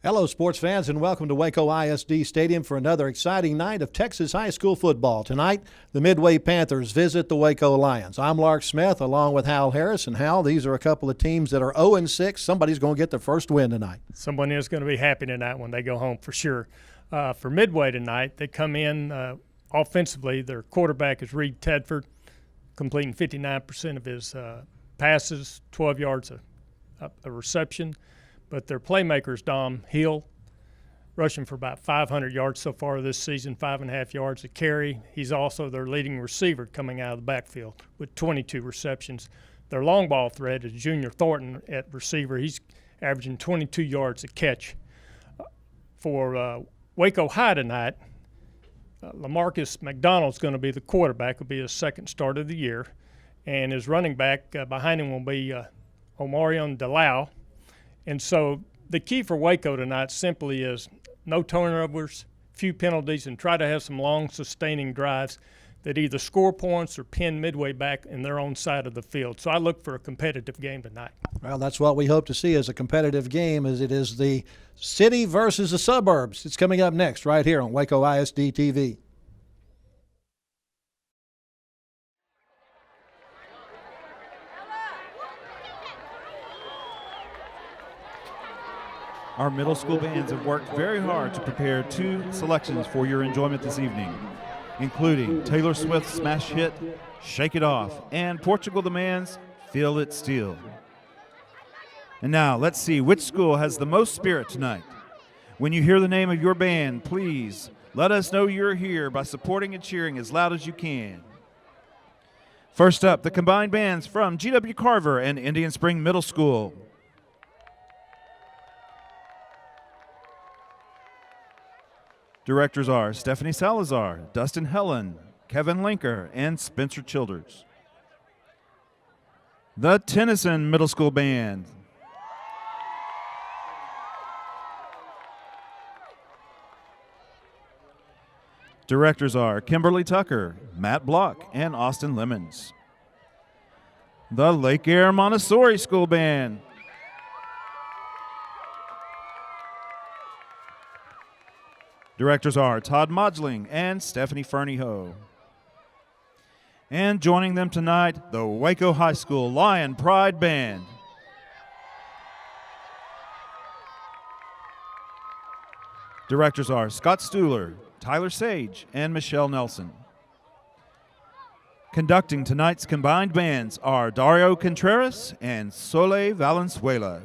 Hello, sports fans, and welcome to Waco ISD Stadium for another exciting night of Texas high school football. Tonight, the Midway Panthers visit the Waco Lions. I'm Lark Smith, along with Hal Harris. And Hal, these are a couple of teams that are 0-6. Somebody's going to get their first win tonight. Someone is going to be happy tonight when they go home for sure. For Midway tonight, they come in offensively. Their quarterback is Reed Tedford, completing 59% of his passes, 12 yards a reception. But their playmaker is Dom Hill, rushing for about 500 yards so far this season, 5.5 yards a carry. He's also their leading receiver coming out of the backfield with 22 receptions. Their long ball threat is Junior Thornton at receiver. He's averaging 22 yards a catch. For Waco High tonight, Lamarcus McDonald's going to be the quarterback. Will be his second start of the year. And his running back behind him will be Omarion Delau. And so the key for Waco tonight simply is no turnovers, few penalties, and try to have some long, sustaining drives that either score points or pin Midway back in their own side of the field. So I look for a competitive game tonight. Well, that's what we hope to see as a competitive game, as it is the city versus the suburbs. It's coming up next right here on Waco ISD TV. Our middle school bands have worked very hard to prepare two selections for your enjoyment this evening, including Taylor Swift's smash hit, Shake It Off, and Portugal the Man's Feel It Still. And now, let's see which school has the most spirit tonight. When you hear the name of your band, please let us know you're here by supporting and cheering as loud as you can. First up, the combined bands from G.W. Carver and Indian Spring Middle School. Directors are Stephanie Salazar, Dustin Helen, Kevin Linker, and Spencer Childers. The Tennyson Middle School Band. Directors are Kimberly Tucker, Matt Block, and Austin Lemons. The Lake Air Montessori School Band. Directors are Todd Modgling and Stephanie Fernie-Ho. And joining them tonight, the Waco High School Lion Pride Band. Directors are Scott Stuhler, Tyler Sage, and Michelle Nelson. Conducting tonight's combined bands are Dario Contreras and Sole Valenzuela.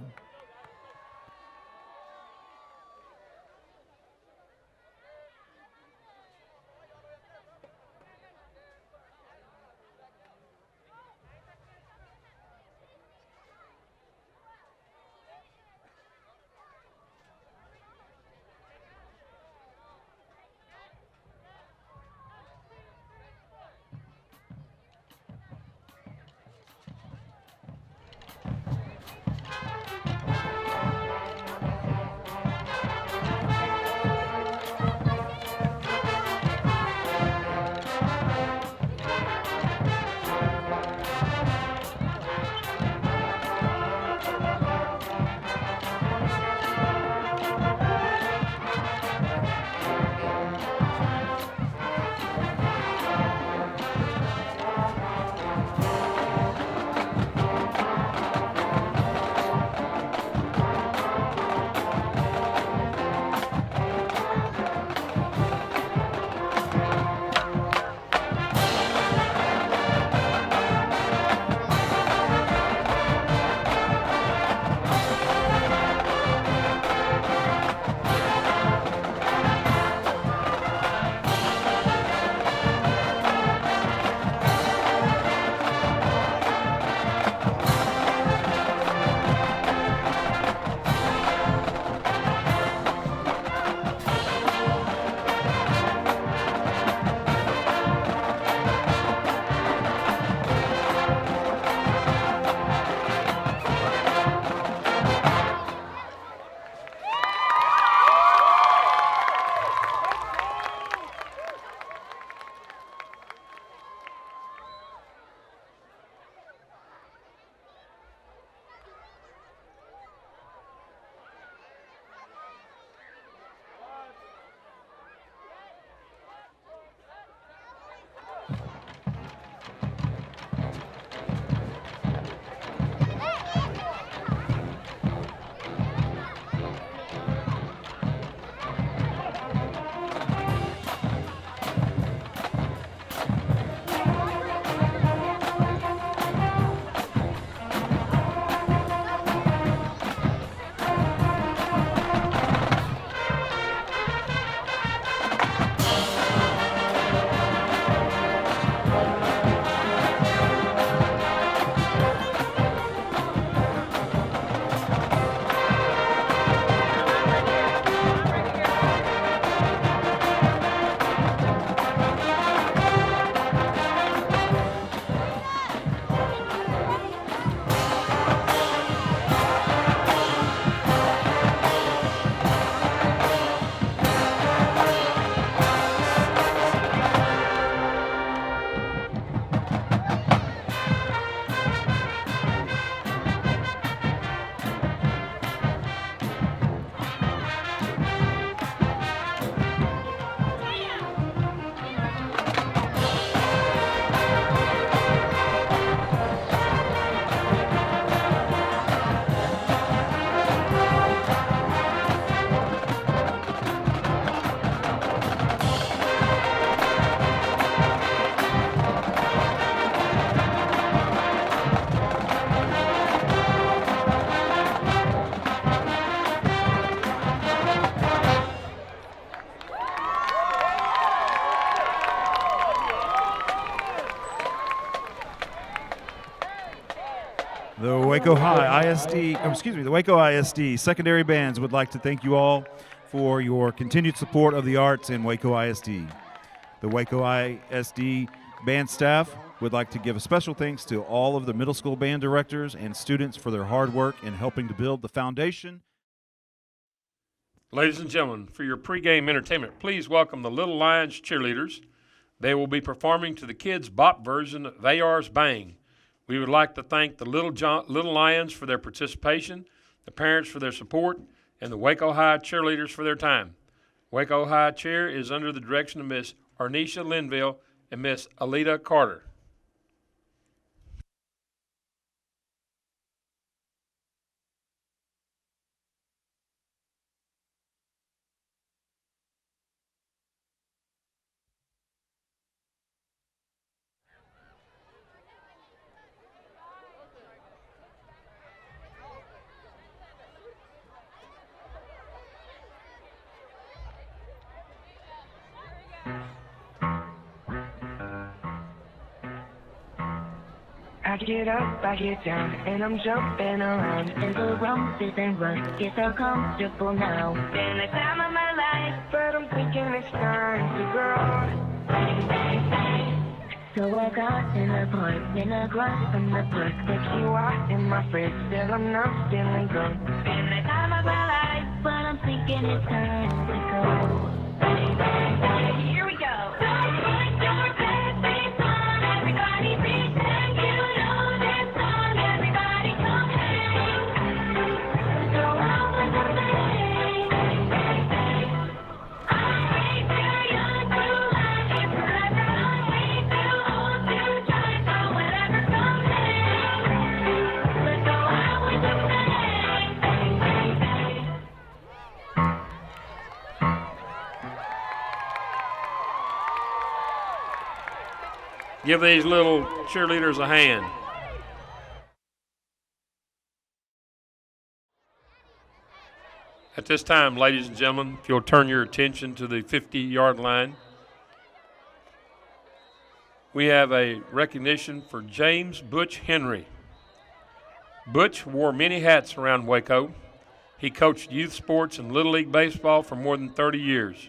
Waco the Waco ISD secondary bands would like to thank you all for your continued support of the arts in Waco ISD. The Waco ISD band staff would like to give a special thanks to all of the middle school band directors and students for their hard work in helping to build the foundation. Ladies and gentlemen, for your pregame entertainment, please welcome the Little Lions cheerleaders. They will be performing to the kids' bop version of AR's Bang. We would like to thank the Little Lions for their participation, the parents for their support, and the Waco High cheerleaders for their time. Waco High cheer is under the direction of Miss Arnisha Linville and Miss Alita Carter. I get up, I get down, and I'm jumping around. And the rumbles and runs get so comfortable now. Been the time of my life, but I'm thinking it's time to go. Bang, bang, bang. So I got an apartment across from the park. The key was in my fridge, still I'm not feeling good. Been the time of my life, but I'm thinking it's time to go. Bang, bang, bang. Here we go. Don't put your bad face on, everybody pretend you know this song. Everybody come hang. Go out with the bang, bang, bang, bang. I hate too young to laugh, it's forever on me, too old to try, so whatever comes hang. Let's go out with the bang, bang, bang, bang. Give these little cheerleaders a hand. At this time, ladies and gentlemen, if you'll turn your attention to the 50-yard line, we have a recognition for James Butch Henry. Butch wore many hats around Waco. He coached youth sports and Little League baseball for more than 30 years.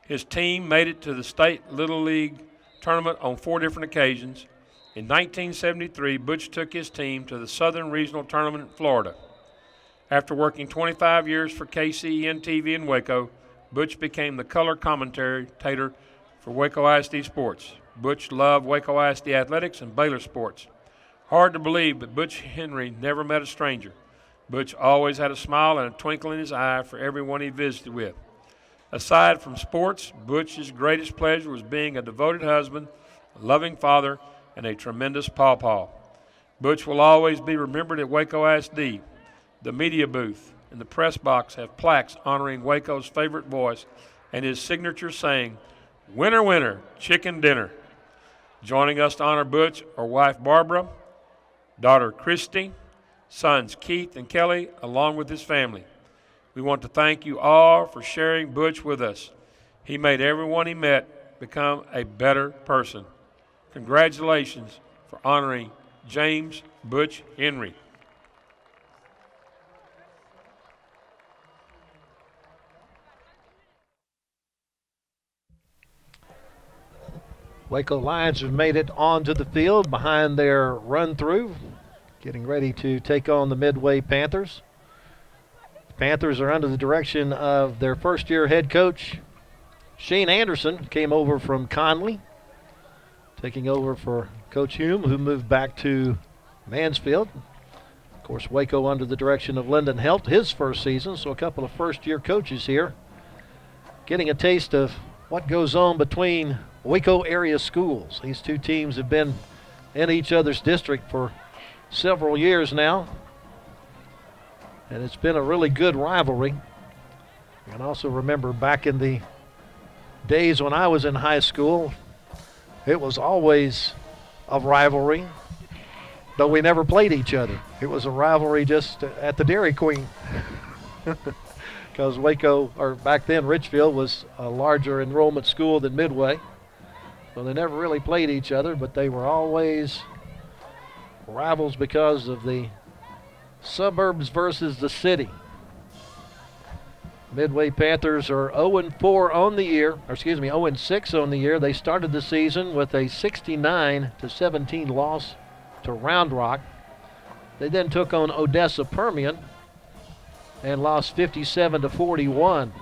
His team made it to the state Little League tournament on 4 different occasions. In 1973, Butch took his team to the Southern Regional Tournament in Florida. After working 25 years for KCEN-TV in Waco, Butch became the color commentator for Waco ISD Sports. Butch loved Waco ISD athletics and Baylor sports. Hard to believe, but Butch Henry never met a stranger. Butch always had a smile and a twinkle in his eye for everyone he visited with. Aside from sports, Butch's greatest pleasure was being a devoted husband, a loving father, and a tremendous pawpaw. Butch will always be remembered at Waco ISD. The media booth and the press box have plaques honoring Waco's favorite voice and his signature saying, "Winner, winner, chicken dinner." Joining us to honor Butch are wife Barbara, daughter Christy, sons Keith and Kelly, along with his family. We want to thank you all for sharing Butch with us. He made everyone he met become a better person. Congratulations for honoring James Butch Henry. Waco Lions have made it onto the field behind their run-through, getting ready to take on the Midway Panthers. Panthers are under the direction of their first-year head coach, Shane Anderson, came over from Conley, taking over for Coach Hume, who moved back to Mansfield. Of course, Waco under the direction of Lyndon Helt, his first season, so a couple of first-year coaches here, getting a taste of what goes on between Waco area schools. These two teams have been in each other's district for several years now, and it's been a really good rivalry. You can also remember back in the days when I was in high school, it was always a rivalry, though we never played each other. It was a rivalry just at the Dairy Queen. Because Waco, or back then Richfield, was a larger enrollment school than Midway. So they never really played each other, but they were always rivals because of the Suburbs versus the city. Midway Panthers are 0-4 on the year, or excuse me, 0-6 on the year. They started the season with a 69-17 loss to Round Rock. They then took on Odessa Permian and lost 57-41.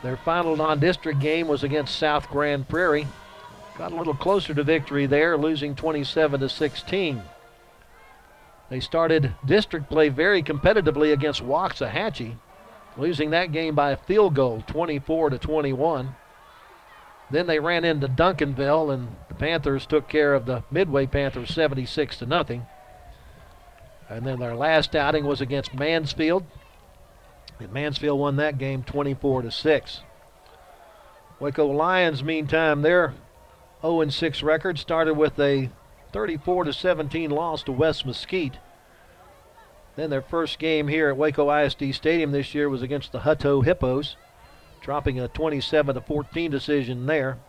Their final non-district game was against South Grand Prairie. Got a little closer to victory there, losing 27-16. They started district play very competitively against Waxahachie, losing that game by a field goal, 24-21. Then they ran into Duncanville, and the Panthers took care of the Midway Panthers 76-0. And then their last outing was against Mansfield, and Mansfield won that game 24-6. Waco Lions, meantime, their 0-6 record started with a 34-17 loss to West Mesquite. Then their first game here at Waco ISD Stadium this year was against the Hutto Hippos, dropping a 27-14 decision there.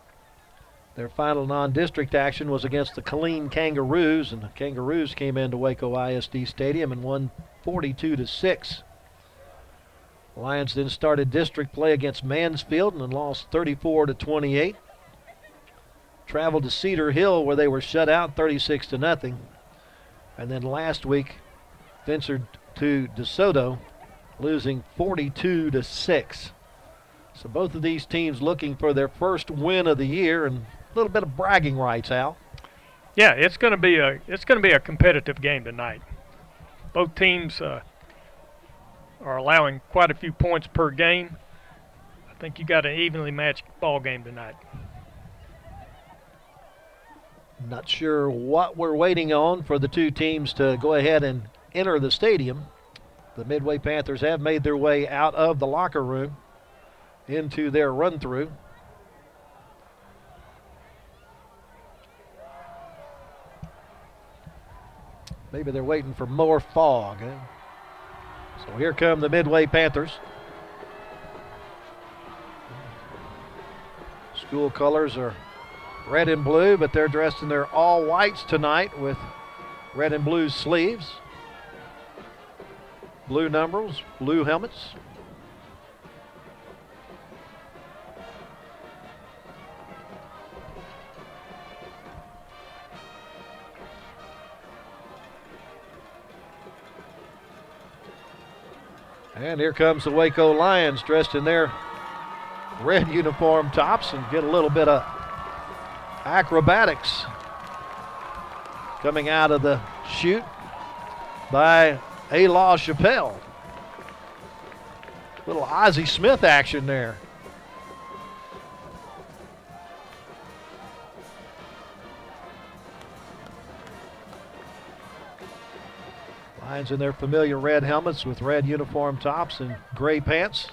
Their final non-district action was against the Killeen Kangaroos, and the Kangaroos came into Waco ISD Stadium and won 42-6. The Lions then started district play against Mansfield and lost 34-28. Traveled to Cedar Hill where they were shut out 36-0. And then last week ventured to DeSoto, losing 42-6. So both of these teams looking for their first win of the year, and a little bit of bragging rights, Al. Yeah, it's going to be a competitive game tonight. Both teams are allowing quite a few points per game. I think you got an evenly matched ball game tonight. Not sure what we're waiting on for the two teams to go ahead and enter the stadium. The Midway Panthers have made their way out of the locker room into their run-through. Maybe they're waiting for more fog. So here come the Midway Panthers. School colors are red and blue, but they're dressed in their all whites tonight with red and blue sleeves, blue numbers, blue helmets. And here comes the Waco Lions dressed in their red uniform tops, and get a little bit of acrobatics coming out of the chute by A-Law Chappelle. Little Ozzie Smith action there. Lions in their familiar red helmets with red uniform tops and gray pants.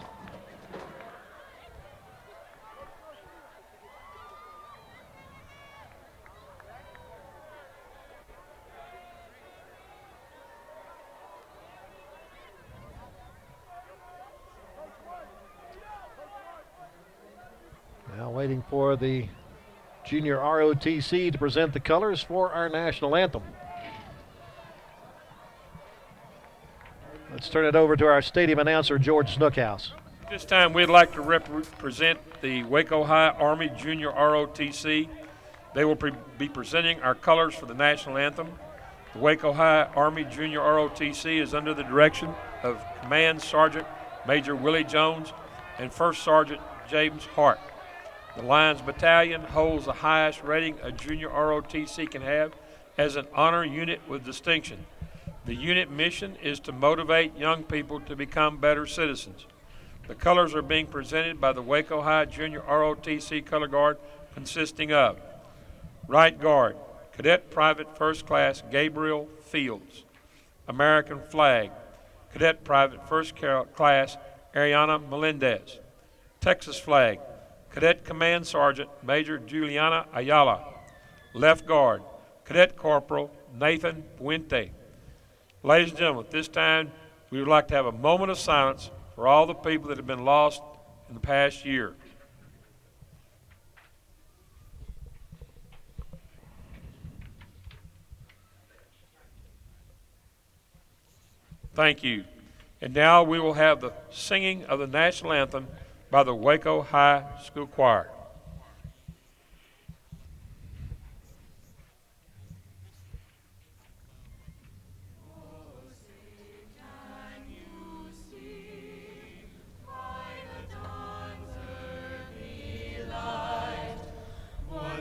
Now waiting for the junior ROTC to present the colors for our national anthem. Let's turn it over to our stadium announcer, George Snookhouse. This time we'd like to represent the Waco High Army Junior ROTC. They will be presenting our colors for the national anthem. The Waco High Army Junior ROTC is under the direction of Command Sergeant Major Willie Jones and First Sergeant James Hart. The Lions Battalion holds the highest rating a junior ROTC can have as an honor unit with distinction. The unit mission is to motivate young people to become better citizens. The colors are being presented by the Waco High Junior ROTC Color Guard, consisting of Right Guard, Cadet Private First Class Gabriel Fields. American Flag, Cadet Private First Class Ariana Melendez. Texas Flag, Cadet Command Sergeant Major Juliana Ayala. Left Guard, Cadet Corporal Nathan Puente. Ladies and gentlemen, at this time, we would like to have a moment of silence for all the people that have been lost in the past year. Thank you. And now we will have the singing of the national anthem by the Waco High School Choir.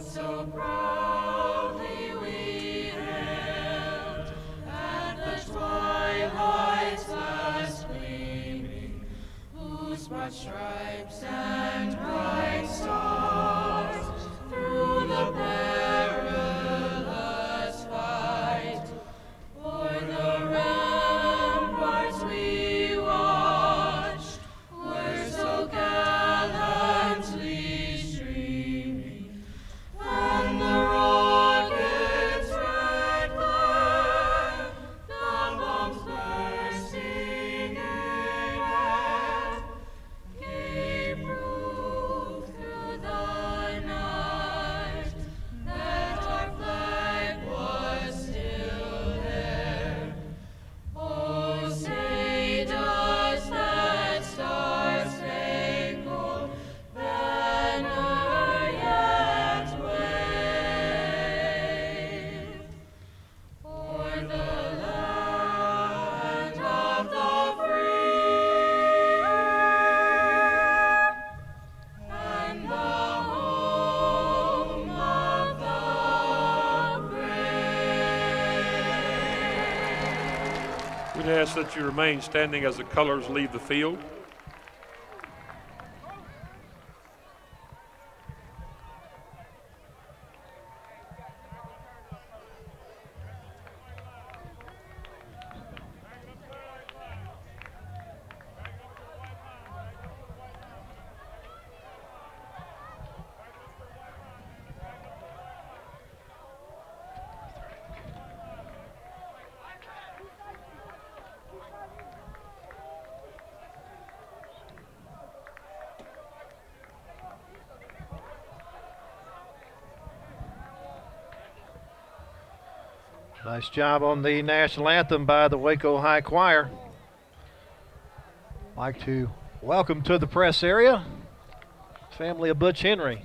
So proudly we hailed at the twilight's last gleaming, whose broad stripes and bright stars through the perilous fight o'er the ramparts we watched were so gallantly streaming. And the rocket's red glare, the bombs bursting in air, gave proof through the night that our flag was still there. Oh, say does that star-spangled banner yet wave o'er the land of the free and the home of the brave? We'd ask that you remain standing as the colors leave the field. Nice job on the national anthem by the Waco High Choir. Like to welcome to the press area, family of Butch Henry.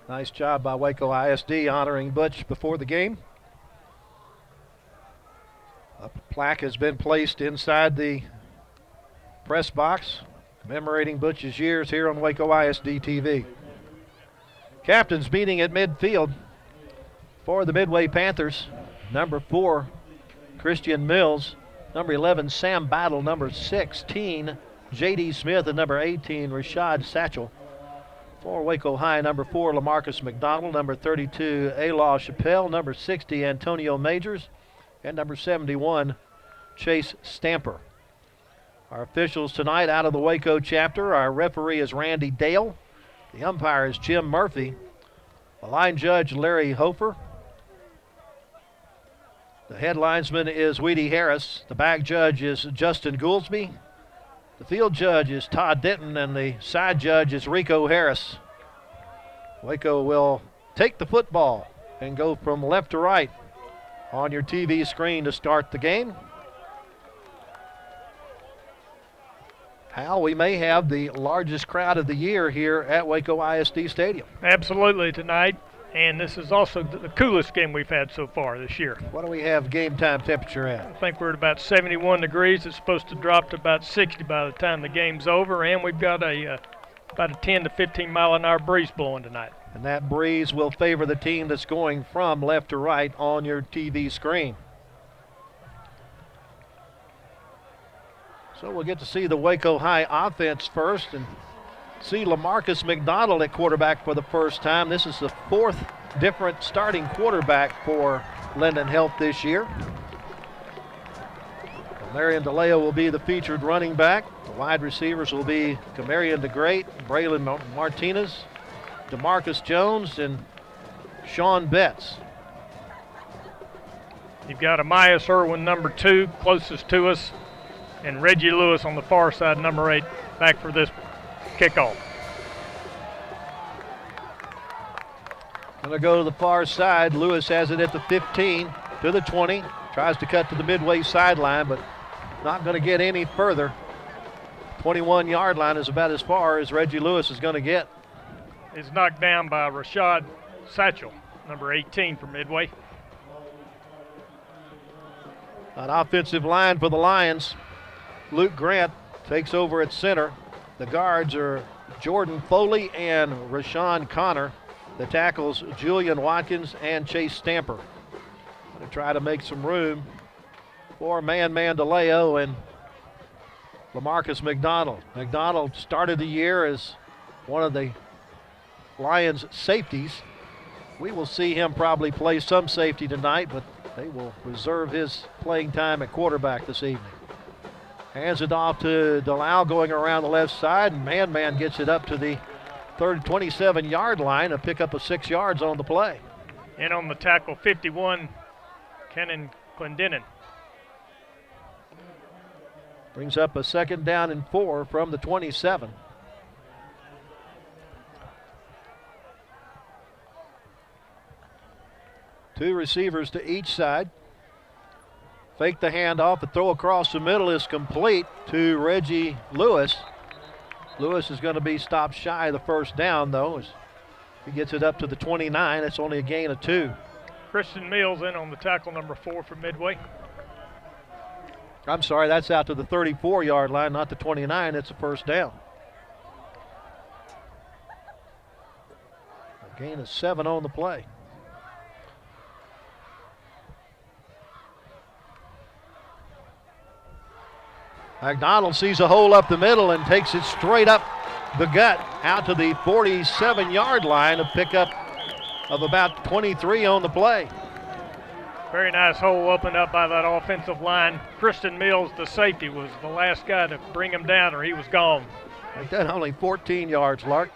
Nice job by Waco ISD honoring Butch before the game. A plaque has been placed inside the press box commemorating Butch's years here on Waco ISD TV. Captains meeting at midfield for the Midway Panthers. Number 4, Christian Mills. Number 11, Sam Battle. Number 16, J.D. Smith. And number 18, Rashad Satchel. For Waco High, number 4, Lamarcus McDonald. Number 32, Aloy Chappelle. Number 60, Antonio Majors. And number 71, Chase Stamper. Our officials tonight out of the Waco chapter. Our referee is Randy Dale. The umpire is Jim Murphy. The line judge, Larry Hofer. The head linesman is Weedy Harris. The back judge is Justin Gouldsby. The field judge is Todd Denton, and the side judge is Rico Harris. Waco will take the football and go from left to right on your TV screen to start the game. Hal, we may have the largest crowd of the year here at Waco ISD Stadium. Absolutely tonight. And this is also the coolest game we've had so far this year. What do we have game time temperature at? I think we're at about 71 degrees. It's supposed to drop to about 60 by the time the game's over. And we've got about a 10 to 15 mile an hour breeze blowing tonight. And that breeze will favor the team that's going from left to right on your TV screen. So we'll get to see the Waco High offense first and see Lamarcus McDonald at quarterback for the first time. This is the 4th different starting quarterback for Linden Health this year. Marion DeLeo will be the featured running back. The wide receivers will be Camarion DeGreat, Braylon Martinez, DeMarcus Jones, and Sean Betts. You've got Amias Irwin, number 2, closest to us, and Reggie Lewis on the far side, number 8, back for this kickoff. Going to go to the far side. Lewis has it at the 15 to the 20. Tries to cut to the Midway sideline, but not going to get any further. 21-yard line is about as far as Reggie Lewis is going to get. Is knocked down by Rashad Satchel, number 18 for Midway. An offensive line for the Lions. Luke Grant takes over at center. The guards are Jordan Foley and Rashawn Connor. The tackles, Julian Watkins and Chase Stamper. Going to try to make some room for Man-Man DeLeo and LaMarcus McDonald. McDonald started the year as one of the Lions' safeties. We will see him probably play some safety tonight, but they will reserve his playing time at quarterback this evening. Hands it off to DeLau going around the left side, and Man gets it up to the 27-yard line, a pickup of 6 yards on the play. And on the tackle, 51, Kenan Clendenin. Brings up a 2nd down and 4 from the 27. Two receivers to each side. Fake the handoff. The throw across the middle is complete to Reggie Lewis. Lewis is going to be stopped shy of the 1st down, though, as he gets it up to the 29. It's only a gain of 2. Christian Mills in on the tackle, number 4 for Midway. I'm sorry, that's out to the 34-yard line, not the 29. It's a 1st down. A gain of 7 on the play. McDonald sees a hole up the middle and takes it straight up the gut out to the 47-yard line, a pickup of about 23 on the play. Very nice hole opened up by that offensive line. Christian Mills, the safety, was the last guy to bring him down, or he was gone. That's only 14 yards, Lark,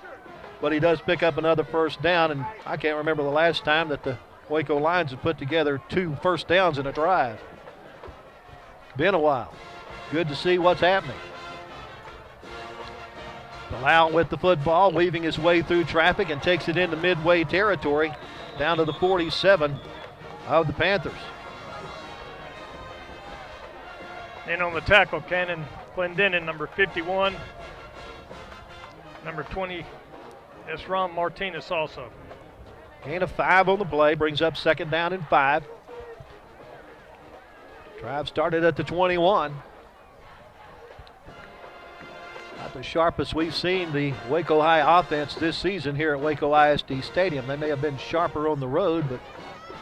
but he does pick up another 1st down, and I can't remember the last time that the Waco Lions have put together 2 first downs in a drive. Been a while. Good to see what's happening. DeLau with the football, weaving his way through traffic and takes it into Midway territory, down to the 47 of the Panthers. And on the tackle, Kenan Clendenin, number 51. Number 20, Esron Martinez also. Gain of 5 on the play, brings up 2nd down and 5. Drive started at the 21. Not the sharpest we've seen the Waco High offense this season here at Waco ISD Stadium. They may have been sharper on the road, but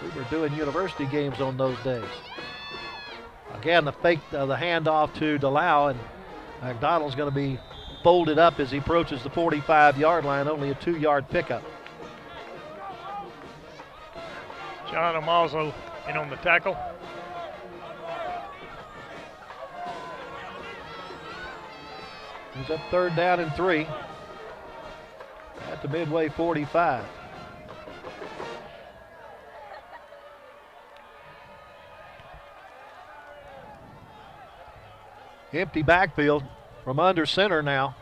we were doing university games on those days. Again, the fake, the handoff to DeLau, and McDonald's going to be folded up as he approaches the 45-yard line, only a 2-yard pickup. John Amazo in on the tackle. He's up 3rd down and 3 at the Midway 45. Empty backfield from under center now.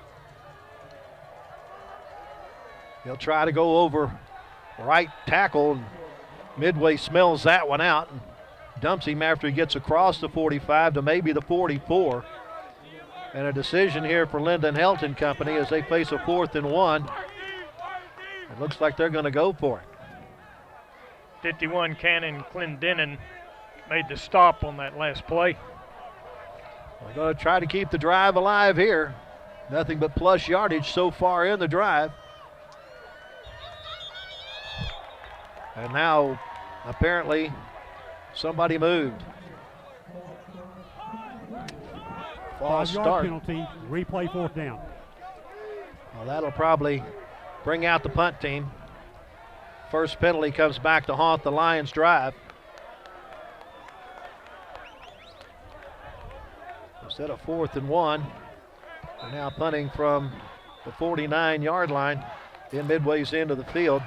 He'll try to go over right tackle, and Midway smells that one out and dumps him after he gets across the 45 to maybe the 44. And a decision here for Lyndon Helton Company as they face a 4th and 1. It looks like they're going to go for it. 51, Kenan Clendenin made the stop on that last play. We're going to try to keep the drive alive here. Nothing but plus yardage so far in the drive. And now, apparently, somebody moved. False 5-yard start. penalty, replay 4th down. Well, that'll probably bring out the punt team. First penalty comes back to haunt the Lions' drive. Instead of 4th and 1, they're now punting from the 49-yard line in Midway's end of the field.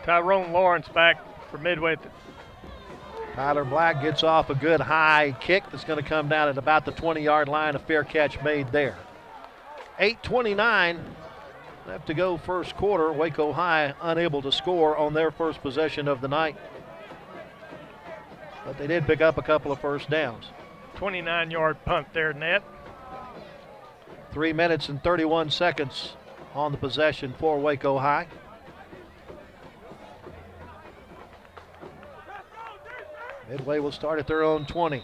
Tyrone Lawrence back for Midway. Tyler Black gets off a good high kick that's going to come down at about the 20-yard line. A fair catch made there. 8:29 left to go first quarter. Waco High unable to score on their first possession of the night. But they did pick up a couple of first downs. 29-yard punt there, net. 3 minutes and 31 seconds on the possession for Waco High. Midway will start at their own 20.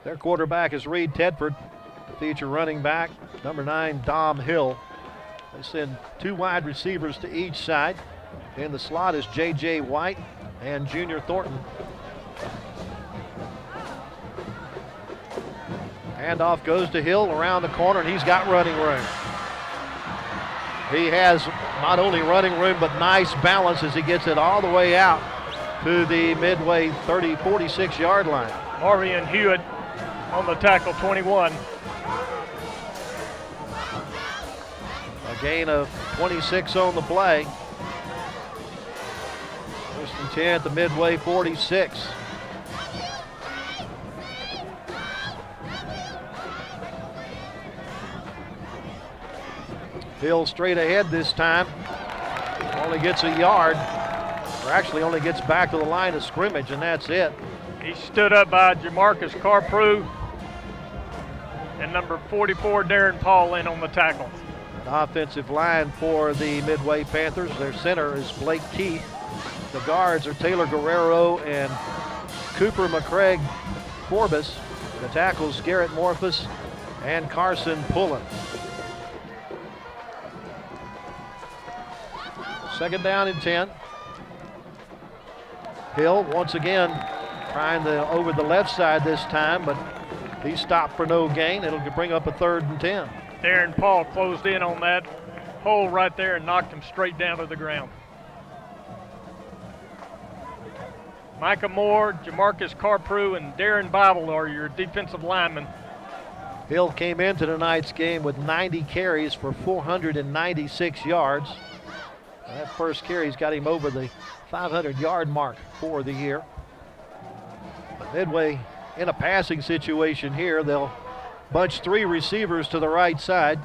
Their quarterback is Reed Tedford. Feature running back, number 9, Dom Hill. They send 2 wide receivers to each side. In the slot is J.J. White and Junior Thornton. Handoff goes to Hill around the corner, and he's got running room. He has not only running room, but nice balance as he gets it all the way out to the Midway 46-yard line. Marvian Hewitt on the tackle, 21. A gain of 26 on the play. First and 10 at the Midway 46. Hill straight ahead this time. Only gets a yard, or actually only gets back to the line of scrimmage, and that's it. He stood up by Jamarcus Carprew and number 44, Darren Paul, in on the tackle. An offensive line for the Midway Panthers. Their center is Blake Keith. The guards are Taylor Guerrero and Cooper McCraig Forbes. The tackles, Garrett Morphus and Carson Pullen. Second down and 10. Hill once again trying to over the left side this time, but he stopped for no gain. It'll bring up a 3rd and 10. Darren Paul closed in on that hole right there and knocked him straight down to the ground. Micah Moore, Jamarcus Carprew, and Darren Bible are your defensive linemen. Hill came into tonight's game with 90 carries for 496 yards. That first carry's got him over the 500-yard mark for the year. But Midway in a passing situation here. They'll bunch 3 receivers to the right side.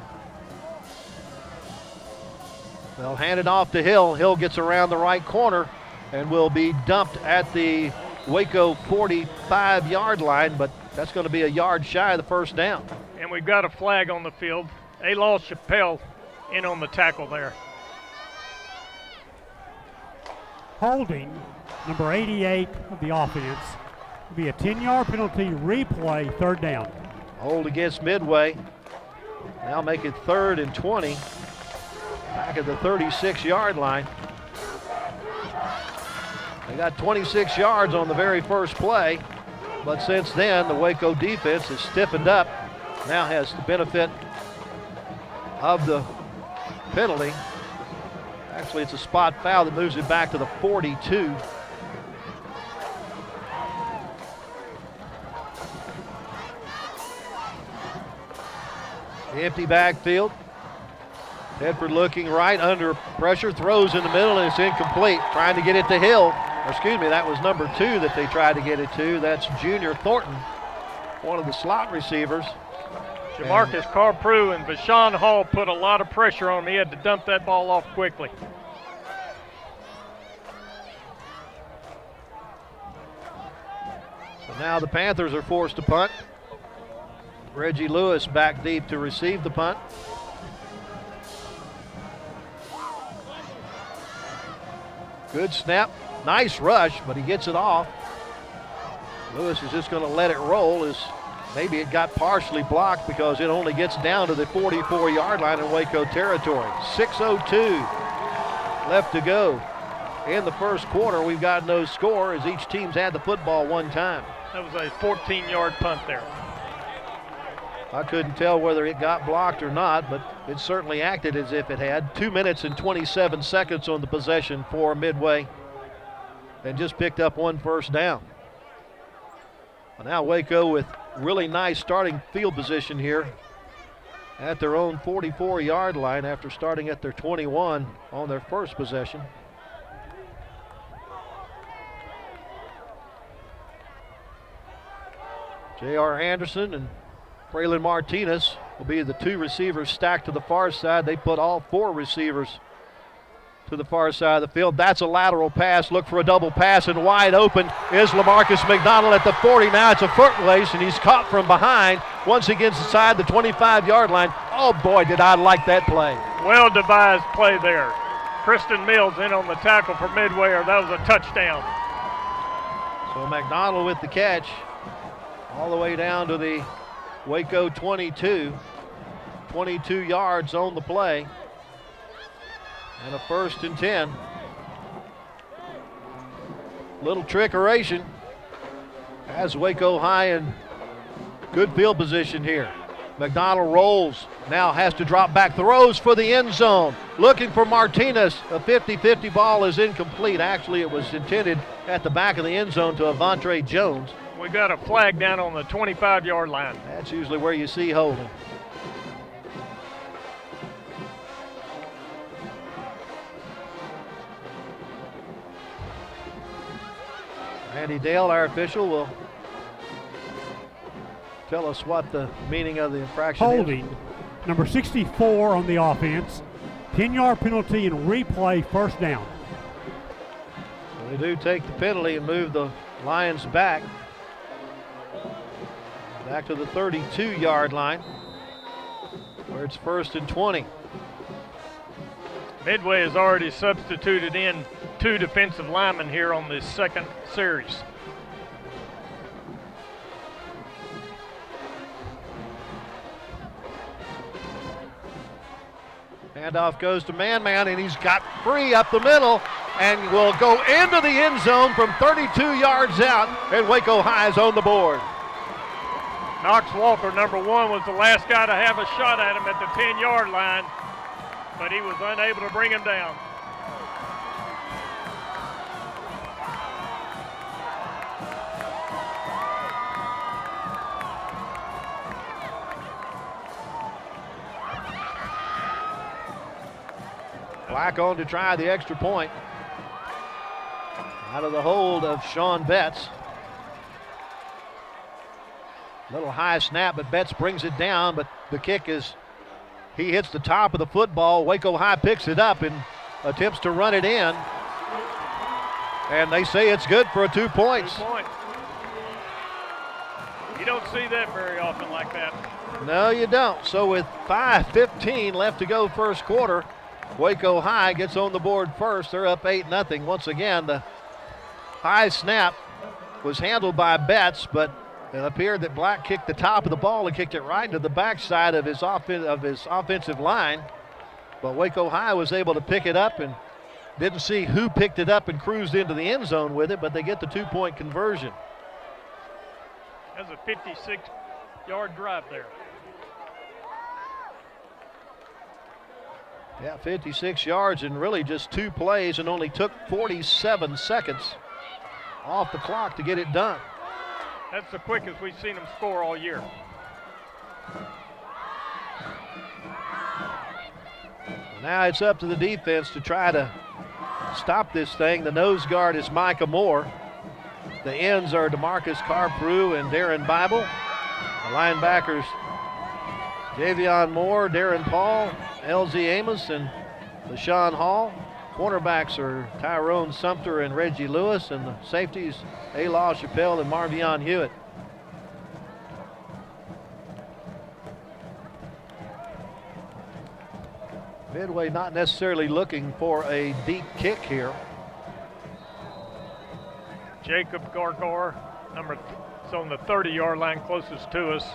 They'll hand it off to Hill. Hill gets around the right corner and will be dumped at the Waco 45-yard line, but that's going to be a yard shy of the first down. And we've got a flag on the field. Alal Chappelle in on the tackle there. Holding number 88 of the offense. Will be a 10-yard penalty, replay, 3rd down. Hold against Midway. Now make it 3rd and 20. Back at the 36-yard line. They got 26 yards on the very first play, but since then the Waco defense has stiffened up. Now has the benefit of the penalty. Actually, it's a spot foul that moves it back to the 42. The empty backfield. Tedford looking right, under pressure, throws in the middle, and it's incomplete. Trying to get it to Hill. Or excuse me, that was number 2 that they tried to get it to. That's Junior Thornton, one of the slot receivers. Jamarcus Carprew and Vashon Hall put a lot of pressure on him. He had to dump that ball off quickly. So now the Panthers are forced to punt. Reggie Lewis back deep to receive the punt. Good snap, nice rush, but he gets it off. Lewis is just going to let it roll as maybe it got partially blocked because it only gets down to the 44-yard line in Waco territory. 6:02 left to go. In the first quarter, we've got no score as each team's had the football one time. That was a 14-yard punt there. I couldn't tell whether it got blocked or not, but it certainly acted as if it had. 2 minutes and 27 seconds on the possession for Midway, and just picked up 1 first down. Well, now Waco with really nice starting field position here at their own 44-yard line after starting at their 21 on their first possession. J.R. Anderson and Braylon Martinez will be the 2 receivers stacked to the far side. They put all 4 receivers to the far side of the field. That's a lateral pass. Look for a double pass, and wide open is LaMarcus McDonald at the 40. Now it's a foot race, and he's caught from behind once he gets inside the 25-yard line. Oh, boy, did I like that play. Well devised play there. Kristen Mills in on the tackle for Midway, or that was a touchdown. So McDonald with the catch all the way down to the Waco 22. 22 yards on the play. And a 1st and 10. Little trickeration has Waco High in good field position here. McDonald rolls, now has to drop back, throws for the end zone. Looking for Martinez. A 50-50 ball is incomplete. Actually, it was intended at the back of the end zone to Avontre Jones. We got a flag down on the 25-yard line. That's usually where you see holding. Randy Dale, our official, will tell us what the meaning of the infraction Holding, is. number 64 on the offense. 10-yard penalty and replay, 1st down. They do take the penalty and move the Lions back to the 32-yard line, where it's 1st and 20. Midway has already substituted in 2 defensive linemen here on this second series. Handoff goes to man, and he's got free up the middle and will go into the end zone from 32 yards out, and Waco High is on the board. Knox Walker, number 1, was the last guy to have a shot at him at the 10-yard line, but he was unable to bring him down. Black on to try the extra point. Out of the hold of Sean Betts. Little high snap, but Betts brings it down, but the kick is, he hits the top of the football. Waco High picks it up and attempts to run it in. And they say it's good for 2 points. 2 points. You don't see that very often like that. No, you don't. So with 5:15 left to go first quarter, Waco High gets on the board first. They're up 8-0. Once again, the high snap was handled by Betts, but it appeared that Black kicked the top of the ball and kicked it right into the backside of his offensive line. But Waco High was able to pick it up and didn't see who picked it up and cruised into the end zone with it, but they get the 2-point conversion. That's a 56-yard drive there. Yeah, 56 yards and really just 2 plays, and only took 47 seconds off the clock to get it done. That's the quickest we've seen them score all year. Now it's up to the defense to try to stop this thing. The nose guard is Micah Moore. The ends are DeMarcus Carprew and Darren Bible. The linebackers, Javion Moore, Darren Paul, LZ Amos, and LaShawn Hall. Cornerbacks are Tyrone Sumter and Reggie Lewis, and the safeties, Aylaw Chappelle and Marvion Hewitt. Midway not necessarily looking for a deep kick here. Jacob Gargar, it's on the 30-yard line closest to us.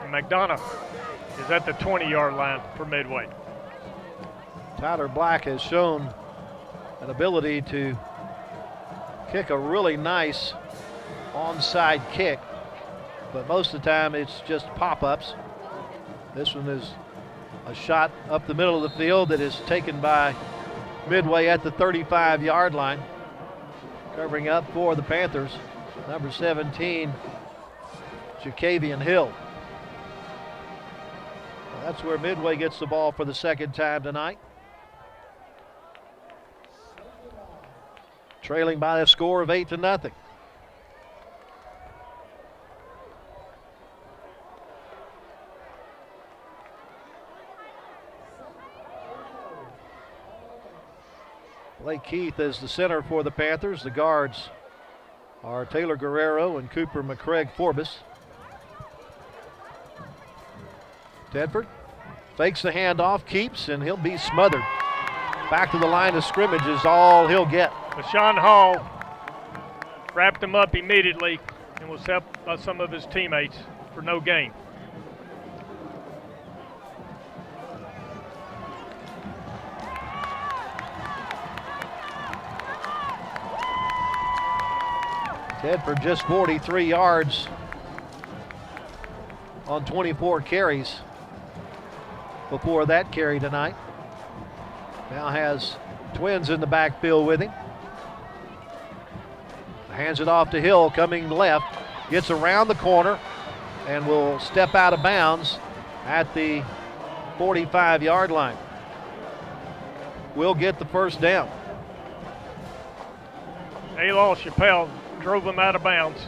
And McDonough is at the 20-yard line for Midway. Tyler Black has shown an ability to kick a really nice onside kick, but most of the time it's just pop-ups. This one is a shot up the middle of the field that is taken by Midway at the 35-yard line. Covering up for the Panthers, number 17, Jacavian Hill. That's where Midway gets the ball for the second time tonight. Trailing by a score of 8-0. Blake Keith is the center for the Panthers. The guards are Taylor Guerrero and Cooper McCraig Forbes. Tedford fakes the handoff, keeps, and he'll be smothered. Back to the line of scrimmage is all he'll get. Sean Hall wrapped him up immediately and was helped by some of his teammates for no gain. Tedford just 43 yards on 24 carries before that carry tonight. Now has Twins in the backfield with him. Hands it off to Hill, coming left, gets around the corner, and will step out of bounds at the 45-yard line. Will get the first down. Alol Chappelle drove him out of bounds.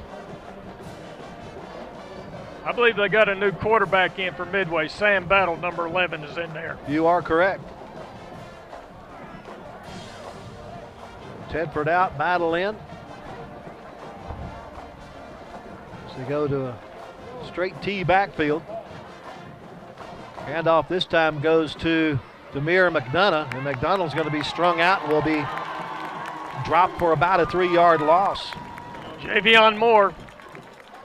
I believe they got a new quarterback in for Midway. Sam Battle, number 11, is in there. You are correct. Tedford out, Battle in. So they go to a straight T backfield. Handoff this time goes to Demir McDonough, and McDonough's going to be strung out and will be dropped for about a 3-yard loss. Javion Moore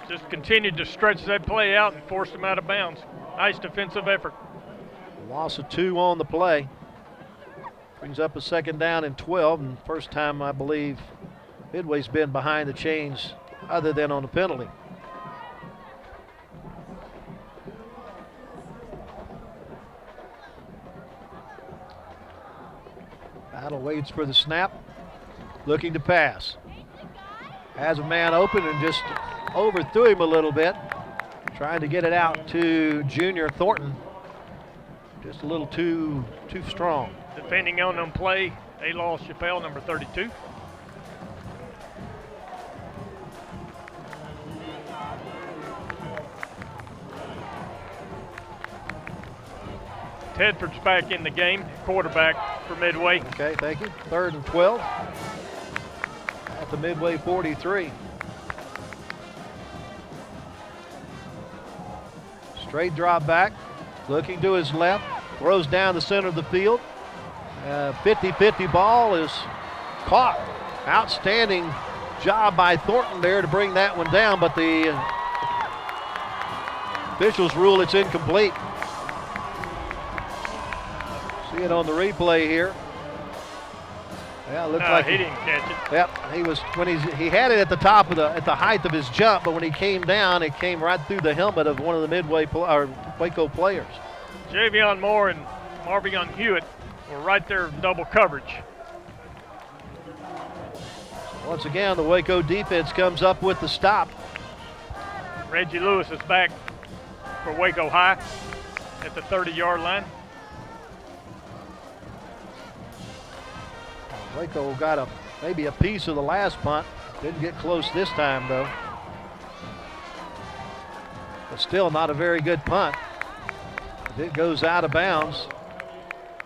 just continued to stretch that play out and forced him out of bounds. Nice defensive effort. Loss of 2 on the play. Brings up a second down and 12, and first time I believe Midway's been behind the chains other than on the penalty. Battle waits for the snap, looking to pass. Has a man open and just overthrew him a little bit, trying to get it out to Junior Thornton. Just a little too strong. Defending on them play, Alol Chappelle, number 32. Tedford's back in the game, quarterback for Midway. Okay, thank you. 3rd and 12 at the Midway 43. Straight drop back, looking to his left, throws down the center of the field. 50-50 ball is caught. Outstanding job by Thornton there to bring that one down, but the officials rule it's incomplete. See it on the replay here. Yeah, it looks like he didn't catch it. Yep, he was when he had it at the top of at the height of his jump, but when he came down, it came right through the helmet of one of the Midway or Waco players. Javion Moore and Marvion Hewitt were right there in double coverage. Once again, the Waco defense comes up with the stop. Reggie Lewis is back for Waco High at the 30-yard line. Waco got maybe a piece of the last punt. Didn't get close this time, though. But still not a very good punt. It goes out of bounds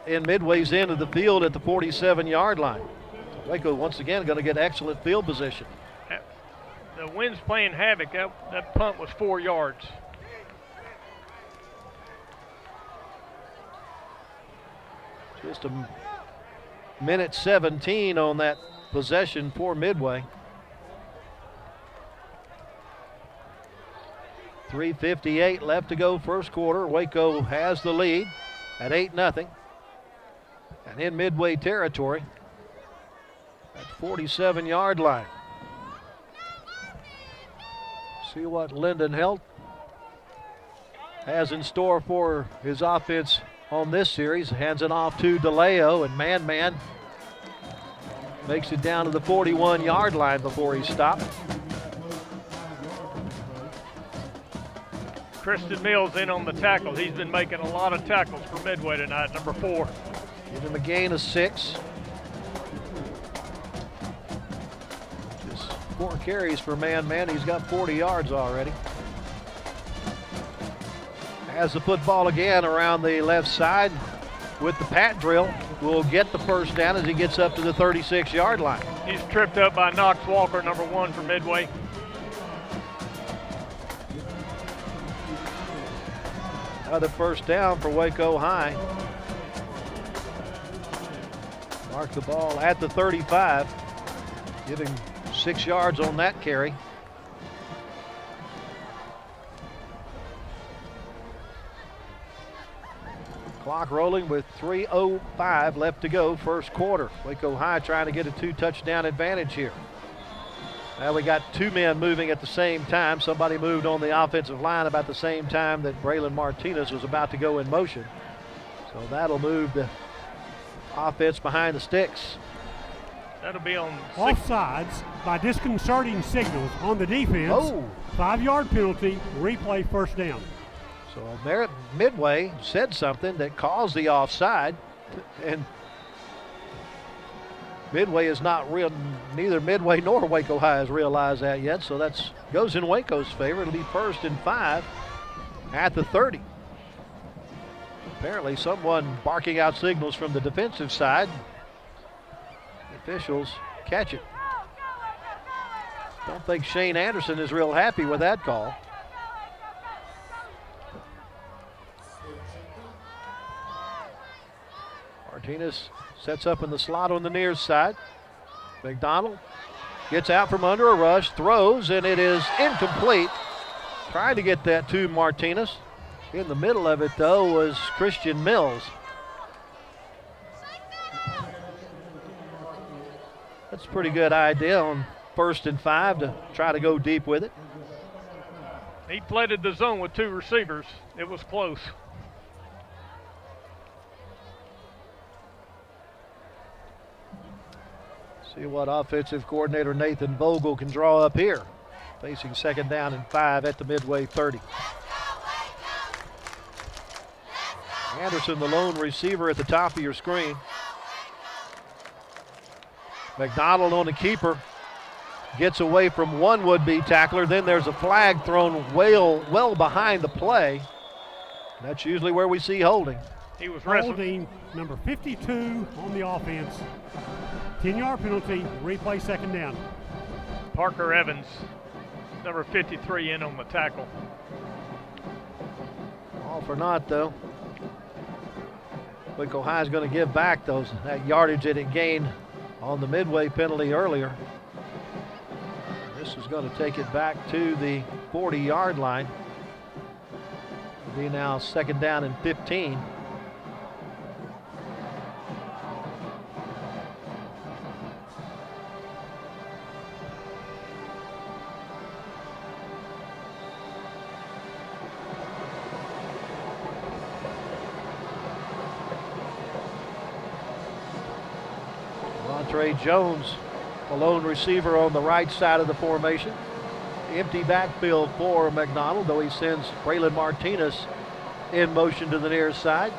in Midway's end of the field at the 47-yard line. Waco once again going to get excellent field position. The wind's playing havoc. That punt was 4 yards. Just a minute 17 on that possession for Midway. 3:58 left to go first quarter. Waco has the lead at 8-0. And in Midway territory at the 47-yard line. See what Lyndon Helt has in store for his offense on this series. Hands it off to DeLeo, and man makes it down to the 41-yard line before he stopped. Christian Mills in on the tackle. He's been making a lot of tackles for Midway tonight, number 4. Give him a gain of 6. Just 4 carries for man. He's got 40 yards already. Has the football again around the left side. with the pat drill will get the first down as he gets up to the 36-yard line. He's tripped up by Knox Walker, number 1 for Midway. Another first down for Waco High. Mark the ball at the 35, giving 6 yards on that carry. Clock rolling with 3:05 left to go, first quarter. Waco High trying to get a 2-touchdown advantage here. Now we got 2 men moving at the same time. Somebody moved on the offensive line about the same time that Braylon Martinez was about to go in motion. So that'll move the offense behind the sticks. That'll be on Offsides by disconcerting signals on the defense. Oh. 5-yard penalty, replay first down. So Midway said something that caused the offside, and Midway is not real. Neither Midway nor Waco High has realized that yet. So that goes in Waco's favor. It'll be 1st and 5 at the 30. Apparently, someone barking out signals from the defensive side. The officials catch it. Don't think Shane Anderson is real happy with that call. Martinez sets up in the slot on the near side. McDonald gets out from under a rush, throws, and it is incomplete. Trying to get that to Martinez. In the middle of it, though, was Christian Mills. That's a pretty good idea on 1st and 5 to try to go deep with it. He flooded the zone with 2 receivers. It was close. See what offensive coordinator Nathan Vogel can draw up here. Facing 2nd down and 5 at the Midway 30. Anderson, the lone receiver at the top of your screen. McDonald on the keeper. Gets away from one would-be tackler. Then there's a flag thrown well behind the play. That's usually where we see holding. He was wrestling. Holding number 52 on the offense. 10-yard penalty, replay 2nd down. Parker Evans, number 53, in on the tackle. All for naught, though. Waco High is going to give back that yardage that it gained on the Midway penalty earlier. This is going to take it back to the 40-yard line. It'll be now 2nd down and 15. Trey Jones, the lone receiver on the right side of the formation. Empty backfield for McDonald, though he sends Braylon Martinez in motion to the near side.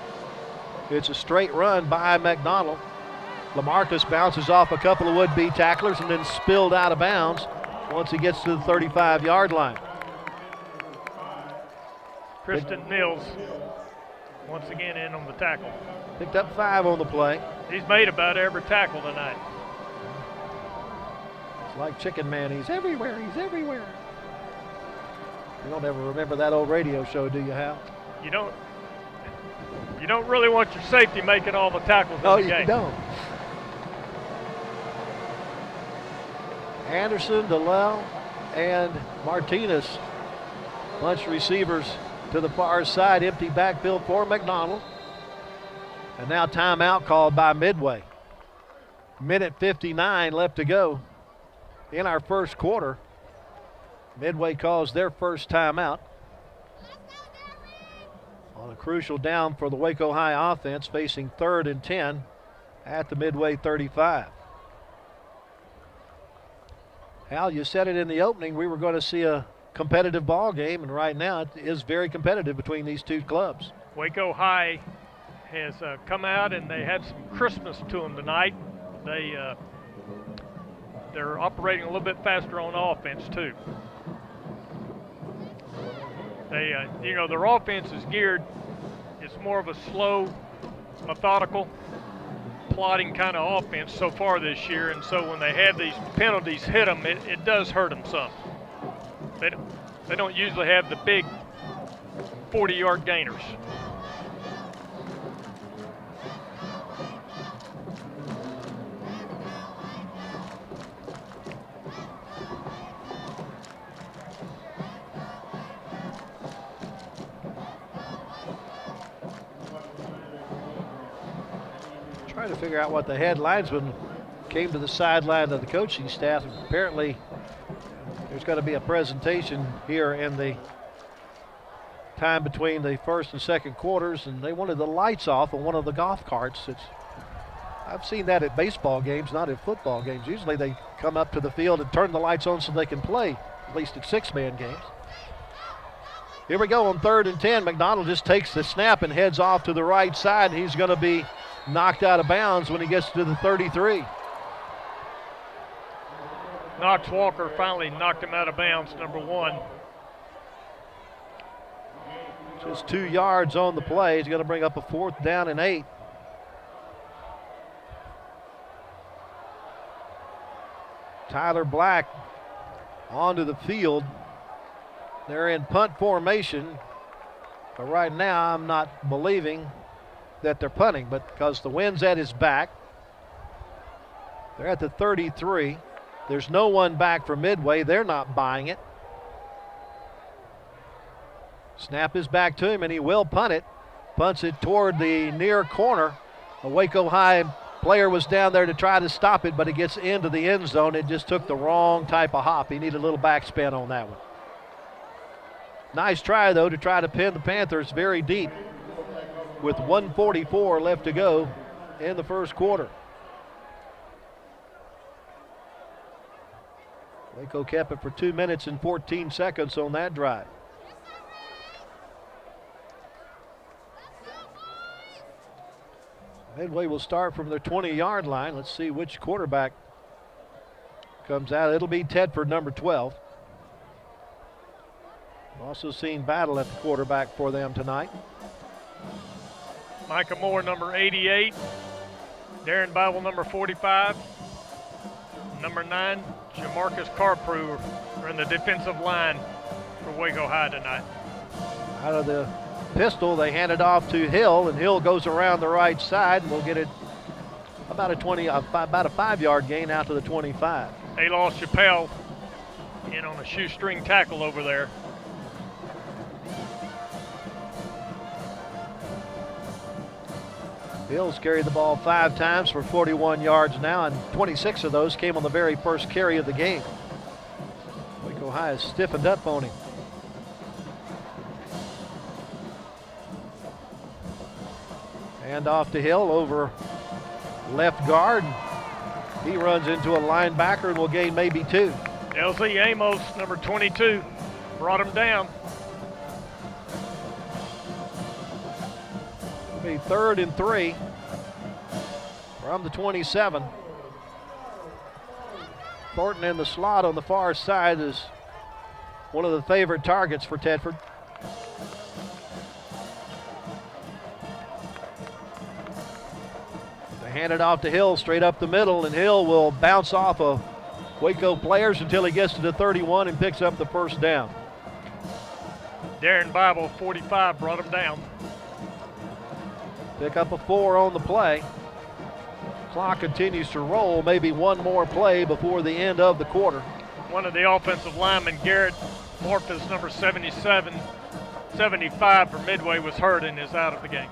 It's a straight run by McDonald. LaMarcus bounces off a couple of would-be tacklers and then spilled out of bounds once he gets to the 35-yard line. Kristen Mills, once again, in on the tackle. Picked up 5 on the play. He's made about every tackle tonight. It's like Chicken Man. He's everywhere. He's everywhere. You don't ever remember that old radio show, do you, Hal? You don't really want your safety making all the tackles in the game. No, you don't. Anderson, DeLell, and Martinez. Bunch receivers to the far side. Empty backfield for McDonald. And now timeout called by Midway. Minute 59 left to go in our first quarter. Midway calls their first timeout on a crucial down for the Waco High offense, facing 3rd and 10 at the Midway 35. Hal, you said it in the opening, we were going to see a competitive ball game, and right now it is very competitive between these two clubs. Waco High has come out and they had some Christmas to them tonight. They're operating a little bit faster on offense too. Their offense is geared. It's more of a slow methodical, plotting kind of offense so far this year, and so when they have these penalties hit them, it does hurt them some. They don't usually have the big 40-yard gainers. Trying to figure out what the head linesman came to the sideline of the coaching staff. Apparently, there's going to be a presentation here in the time between the first and second quarters, and they wanted the lights off on one of the golf carts. I've seen that at baseball games, not at football games. Usually they come up to the field and turn the lights on so they can play, at least at six-man games. Here we go on 3rd and 10. McDonald just takes the snap and heads off to the right side. He's going to be knocked out of bounds when he gets to the 33. Knox Walker finally knocked him out of bounds, number 1. Just 2 yards on the play. He's going to bring up a 4th down and 8. Tyler Black onto the field. They're in punt formation, but right now I'm not believing that they're punting, but because the wind's at his back. They're at the 33. There's no one back for Midway. They're not buying it. Snap is back to him, and he will punt it. Punts it toward the near corner. A Waco High player was down there to try to stop it, but it gets into the end zone. It just took the wrong type of hop. He needed a little backspin on that one. Nice try, though, to try to pin the Panthers very deep with 1:44 left to go in the first quarter. Waco kept it for 2 minutes and 14 seconds on that drive. Midway will start from their 20-yard line. Let's see which quarterback comes out. It'll be Tedford, number 12. Also seen battle at the quarterback for them tonight. Micah Moore, number 88. Darren Bible, number 45. Number 9, Jamarcus Carprew are in the defensive line for Waco High tonight. Out of the pistol, they hand it off to Hill, and Hill goes around the right side, and we'll get it about a 5-yard gain out to the 25. They lost Chappelle in on a shoestring tackle over there. Hill's carried the ball 5 times for 41 yards now, and 26 of those came on the very first carry of the game. Waco High has stiffened up on him. Hand off to Hill over left guard. He runs into a linebacker and will gain maybe 2. LZ Amos, number 22, brought him down. Be 3rd and 3 from the 27. Thornton in the slot on the far side is one of the favorite targets for Tedford. They hand it off to Hill straight up the middle, and Hill will bounce off of Waco players until he gets to the 31 and picks up the first down. Darren Bible, 45, brought him down. Pick up a 4 on the play. Clock continues to roll. Maybe one more play before the end of the quarter. One of the offensive linemen, Garrett Morphus, number 75 for Midway, was hurt and is out of the game.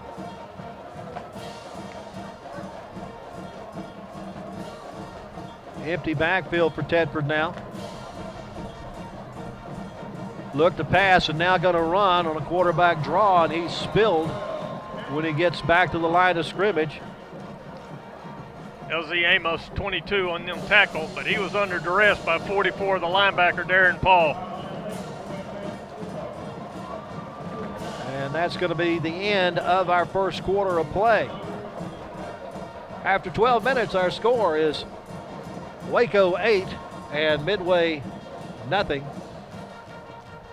Empty backfield for Tedford now. Look to pass and now going to run on a quarterback draw, and he's spilled when he gets back to the line of scrimmage. LZ Amos, 22 on the tackle, but he was under duress by 44, the linebacker, Darren Paul. And that's going to be the end of our first quarter of play. After 12 minutes, our score is Waco 8 and Midway nothing.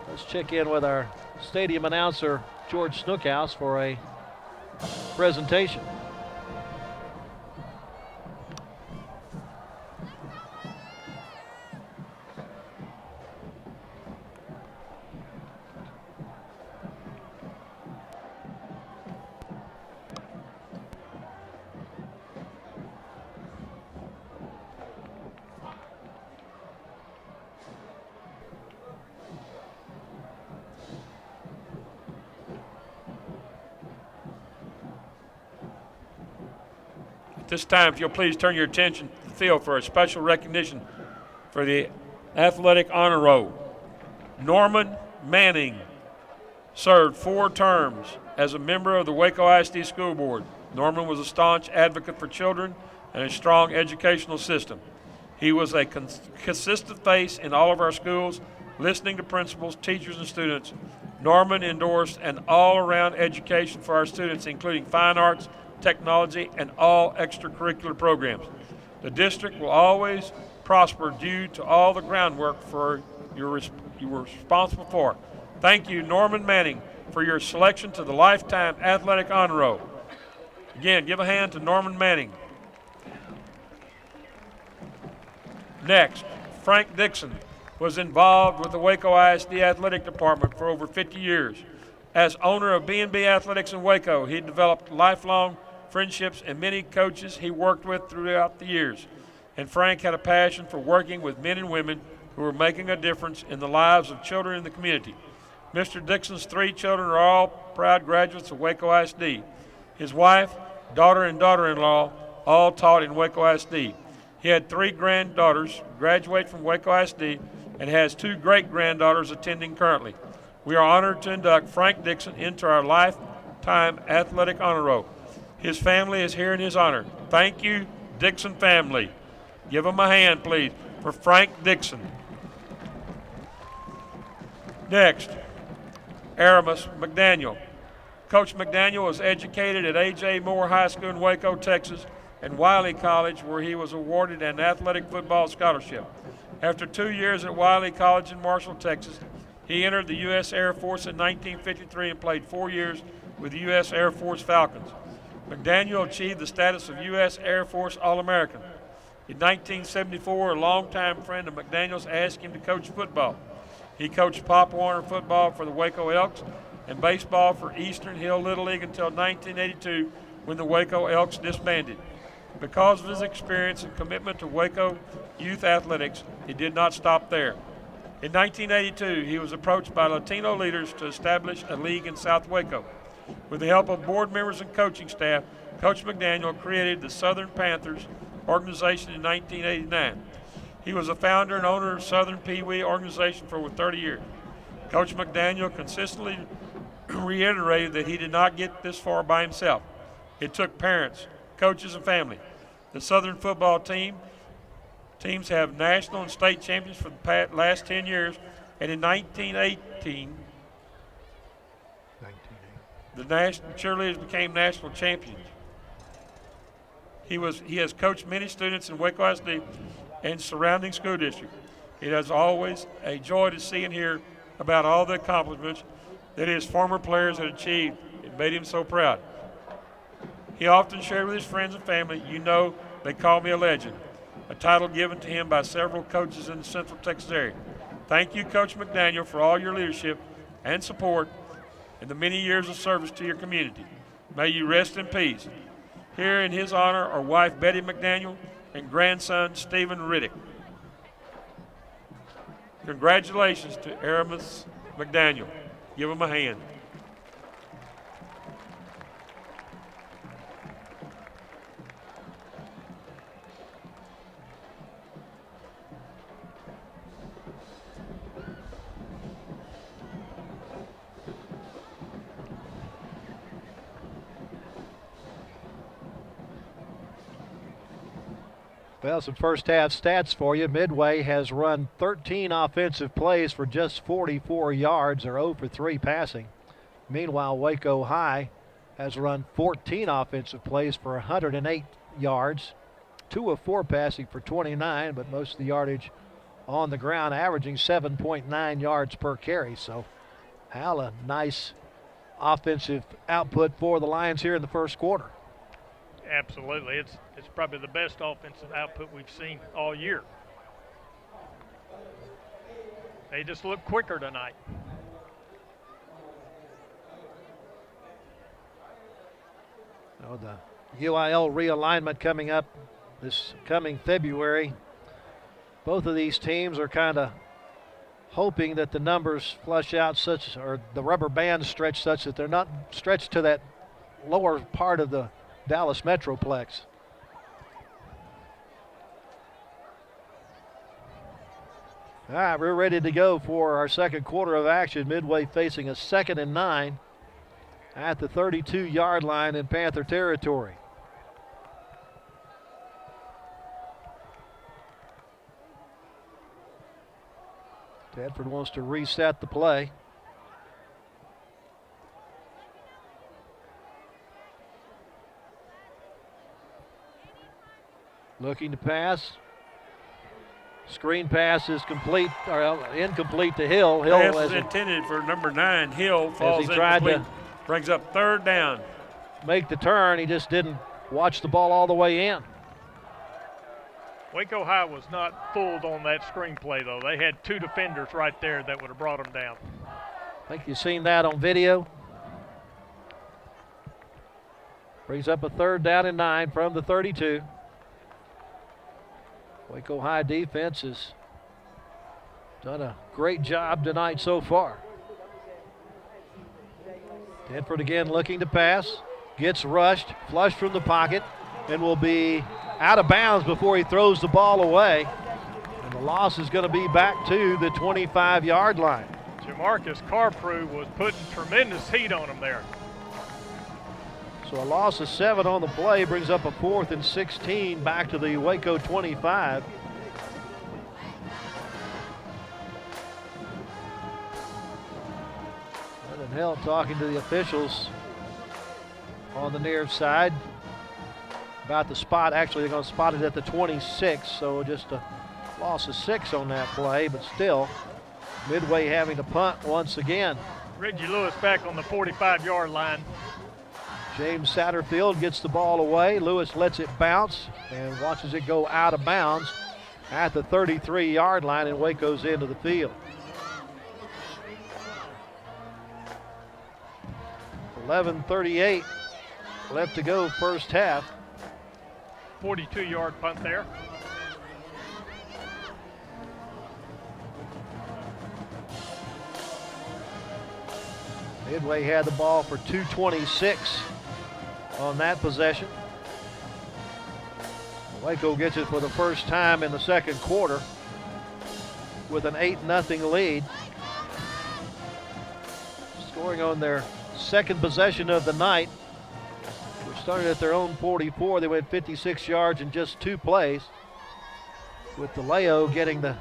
Let's check in with our stadium announcer, George Snookhouse, for a presentation. At this time, if you'll please turn your attention to the field for a special recognition for the Athletic Honor Roll. Norman Manning served 4 terms as a member of the Waco ISD School Board. Norman was a staunch advocate for children and a strong educational system. He was a consistent face in all of our schools, listening to principals, teachers, and students. Norman endorsed an all-around education for our students, including fine arts, technology, and all extracurricular programs. The district will always prosper due to all the groundwork for you were responsible for. Thank you, Norman Manning, for your selection to the Lifetime Athletic Honor Roll. Again, give a hand to Norman Manning. Next, Frank Dixon was involved with the Waco ISD Athletic Department for over 50 years. As owner of B&B Athletics in Waco, he developed lifelong friendships and many coaches he worked with throughout the years. And Frank had a passion for working with men and women who were making a difference in the lives of children in the community. Mr. Dixon's 3 children are all proud graduates of Waco ISD. His wife, daughter, and daughter-in-law all taught in Waco ISD. He had 3 granddaughters graduate from Waco ISD and has 2 great-granddaughters attending currently. We are honored to induct Frank Dixon into our Lifetime Athletic Honor Roll. His family is here in his honor. Thank you, Dixon family. Give them a hand, please, for Frank Dixon. Next, Aramis McDaniel. Coach McDaniel was educated at A.J. Moore High School in Waco, Texas, and Wiley College, where he was awarded an athletic football scholarship. After 2 years at Wiley College in Marshall, Texas, he entered the U.S. Air Force in 1953 and played 4 years with the U.S. Air Force Falcons. McDaniel achieved the status of U.S. Air Force All-American. In 1974, a longtime friend of McDaniel's asked him to coach football. He coached Pop Warner football for the Waco Elks and baseball for Eastern Hill Little League until 1982, when the Waco Elks disbanded. Because of his experience and commitment to Waco youth athletics, he did not stop there. In 1982, he was approached by Latino leaders to establish a league in South Waco. With the help of board members and coaching staff, Coach McDaniel created the Southern Panthers organization in 1989. He was a founder and owner of Southern Pee Wee organization for over 30 years. Coach McDaniel consistently reiterated that he did not get this far by himself. It took parents, coaches, and family. The Southern football teams have national and state champions for the last 10 years, and in 1918, the cheerleaders became national champions. He has coached many students in Waco ISD and surrounding school districts. It is always a joy to see and hear about all the accomplishments that his former players had achieved. It made him so proud. He often shared with his friends and family, "You know, they call me a legend," a title given to him by several coaches in the Central Texas area. Thank you, Coach McDaniel, for all your leadership and support and the many years of service to your community. May you rest in peace. Here in his honor are wife Betty McDaniel and grandson Stephen Riddick. Congratulations to Aramis McDaniel. Give him a hand. Well, some first half stats for you. Midway has run 13 offensive plays for just 44 yards, or 0 for 3 passing. Meanwhile, Waco High has run 14 offensive plays for 108 yards, 2 of 4 passing for 29, but most of the yardage on the ground, averaging 7.9 yards per carry. So Hal, a nice offensive output for the Lions here in the first quarter. Absolutely. It's probably the best offensive output we've seen all year. They just look quicker tonight. Oh, the UIL realignment coming up this coming February. Both of these teams are kind of hoping that the numbers flush out or the rubber bands stretch such that they're not stretched to that lower part of the Dallas Metroplex. All right, we're ready to go for our second quarter of action. Midway facing a 2nd and 9 at the 32-yard line in Panther territory. Tedford wants to reset the play. Looking to pass. Screen pass is complete, or incomplete to Hill. Hill Pass is intended for number 9. Hill falls incomplete. Brings up 3rd down. Make the turn. He just didn't watch the ball all the way in. Waco High was not fooled on that screenplay, though. They had 2 defenders right there that would have brought them down. I think you've seen that on video. Brings up a 3rd down and 9 from the 32. Waco High defense has done a great job tonight so far. Tedford again looking to pass. Gets rushed, flush from the pocket, and will be out of bounds before he throws the ball away. And the loss is going to be back to the 25-yard line. Jamarcus Carprue was putting tremendous heat on him there. So a loss of 7 on the play brings up a 4th and 16 back to the Waco 25. Brendan Hill talking to the officials on the near side about the spot. Actually, they're going to spot it at the 26, so just a loss of 6 on that play, but still Midway having to punt once again. Reggie Lewis back on the 45-yard line. James Satterfield gets the ball away. Lewis lets it bounce and watches it go out of bounds at the 33-yard line, and Waco's into the field. 11:38 left to go first half. 42-yard punt there. Midway had the ball for 2:26 on that possession. Waco gets it for the first time in the second quarter with an 8-0 lead. Scoring on their second possession of the night, which started at their own 44. They went 56 yards in just 2 plays, with DeLeo getting Man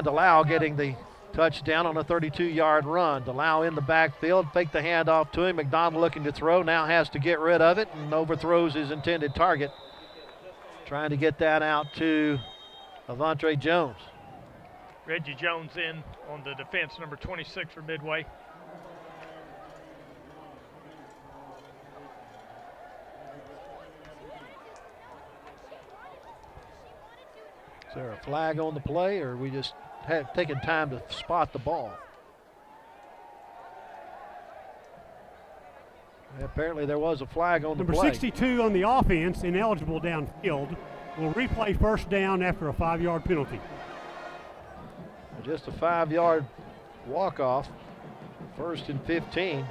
DeLau getting the touchdown on a 32-yard run. DeLau in the backfield, faked the handoff to him. McDonald looking to throw, now has to get rid of it and overthrows his intended target. Trying to get that out to Avontre Jones. Reggie Jones in on the defense, number 26 for Midway. Is there a flag on the play, or are we just taking time to spot the ball? Apparently there was a flag on the play. Number 62 on the offense, ineligible downfield, will replay first down after a 5-yard penalty. Just a 5-yard walk-off, 1st and 15.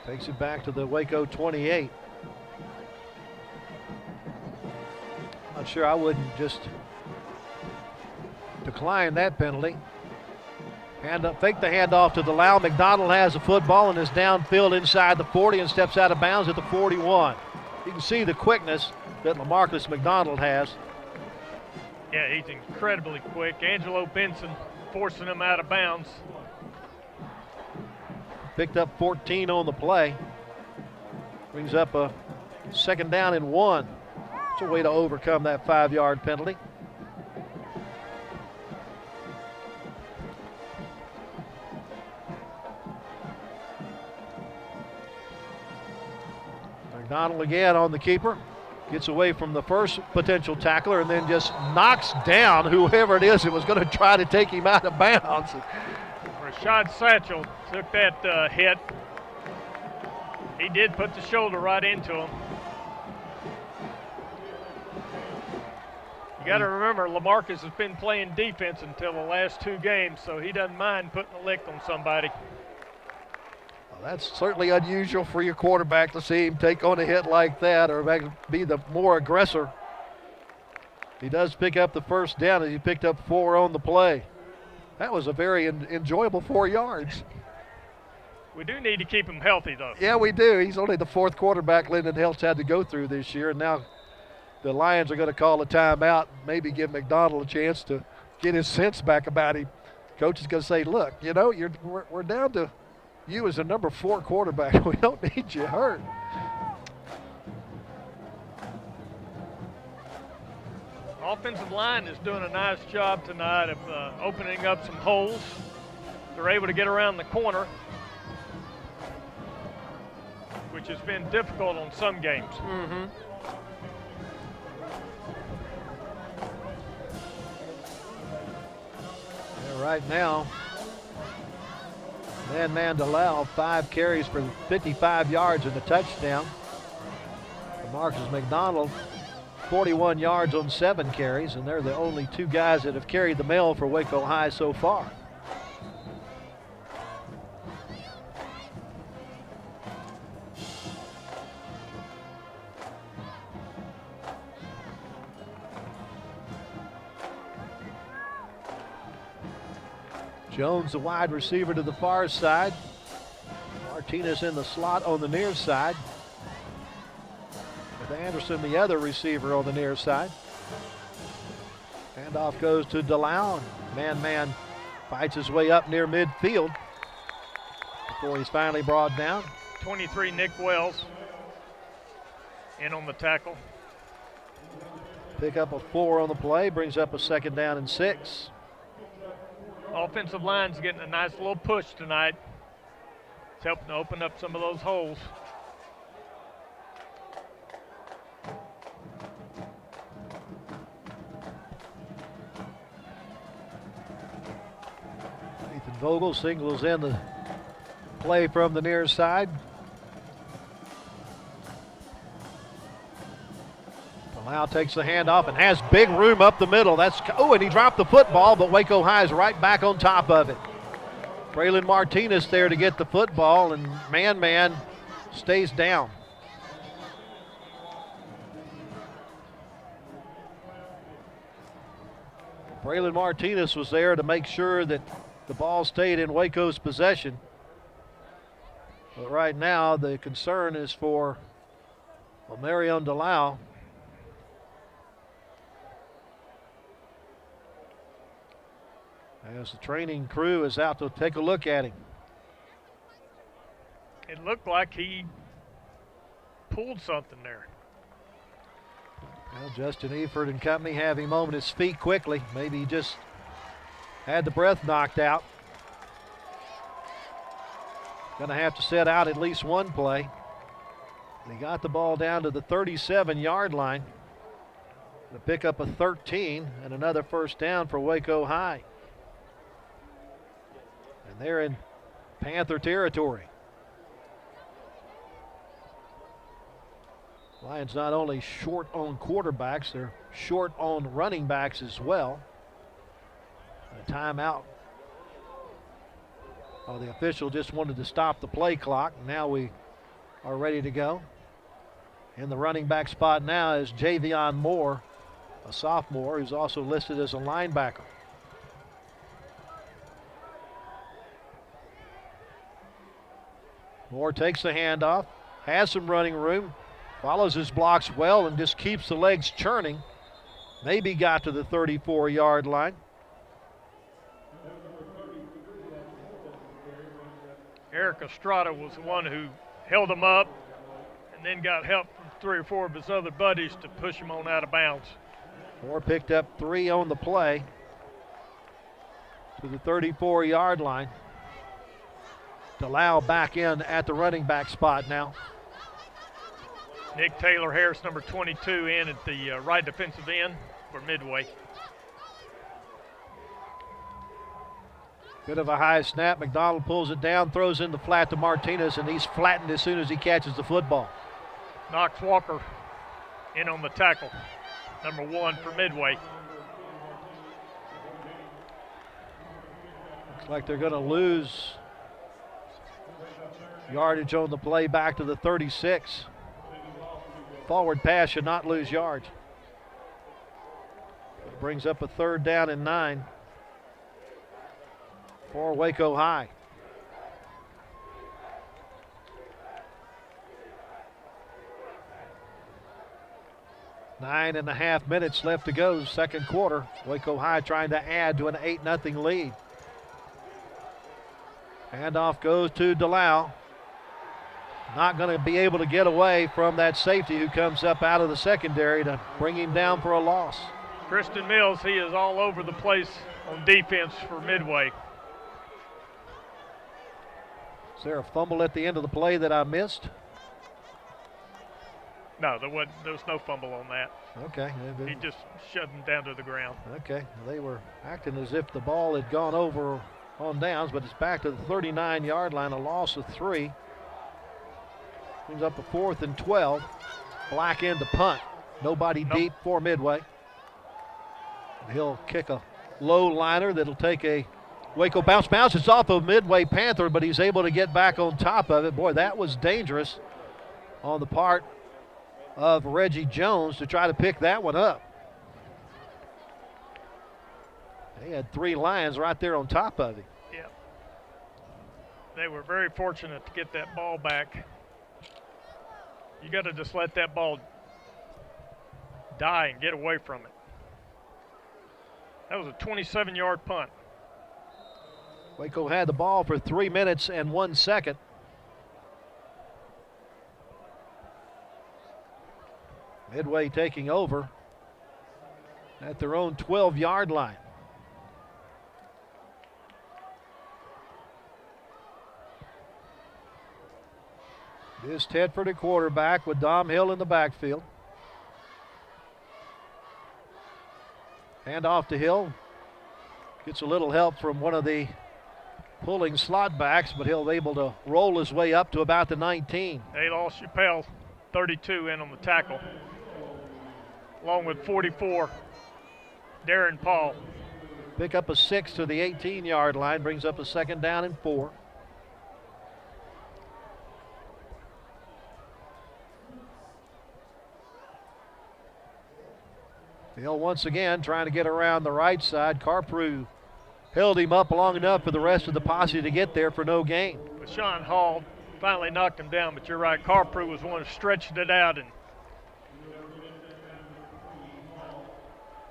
Takes it back to the Waco 28. Not sure I wouldn't just decline that penalty. Fake the handoff to DeLau. McDonald has the football and is downfield inside the 40 and steps out of bounds at the 41. You can see the quickness that LaMarcus McDonald has. Yeah, he's incredibly quick. Angelo Benson forcing him out of bounds. Picked up 14 on the play. Brings up a 2nd down and 1. It's a way to overcome that 5-yard penalty. McDonald again on the keeper. Gets away from the first potential tackler and then just knocks down whoever it is that was going to try to take him out of bounds. Rashad Satchel took that hit. He did put the shoulder right into him. You got to remember, LaMarcus has been playing defense until the last 2 games, so he doesn't mind putting a lick on somebody. Well, that's certainly unusual for your quarterback to see him take on a hit like that or be the more aggressor. He does pick up the first down as he picked up 4 on the play. That was a very enjoyable 4 yards. We do need to keep him healthy, though. Yeah, we do. He's only the 4th quarterback Linden Hill's had to go through this year, and now the Lions are going to call a timeout, maybe give McDonald a chance to get his sense back about him. Coach is going to say, look, you know, we're down to you as a number 4 quarterback. We don't need you hurt. Offensive line is doing a nice job tonight of opening up some holes. They're able to get around the corner, which has been difficult on some games. Mm-hmm. Right now, man Delau, 5 carries for 55 yards and a touchdown. Marcus McDonald, 41 yards on 7 carries, and they're the only 2 guys that have carried the mail for Waco High so far. Jones, the wide receiver, to the far side. Martinez in the slot on the near side. With Anderson, the other receiver, on the near side. Handoff goes to DeLau. Man fights his way up near midfield before he's finally brought down. 23, Nick Wells in on the tackle. Pick up a 4 on the play, brings up a 2nd down and 6. Offensive line's getting a nice little push tonight. It's helping to open up some of those holes. Nathan Vogel singles in the play from the near side. Delau takes the handoff and has big room up the middle. And he dropped the football, but Waco High is right back on top of it. Braylon Martinez there to get the football, and man stays down. Braylon Martinez was there to make sure that the ball stayed in Waco's possession. But right now, the concern is for Omarion Delau. As the training crew is out to take a look at him. It looked like he pulled something there. Well, Justin Eford and company have him on his feet quickly. Maybe he just had the breath knocked out. Gonna have to set out at least one play. He got the ball down to the 37-yard line to pick up a 13 and another first down for Waco High. And they're in Panther territory. Lions not only short on quarterbacks, they're short on running backs as well. A timeout. Oh, the official just wanted to stop the play clock. Now we are ready to go. In the running back spot now is Javion Moore, a sophomore who's also listed as a linebacker. Moore takes the handoff, has some running room, follows his blocks well, and just keeps the legs churning. Maybe got to the 34-yard line. Eric Estrada was the one who held him up and then got help from 3 or 4 of his other buddies to push him on out of bounds. Moore picked up 3 on the play to the 34-yard line. Delau back in at the running back spot now. Nick Taylor Harris, number 22, in at the right defensive end for Midway. Bit of a high snap. McDonald pulls it down, throws in the flat to Martinez, and he's flattened as soon as he catches the football. Knox Walker in on the tackle, number 1 for Midway. Looks like they're going to lose yardage on the play back to the 36. Forward pass should not lose yards. It brings up a 3rd down and 9 for Waco High. Nine and a half minutes left to go, second quarter. Waco High trying to add to an 8-0 lead. Handoff goes to DeLau. Not going to be able to get away from that safety who comes up out of the secondary to bring him down for a loss. Kristen Mills, he is all over the place on defense for Midway. Is there a fumble at the end of the play that I missed? No, there was no fumble on that. Okay. He just shoved him down to the ground. Okay. They were acting as if the ball had gone over on downs, but it's back to the 39-yard line, a loss of 3. Brings up a 4th and 12. Black in to punt. Nobody deep for Midway. He'll kick a low liner that'll take a Waco bounce. It's off of Midway Panther, but he's able to get back on top of it. Boy, that was dangerous on the part of Reggie Jones to try to pick that one up. They had 3 Lions right there on top of him. Yeah. They were very fortunate to get that ball back. You got to just let that ball die and get away from it. That was a 27-yard punt. Waco had the ball for 3 minutes and 1 second. Midway taking over at their own 12-yard line. This Tedford at quarterback with Dom Hill in the backfield. Hand off to Hill. Gets a little help from one of the pulling slot backs, but he'll be able to roll his way up to about the 19. They lost Chappelle, 32, in on the tackle, along with 44, Darren Paul. Pick up a 6 to the 18-yard line, brings up a 2nd down and 4. Hill once again trying to get around the right side. Carprew held him up long enough for the rest of the posse to get there for no gain. But Sean Hall finally knocked him down, but you're right, Carprew was one who stretched it out. And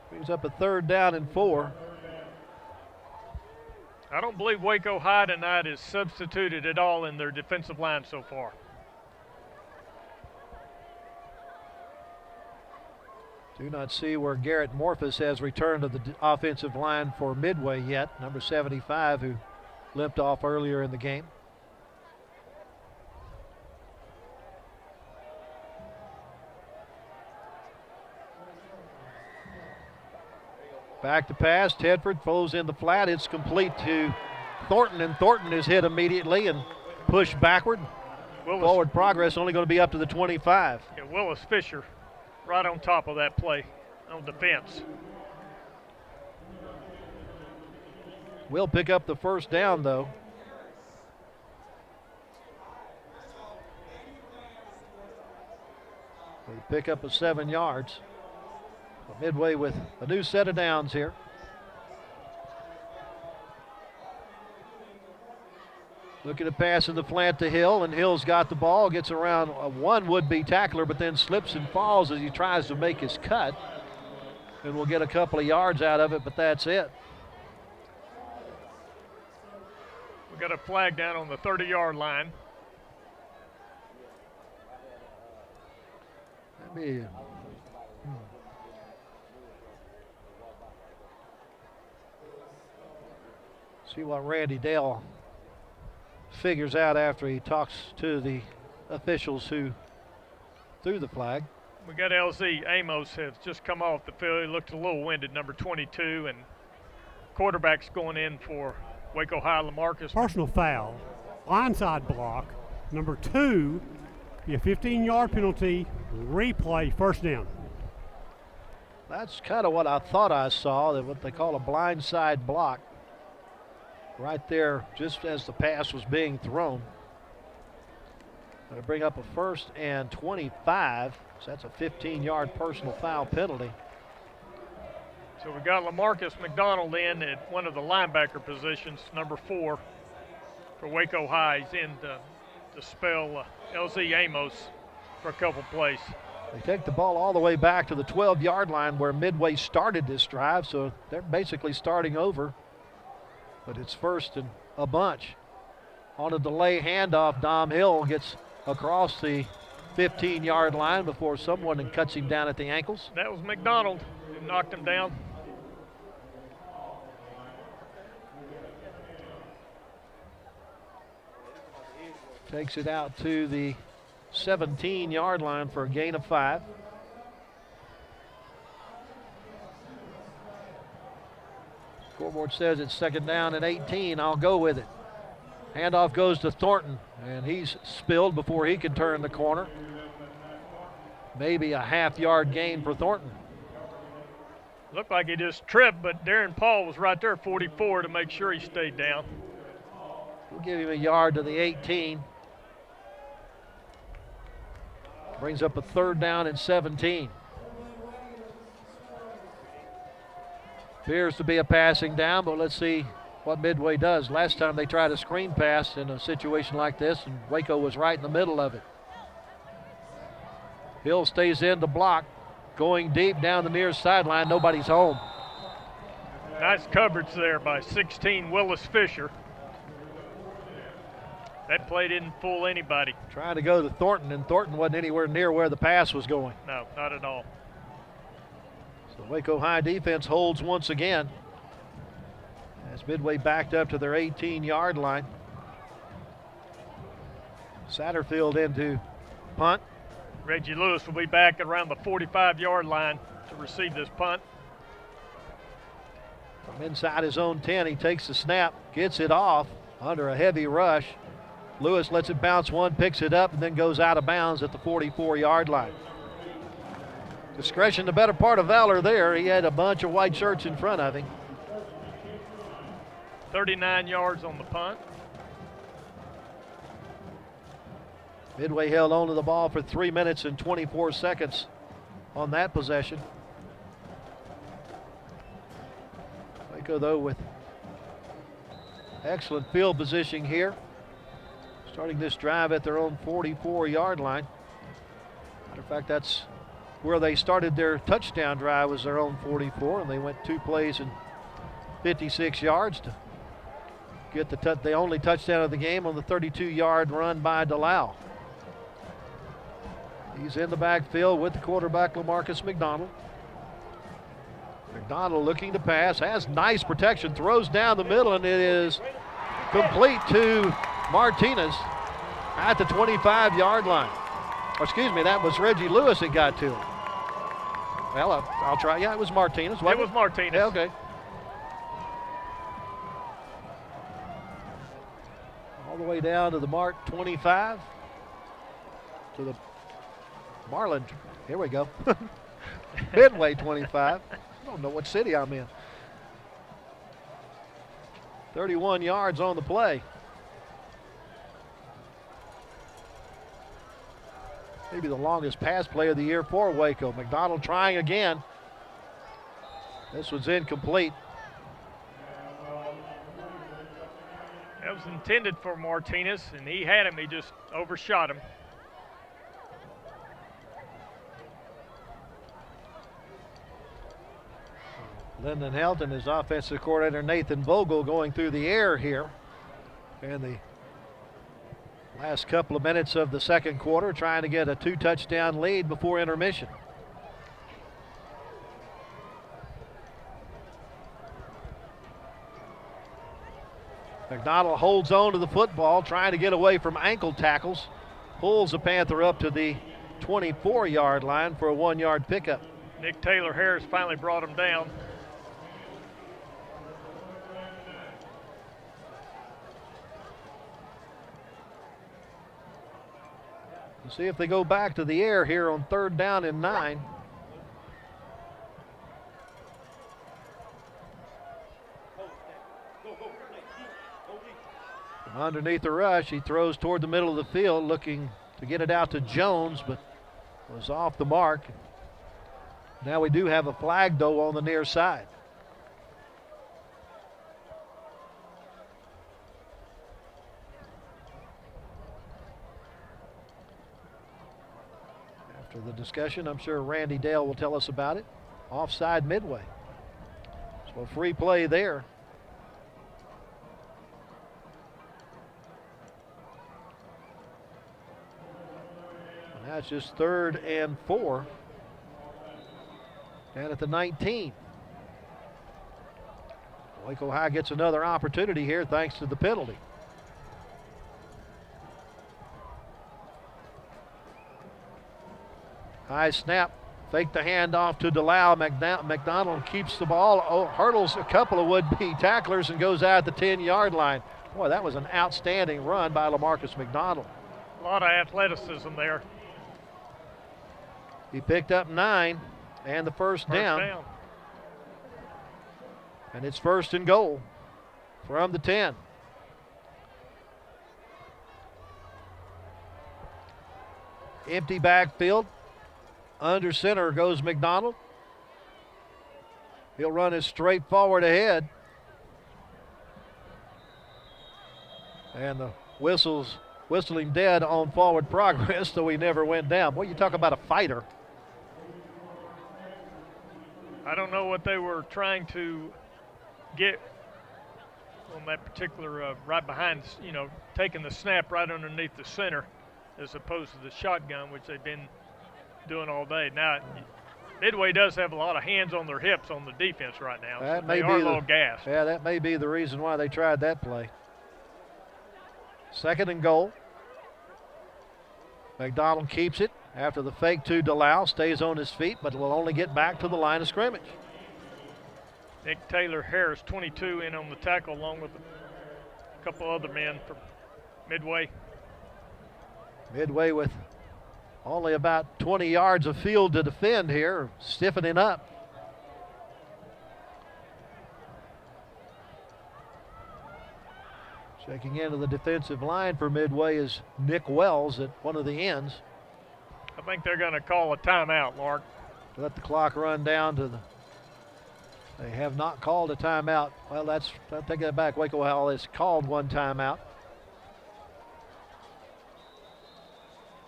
brings up a 3rd down and 4. I don't believe Waco High tonight is substituted at all in their defensive line so far. Do not see where Garrett Morphus has returned to the offensive line for Midway yet, number 75, who limped off earlier in the game. Back to pass, Tedford throws in the flat. It's complete to Thornton, and Thornton is hit immediately and pushed backward. Forward progress only going to be up to the 25. Yeah, Willis Fisher right on top of that play on defense. Will pick up the 1st down, though. They pick up a 7 yards. Midway with a new set of downs here. Looking to pass in the flat to Hill, and Hill's got the ball, gets around one would-be tackler, but then slips and falls as he tries to make his cut. And we'll get a couple of yards out of it, but that's it. We got a flag down on the 30-yard line. Maybe. See what Randy Dale figures out after he talks to the officials who threw the flag. We got LZ Amos has just come off the field. He looked a little winded, number 22, and quarterback's going in for Waco High, Lamarcus. Personal foul, blindside block. Number 2, be a 15-yard penalty, replay, first down. That's kind of what I thought I saw, that what they call a blindside block. Right there, just as the pass was being thrown. Going to bring up a 1st and 25. So that's a 15-yard personal foul penalty. So we got Lamarcus McDonald in at one of the linebacker positions, number 4 for Waco High. He's in to spell LZ Amos for a couple plays. They take the ball all the way back to the 12-yard line where Midway started this drive, so they're basically starting over. But it's 1st and a bunch. On a delay handoff, Dom Hill gets across the 15-yard line before someone cuts him down at the ankles. That was McDonald who knocked him down. Takes it out to the 17-yard line for a gain of 5. Scoreboard says it's 2nd down and 18. I'll go with it. Handoff goes to Thornton, and he's spilled before he can turn the corner. Maybe a half-yard gain for Thornton. Looked like he just tripped, but Darren Paul was right there, 44, to make sure he stayed down. We'll give him a yard to the 18. Brings up a 3rd down and 17. Appears to be a passing down, but let's see what Midway does. Last time they tried a screen pass in a situation like this, and Waco was right in the middle of it. Hill stays in to block, going deep down the near sideline. Nobody's home. Nice coverage there by 16 Willis Fisher. That play didn't fool anybody. Trying to go to Thornton, and Thornton wasn't anywhere near where the pass was going. No, not at all. So Waco High defense holds once again as Midway backed up to their 18-yard line. Satterfield into punt. Reggie Lewis will be back around the 45-yard line to receive this punt. From inside his own 10, he takes the snap, gets it off under a heavy rush. Lewis lets it bounce one, picks it up, and then goes out of bounds at the 44-yard line. Discretion, the better part of valor there. He had a bunch of white shirts in front of him. 39 yards on the punt. Midway held on to the ball for 3 minutes and 24 seconds on that possession. Waco, though, with excellent field position here. Starting this drive at their own 44-yard line. Matter of fact, that's where they started their touchdown drive, was their own 44, and they went 2 plays and 56 yards to get the only touchdown of the game on the 32-yard run by Delau. He's in the backfield with the quarterback, Lamarcus McDonald. McDonald looking to pass, has nice protection, throws down the middle, and it is complete to Martinez at the 25-yard line. Or excuse me, that was Reggie Lewis that got to him. Well, I'll try. Yeah, it was Martinez. It was Martinez. Yeah, okay. All the way down to the mark 25. To the Marlin. Here we go. Midway 25. I don't know what city I'm in. 31 yards on the play. Maybe the longest pass play of the year for Waco. McDonald trying again. This was incomplete. That was intended for Martinez, and he had him. He just overshot him. Lyndon Helton, his offensive coordinator Nathan Vogel, going through the air here. And the last couple of minutes of the second quarter, trying to get a 2-touchdown lead before intermission. McDonald holds on to the football, trying to get away from ankle tackles. Pulls the Panther up to the 24-yard line for a 1-yard pickup. Nick Taylor Harris finally brought him down. We'll see if they go back to the air here on 3rd down and 9. Underneath the rush, he throws toward the middle of the field, looking to get it out to Jones, but was off the mark. Now we do have a flag, though, on the near side. After the discussion, I'm sure Randy Dale will tell us about it. Offside Midway. So a free play there. Now it's just 3rd and 4. Down at the 19. Waco High gets another opportunity here thanks to the penalty. High snap, fake the handoff to Delau. McDonald keeps the ball, hurdles a couple of would-be tacklers and goes out the 10-yard line. Boy, that was an outstanding run by LaMarcus McDonald. A lot of athleticism there. He picked up 9 and the first down. And it's 1st and goal from the 10. Empty backfield. Under center goes McDonald. He'll run it straight forward ahead. And the whistling dead on forward progress, so he never went down. Boy, you talk about a fighter. I don't know what they were trying to get on that particular right behind, taking the snap right underneath the center as opposed to the shotgun, which they've been doing all day. Now, Midway does have a lot of hands on their hips on the defense right now. That so may they be are a little gassed. Yeah, that may be the reason why they tried that play. 2nd and goal. McDonald keeps it after the fake to Delau, stays on his feet, but will only get back to the line of scrimmage. Nick Taylor Harris, 22, in on the tackle, along with a couple other men from Midway. Midway with only about 20 yards of field to defend here, stiffening up. Checking into the defensive line for Midway is Nick Wells at one of the ends. I think they're going to call a timeout, Mark. Let the clock run down to the. They have not called a timeout. Well, I'll take that back. Waco Hall has called one timeout.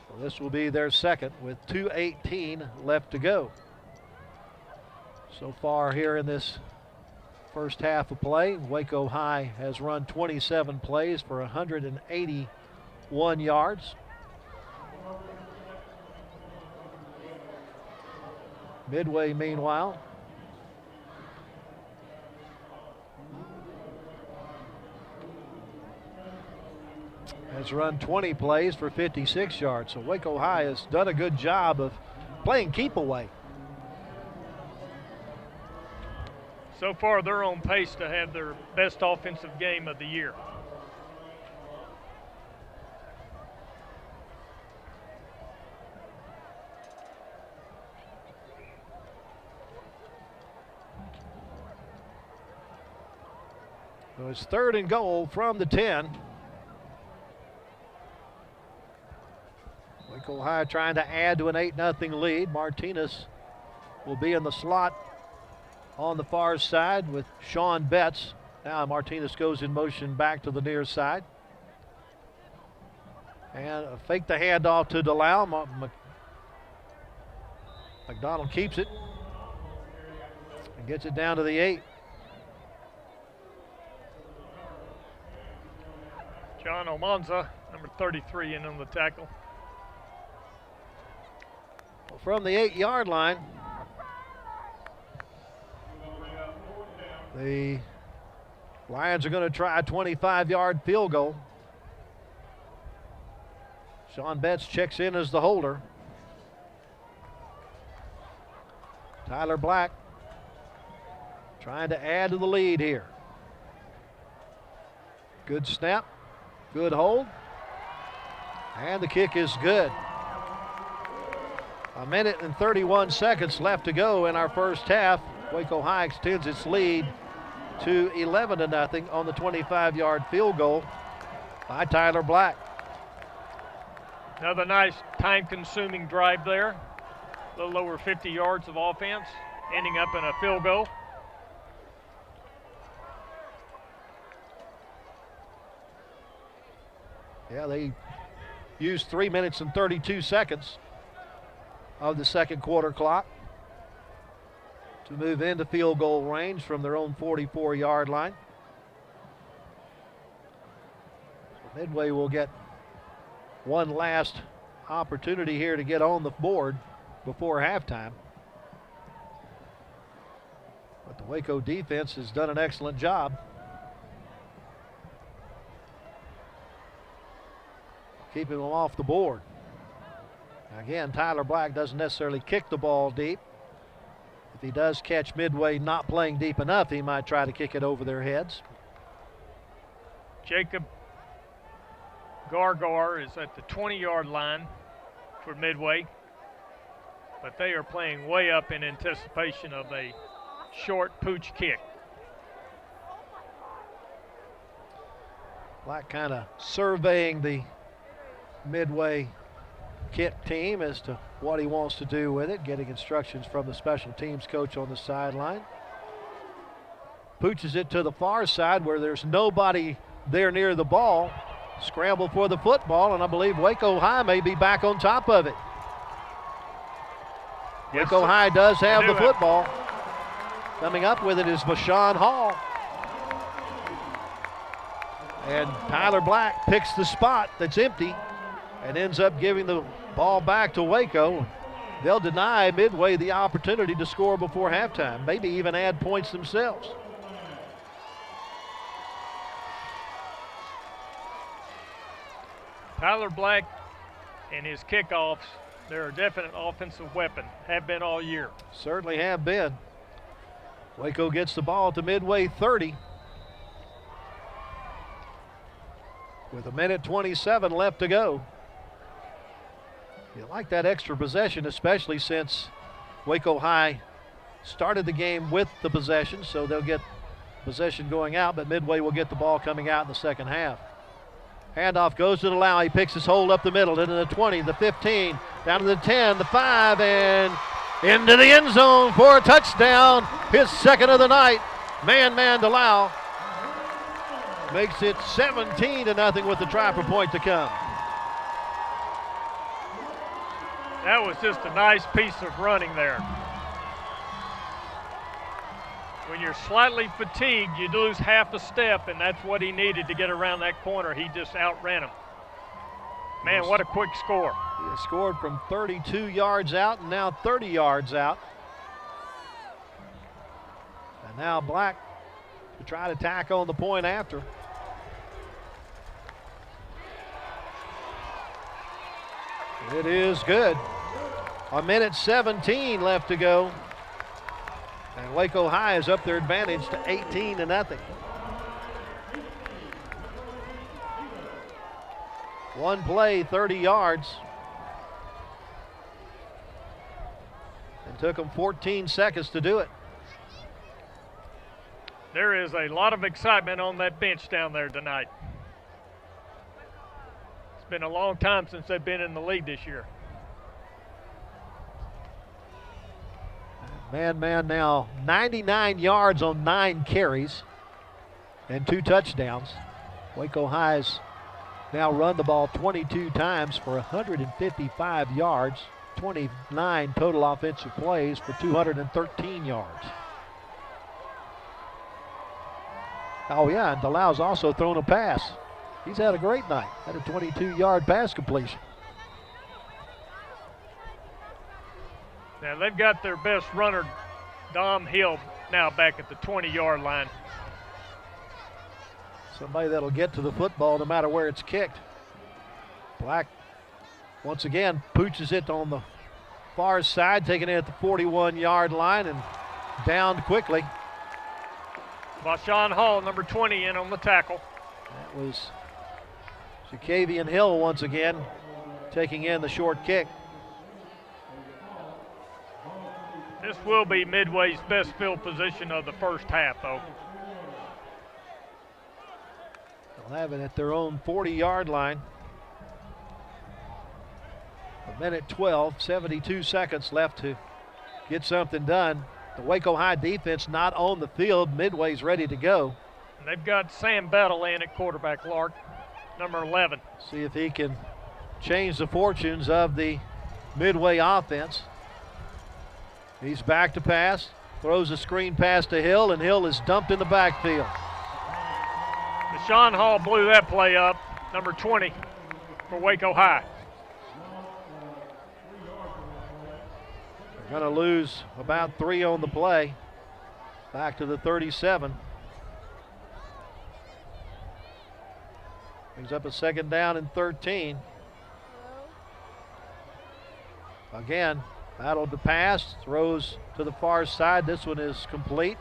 So this will be their second with 2:18 left to go. So far here in this first half of play, Waco High has run 27 plays for 181 yards. Midway, meanwhile, has run 20 plays for 56 yards. So Waco High has done a good job of playing keep away. So far, they're on pace to have their best offensive game of the year. So it's 3rd and goal from the 10. Waco High trying to add to an 8-0 lead. Martinez will be in the slot on the far side with Sean Betts. Now Martinez goes in motion back to the near side. And fake the handoff to Delau. McDonald keeps it and gets it down to the 8. John Almanza, number 33, in on the tackle. From the 8-yard line, the Lions are going to try a 25-yard field goal. Sean Betts checks in as the holder. Tyler Black trying to add to the lead here. Good snap, good hold, and the kick is good. 1 minute and 31 seconds left to go in our first half. Waco High extends its lead to 11-0 on the 25-yard field goal by Tyler Black. Another nice time-consuming drive there. A little over 50 yards of offense, ending up in a field goal. Yeah, they used 3 minutes and 32 seconds of the second quarter clock to move into field goal range from their own 44-yard line. So Midway will get one last opportunity here to get on the board before halftime. But the Waco defense has done an excellent job keeping them off the board. Again, Tyler Black doesn't necessarily kick the ball deep. If he does catch Midway not playing deep enough, he might try to kick it over their heads. Jacob Gargar is at the 20-yard line for Midway, but they are playing way up in anticipation of a short pooch kick. Black kind of surveying the Midway kick team as to what he wants to do with it, getting instructions from the special teams coach on the sideline. Pooches it to the far side where there's nobody there near the ball. Scramble for the football, and I believe Waco High may be back on top of it. Yes, Waco High does have the it. football. Coming up with it is Bashan Hall. And Tyler Black picks the spot that's empty and ends up giving the ball back to Waco. They'll deny Midway the opportunity to score before halftime, maybe even add points themselves. Tyler Black and his kickoffs, they're a definite offensive weapon, have been all year. Certainly have been. Waco gets the ball to Midway 30. With 1:27 left to go. You like that extra possession, especially since Waco High started the game with the possession, so they'll get possession going out, but Midway will get the ball coming out in the second half. Handoff goes to the Lau. He picks his hold up the middle, into the 20, the 15, down to the 10, the 5, and into the end zone for a touchdown. His second of the night. Man to Lau. Makes it 17-0 with the try for point to come. That was just a nice piece of running there. When you're slightly fatigued, you lose half a step, and that's what he needed to get around that corner. He just outran him. Man, what a quick score. He has scored from 32 yards out and now 30 yards out. And now Black to try to tack on the point after. It is good. 1:17 left to go. And Waco High is up their advantage to 18-0. One play, 30 yards. It took them 14 seconds to do it. There is a lot of excitement on that bench down there tonight. It's been a long time since they've been in the league this year. Man now, 99 yards on 9 carries and 2 touchdowns. Waco High's now run the ball 22 times for 155 yards, 29 total offensive plays for 213 yards. Oh yeah, and DeLau's also thrown a pass. He's had a great night, had a 22-yard pass completion. Now they've got their best runner, Dom Hill, now back at the 20-yard line. Somebody that'll get to the football no matter where it's kicked. Black once again pooches it on the far side, taking it at the 41-yard line and downed quickly. Vashawn Hall, number 20, in on the tackle. That was Ja'Kavian Hill once again taking in the short kick. This will be Midway's best field position of the first half, though. They'll have it at their own 40-yard line. A minute 12, 72 seconds left to get something done. The Waco High defense not on the field. Midway's ready to go. And they've got Sam Battle in at quarterback, Lark, number 11. See if he can change the fortunes of the Midway offense. He's back to pass, throws a screen pass to Hill, and Hill is dumped in the backfield. Deshaun Hall blew that play up, number 20 for Waco High. They're going to lose about 3 on the play. Back to the 37. Brings up a second down and 13. Again, battled to pass, throws to the far side. This one is complete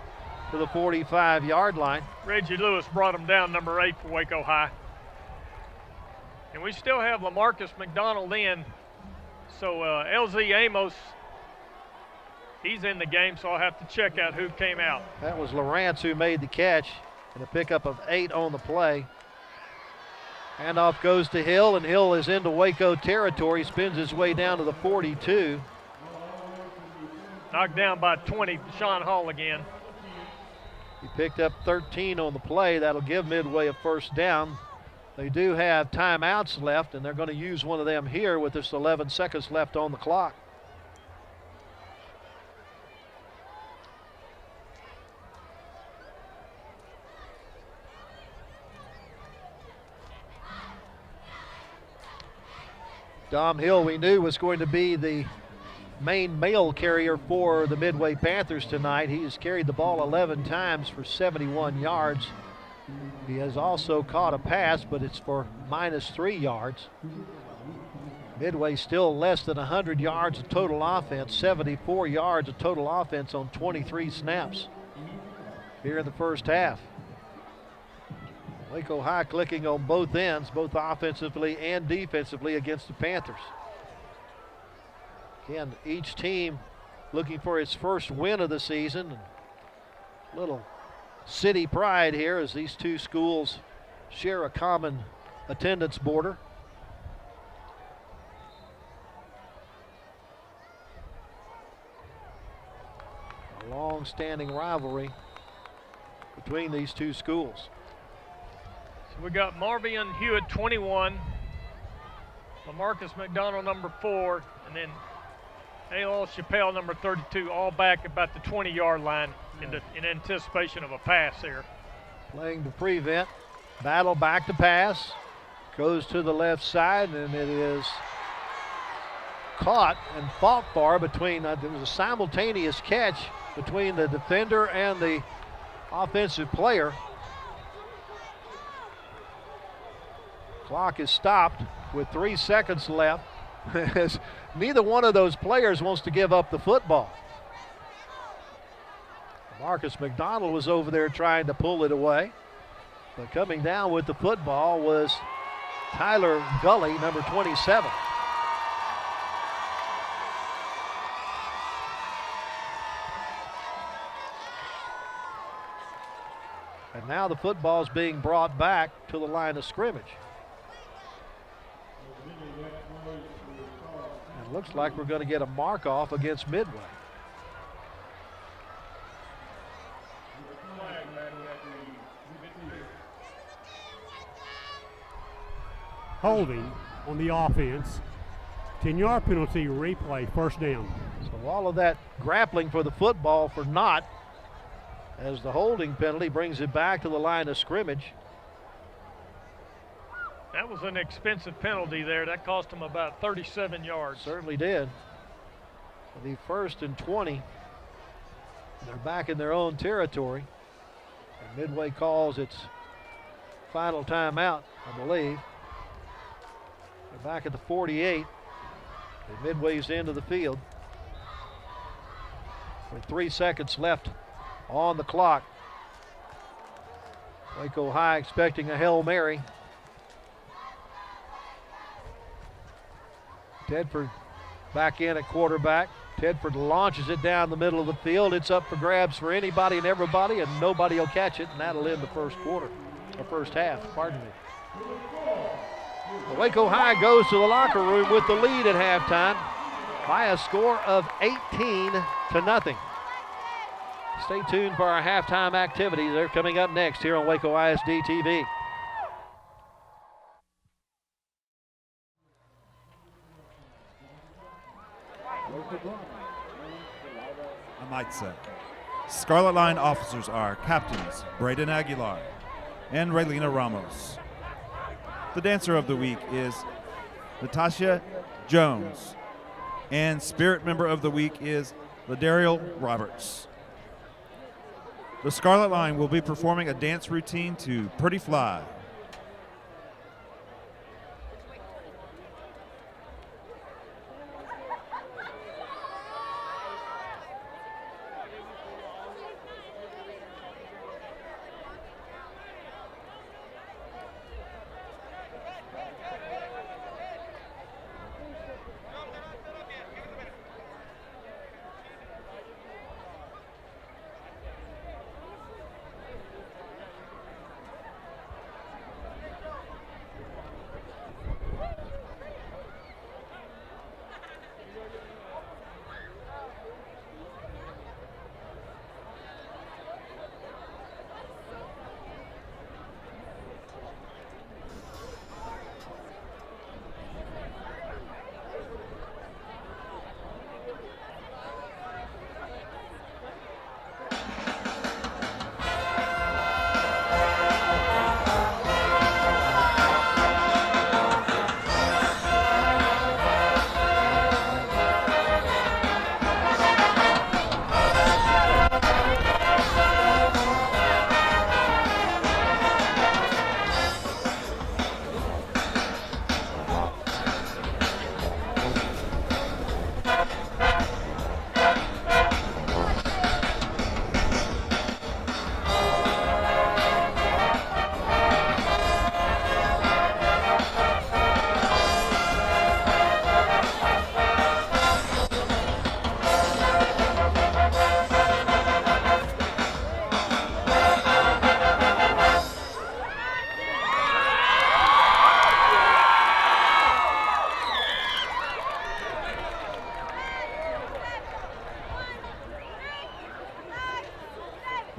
to the 45-yard line. Reggie Lewis brought him down, number 8 for Waco High. And we still have LaMarcus McDonald in. So LZ Amos, he's in the game, so I'll have to check out who came out. That was Lawrence who made the catch and a pickup of 8 on the play. Handoff goes to Hill, and Hill is into Waco territory, spins his way down to the 42. Knocked down by 20, Deshaun Hall again. He picked up 13 on the play. That'll give Midway a first down. They do have timeouts left, and they're going to use one of them here with just 11 seconds left on the clock. Dom Hill, we knew, was going to be the main mail carrier for the Midway Panthers tonight. He has carried the ball 11 times for 71 yards. He has also caught a pass, but it's for -3 yards. Midway still less than 100 yards of total offense, 74 yards of total offense on 23 snaps here in the first half. Waco High clicking on both ends, both offensively and defensively against the Panthers. Again, each team looking for its first win of the season. Little city pride here as these two schools share a common attendance border. A long-standing rivalry between these two schools. So we got Marvion Hewitt, 21, LaMarcus McDonald, number 4, and then A.L. Chappelle, number 32, all back about the 20-yard line in anticipation of a pass here. Playing to prevent. Battle back to pass. Goes to the left side, and it is caught and fought for between, there was a simultaneous catch between the defender and the offensive player. Clock is stopped with 3 seconds left. Neither one of those players wants to give up the football. Marcus McDonald was over there trying to pull it away, but coming down with the football was Tyler Gully, number 27. And now the football is being brought back to the line of scrimmage. It looks like we're going to get a mark off against Midway. Holding on the offense. 10-yard penalty, replay, first down. So all of that grappling for the football for naught, as the holding penalty brings it back to the line of scrimmage. That was an expensive penalty there. That cost them about 37 yards. Certainly did. The 1st and 20. They're back in their own territory. And Midway calls its final timeout, I believe. They're back at the 48. And Midway's into the field. with 3 seconds left on the clock. Waco High expecting a Hail Mary. Tedford back in at quarterback. Tedford launches it down the middle of the field. It's up for grabs for anybody and everybody, and nobody will catch it, and that'll end the first quarter, or first half, pardon me. The Waco High goes to the locker room with the lead at halftime by a score of 18-0. Stay tuned for our halftime activities. They're coming up next here on Waco ISD TV. I might say. Scarlet Line officers are Captains Braden Aguilar and Raylina Ramos. The dancer of the week is Natasha Jones, and spirit member of the week is Ladariel Roberts. The Scarlet Line will be performing a dance routine to Pretty Fly.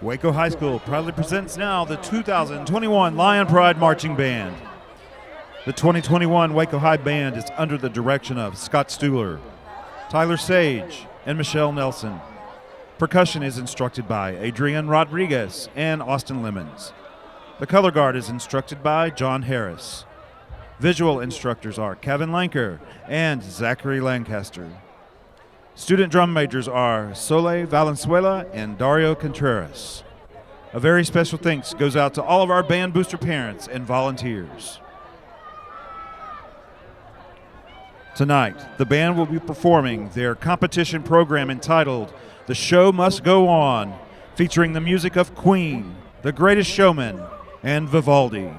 Waco High School proudly presents now the 2021 Lion Pride Marching Band. The 2021 Waco High Band is under the direction of Scott Stuhler, Tyler Sage, and Michelle Nelson. Percussion is instructed by Adrian Rodriguez and Austin Lemons. The color guard is instructed by John Harris. Visual instructors are Kevin Lanker and Zachary Lancaster. Student drum majors are Sole Valenzuela and Dario Contreras. A very special thanks goes out to all of our band booster parents and volunteers. Tonight, the band will be performing their competition program entitled The Show Must Go On, featuring the music of Queen, The Greatest Showman, and Vivaldi.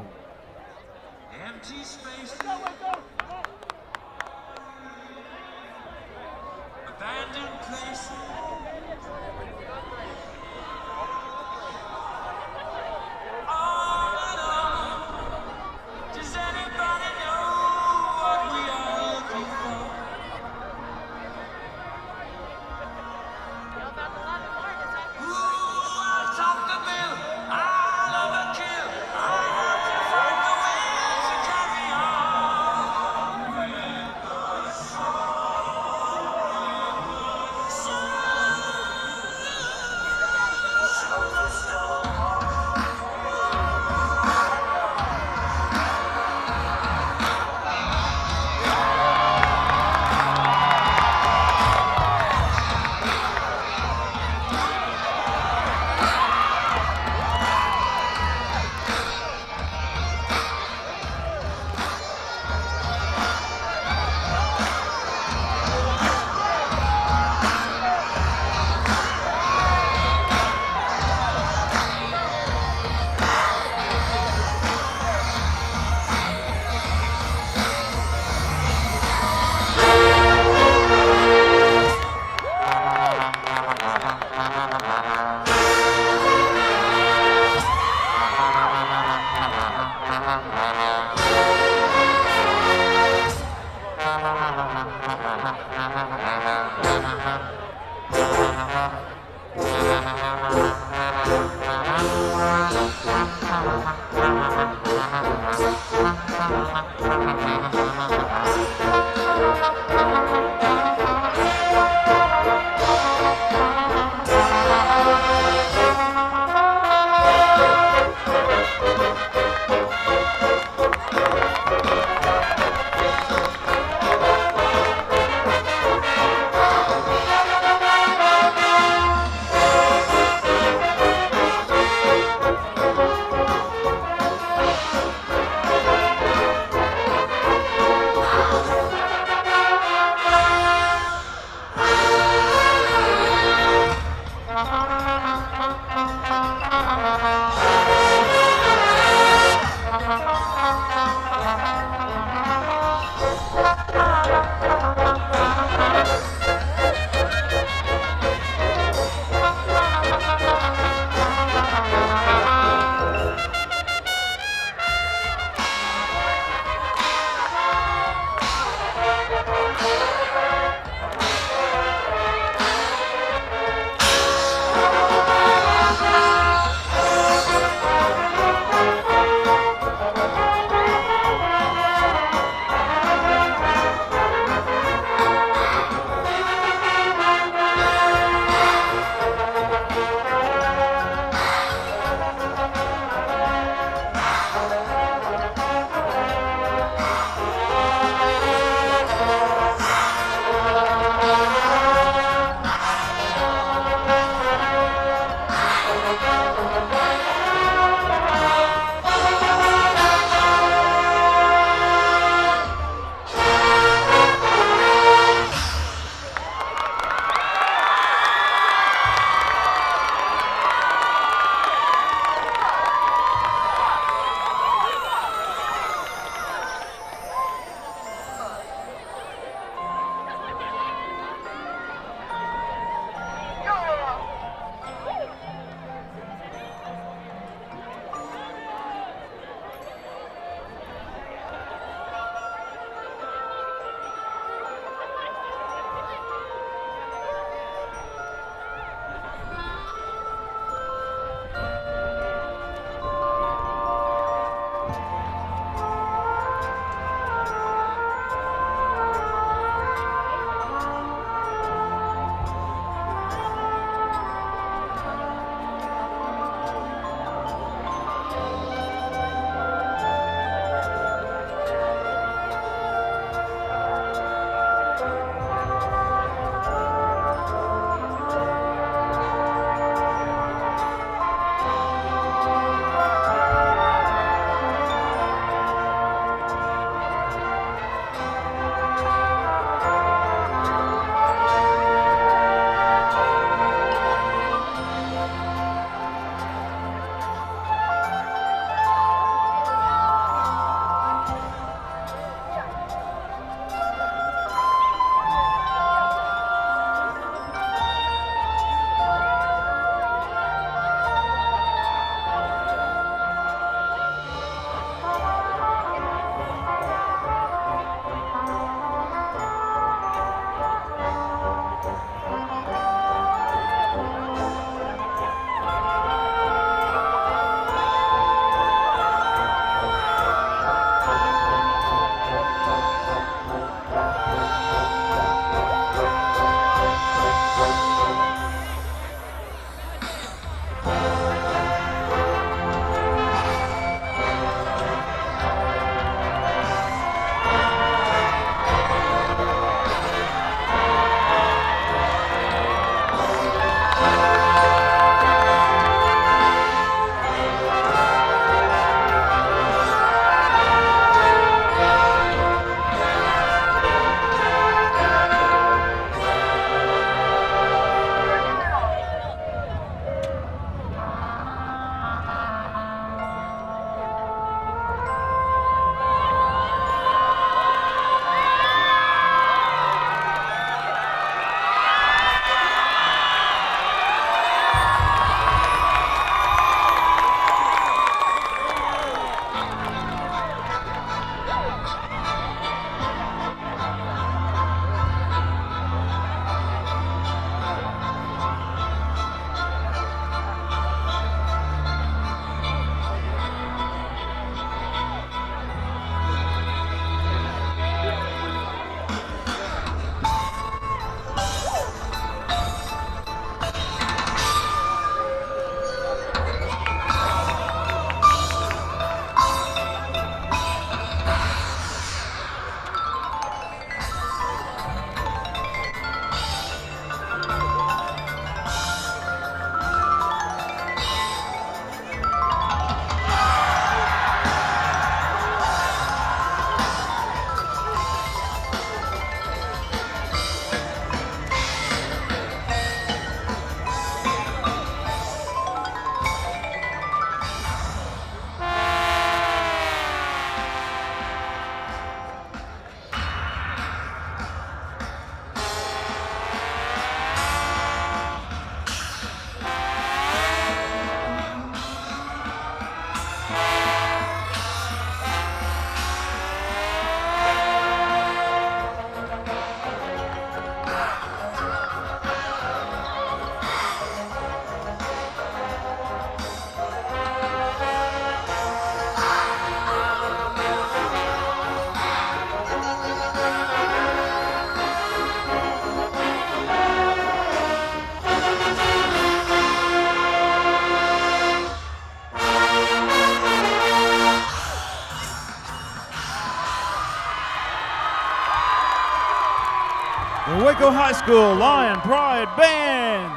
the Waco High School Lion Pride Band.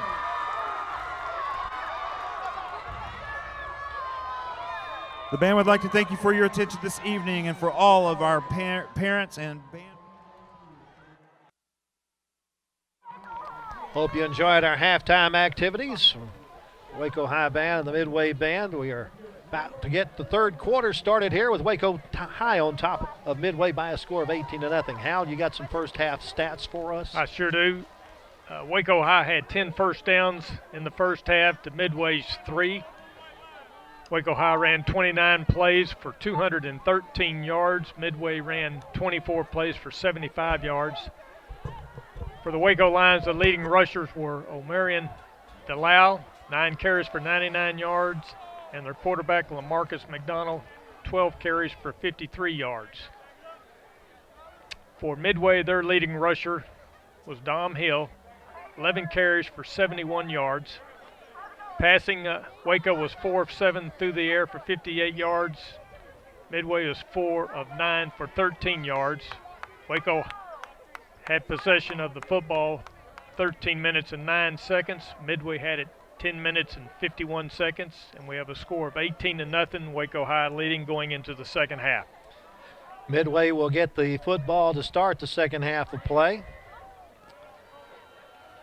The band would like to thank you for your attention this evening and for all of our parents and band. Hope you enjoyed our halftime activities. Waco High Band and the Midway Band. We are about to get the third quarter started here with Waco High on top of Midway by a score of 18-0. Hal, you got some first half stats for us? I sure do. Waco High had 10 first downs in the first half to Midway's 3. Waco High ran 29 plays for 213 yards. Midway ran 24 plays for 75 yards. For the Waco Lions, the leading rushers were Omarion Delau, 9 carries for 99 yards, and their quarterback, LaMarcus McDonald, 12 carries for 53 yards. For Midway, their leading rusher was Dom Hill, 11 carries for 71 yards. Passing, Waco was 4 of 7 through the air for 58 yards. Midway was 4 of 9 for 13 yards. Waco had possession of the football 13 minutes and 9 seconds. Midway had it 10 minutes and 51 seconds, and we have a score of 18-0, Waco High leading going into the second half. Midway will get the football to start the second half of play.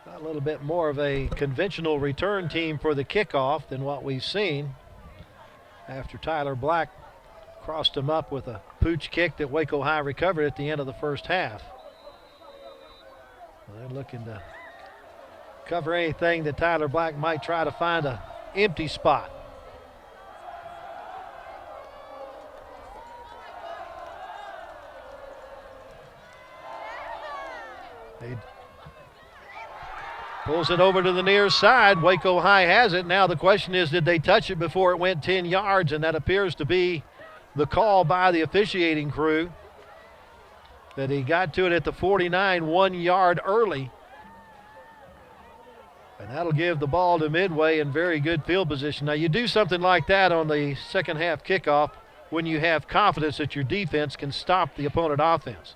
A little bit more of a conventional return team for the kickoff than what we've seen after Tyler Black crossed him up with a pooch kick that Waco High recovered at the end of the first half. They're looking to cover anything that Tyler Black might try to find an empty spot. He pulls it over to the near side. Waco High has it. Now the question is, did they touch it before it went 10 yards? And that appears to be the call by the officiating crew, that he got to it at the 49, 1 yard early. And that'll give the ball to Midway in very good field position. Now you do something like that on the second half kickoff when you have confidence that your defense can stop the opponent offense.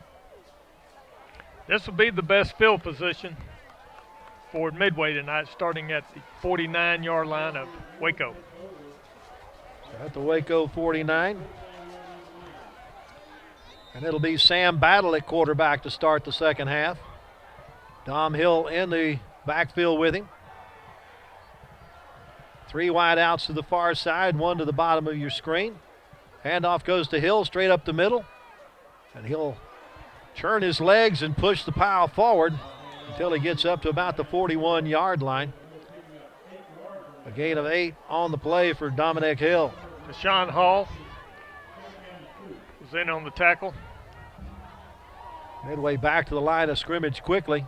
This will be the best field position for Midway tonight, starting at the 49-yard line of Waco. So at the Waco 49. And it'll be Sam Battle at quarterback to start the second half. Dom Hill in the backfield with him. 3 wide outs to the far side, 1 to the bottom of your screen. Handoff goes to Hill straight up the middle. And he'll turn his legs and push the pile forward until he gets up to about the 41-yard line. A gain of 8 on the play for Dominic Hill. Deshaun Hall was in on the tackle. Midway back to the line of scrimmage quickly.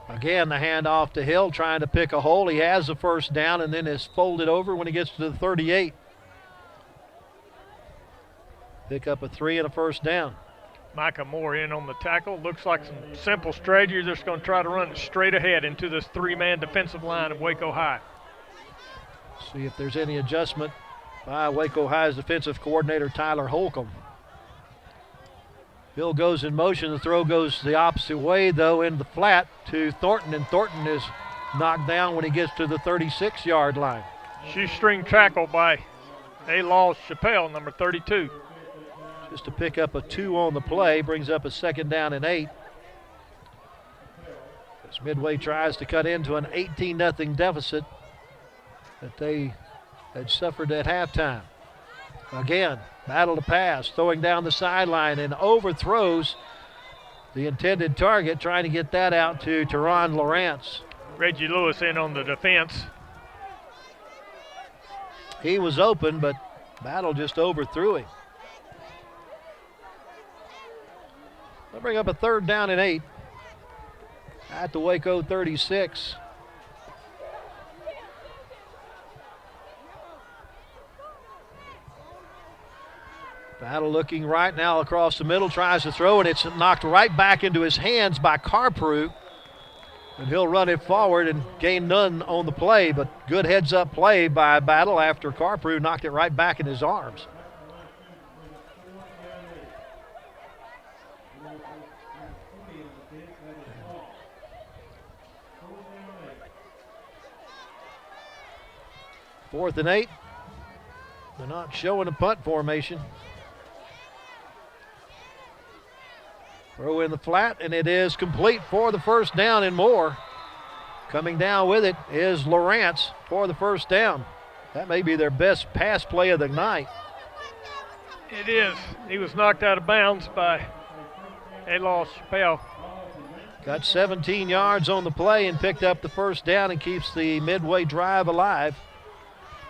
Again, the handoff to Hill, trying to pick a hole. He has the first down and then is folded over when he gets to the 38. Pick up a 3 and a first down. Micah Moore in on the tackle. Looks like some simple strategy. They're just going to try to run it straight ahead into this 3-man defensive line of Waco High. See if there's any adjustment by Waco High's defensive coordinator, Tyler Holcomb. Hill goes in motion. The throw goes the opposite way, though, in the flat to Thornton, and Thornton is knocked down when he gets to the 36-yard line. Shoestring tackle by A-Law Chappelle, number 32. Just to pick up a 2 on the play, brings up a second down and 8. As Midway tries to cut into an 18-0 deficit that they had suffered at halftime. Again, battle to pass, throwing down the sideline and overthrows the intended target, trying to get that out to Teron Lawrence. Reggie Lewis in on the defense. He was open, but Battle just overthrew him. They'll bring up a 3rd down and 8 at the Waco 36. Battle looking right now across the middle, tries to throw, and it's knocked right back into his hands by Carprew. And he'll run it forward and gain none on the play, but good heads-up play by Battle after Carprew knocked it right back in his arms. Fourth and 8. They're not showing a punt formation. Throw in the flat, and it is complete for the first down and more. Coming down with it is Lawrence for the first down. That may be their best pass play of the night. It is. He was knocked out of bounds by Alois Chappelle. Got 17 yards on the play and picked up the first down and keeps the Midway drive alive.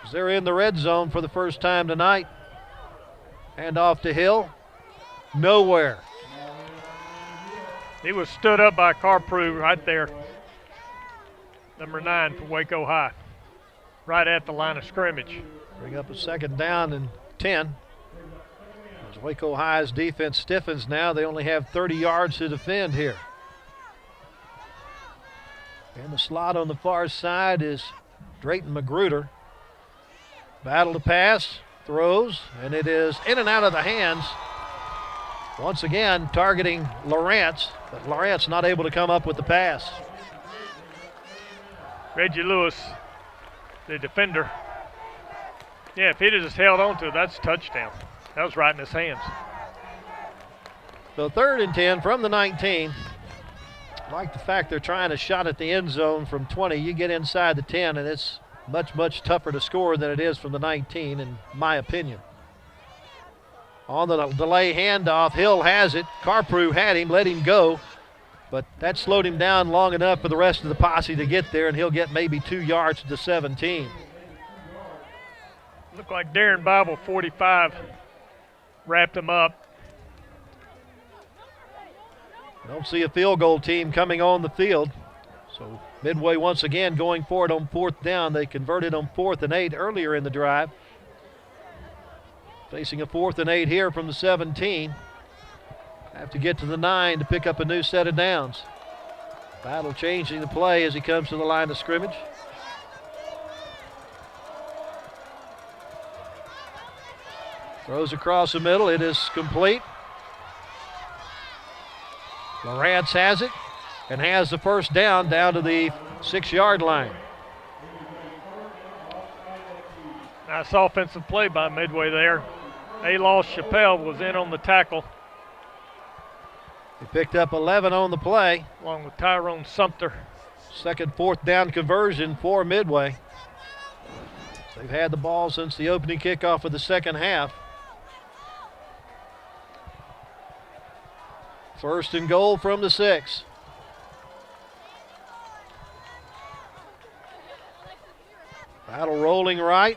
As they're in the red zone for the first time tonight. Hand off to Hill. Nowhere. He was stood up by Carprew right there. Number 9 for Waco High. Right at the line of scrimmage. Bring up a second down and 10. As Waco High's defense stiffens now, they only have 30 yards to defend here. In the slot on the far side is Drayton Magruder. Battle to pass, throws, and it is in and out of the hands. Once again, targeting Lawrence, but Lawrence not able to come up with the pass. Reggie Lewis, the defender. Yeah, if he'd have just held on to it, that's a touchdown. That was right in his hands. So 3rd and 10 from the 19. I like the fact they're trying a shot at the end zone from 20. You get inside the 10, and it's much, much tougher to score than it is from the 19, in my opinion. On the delay handoff, Hill has it. Carprew had him, let him go. But that slowed him down long enough for the rest of the posse to get there, and he'll get maybe 2 yards to the 17. Looked like Darren Bible, 45, wrapped him up. Don't see a field goal team coming on the field. So Midway once again going for it on 4th down. They converted on 4th and 8 earlier in the drive. Facing a 4th and 8 here from the 17. Have to get to the 9 to pick up a new set of downs. Battle changing the play as he comes to the line of scrimmage. Throws across the middle. It is complete. Lawrence has it and has the first down to the 6-yard line. Nice offensive play by Midway there. Alois Chappelle was in on the tackle. He picked up 11 on the play. Along with Tyrone Sumter. Second 4th down conversion for Midway. They've had the ball since the opening kickoff of the second half. 1st and goal from the 6. Battle rolling right.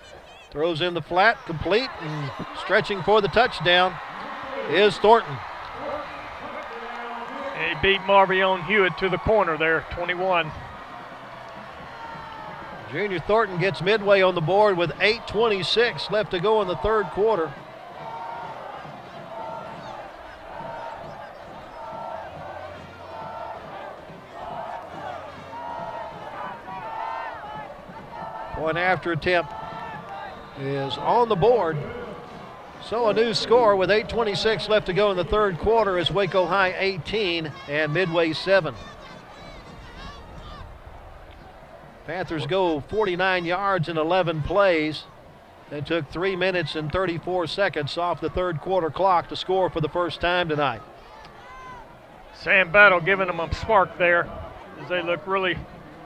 Throws in the flat, complete, and stretching for the touchdown is Thornton. And he beat Marvion Hewitt to the corner there, 21. Junior Thornton gets Midway on the board with 8:26 left to go in the 3rd quarter. Point after attempt is on the board. So a new score with 8:26 left to go in the 3rd quarter is Waco High 18 and Midway 7. Panthers go 49 yards in 11 plays. They took 3 minutes and 34 seconds off the 3rd quarter clock to score for the first time tonight. Sam Battle giving them a spark there as they look really,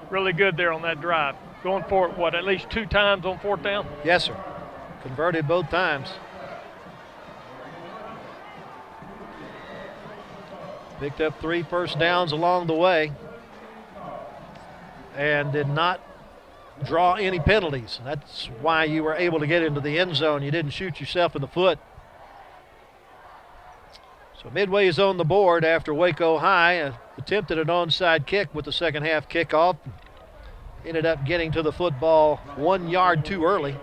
really good there on that drive. Going for it, at least 2 times on 4th down? Yes, sir. Converted both times. Picked up 3 first downs along the way and did not draw any penalties. That's why you were able to get into the end zone. You didn't shoot yourself in the foot. So Midway is on the board after Waco High attempted an onside kick with the second half kickoff. Ended up getting to the football 1 yard too early,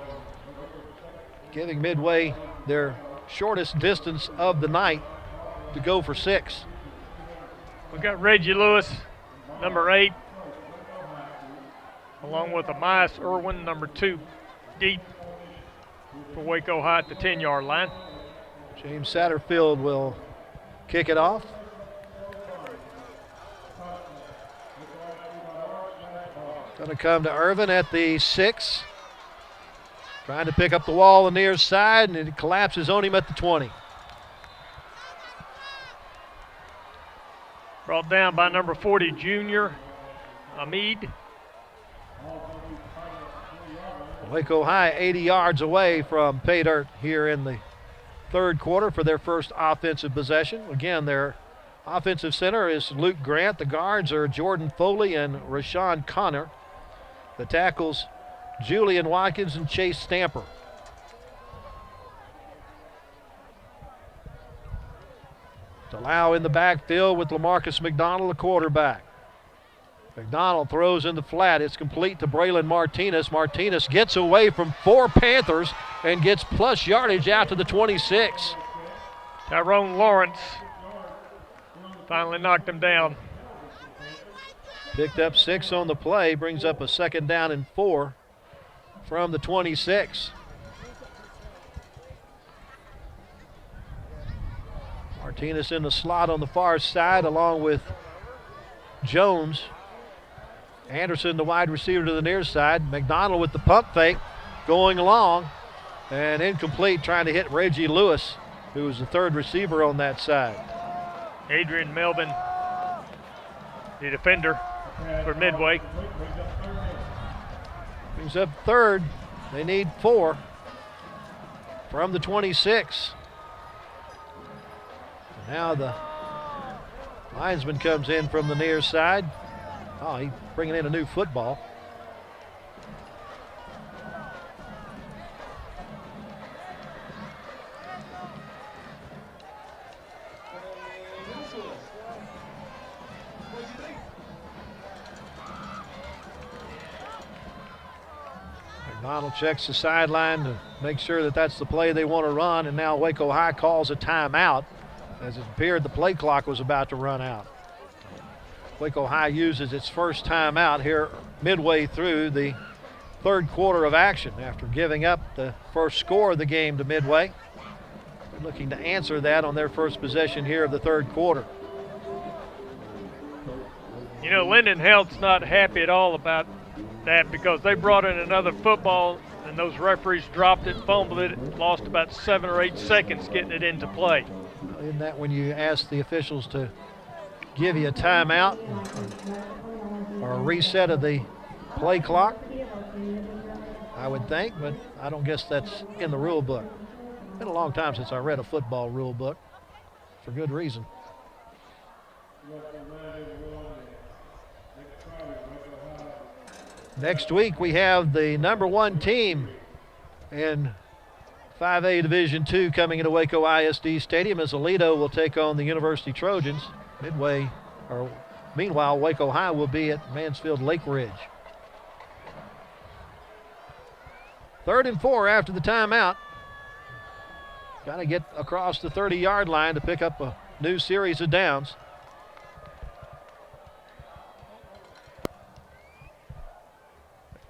giving Midway their shortest distance of the night to go for 6. We've got Reggie Lewis, number 8, along with Amias Irwin, number 2, deep for Waco High at the 10-yard line. James Satterfield will kick it off. Going to come to Irvin at the 6. Trying to pick up the wall on the near side, and it collapses on him at the 20. Brought down by number 40, Junior Hamid. Waco High 80 yards away from pay dirt here in the third quarter for their first offensive possession. Again, their offensive center is Luke Grant. The guards are Jordan Foley and Rashawn Connor. The tackles, Julian Watkins and Chase Stamper. Delau in the backfield with LaMarcus McDonald, the quarterback. McDonald throws in the flat. It's complete to Braylon Martinez. Martinez gets away from 4 Panthers and gets plus yardage out to the 26. Tyrone Lawrence finally knocked him down. Picked up 6 on the play, brings up a 2nd down and 4 from the 26. Martinez in the slot on the far side along with Jones. Anderson, the wide receiver, to the near side. McDonald with the pump fake going along and incomplete, trying to hit Reggie Lewis, who was the 3rd receiver on that side. Adrian Melvin, the defender for Midway. Brings up 3rd. They need 4 from the 26. And now the linesman comes in from the near side. Oh, he's bringing in a new football. McDonald checks the sideline to make sure that that's the play they want to run, and now Waco High calls a timeout as it appeared the play clock was about to run out. Waco High uses its first timeout here midway through the third quarter of action after giving up the first score of the game to Midway. They're looking to answer that on their first possession here of the third quarter. You know, Linden Health's not happy at all about that because they brought in another football and those referees dropped it, fumbled it, lost about 7 or 8 seconds getting it into play. Isn't that when you ask the officials to give you a timeout or a reset of the play clock? I would think, but I don't guess that's in the rule book. It's been a long time since I read a football rule book, for good reason. Next week we have the #1 team in 5A Division II coming into Waco ISD Stadium as Aledo will take on the University Trojans. Meanwhile, Waco High will be at Mansfield Lake Ridge. 3rd and 4 after the timeout. Got to get across the 30-yard line to pick up a new series of downs.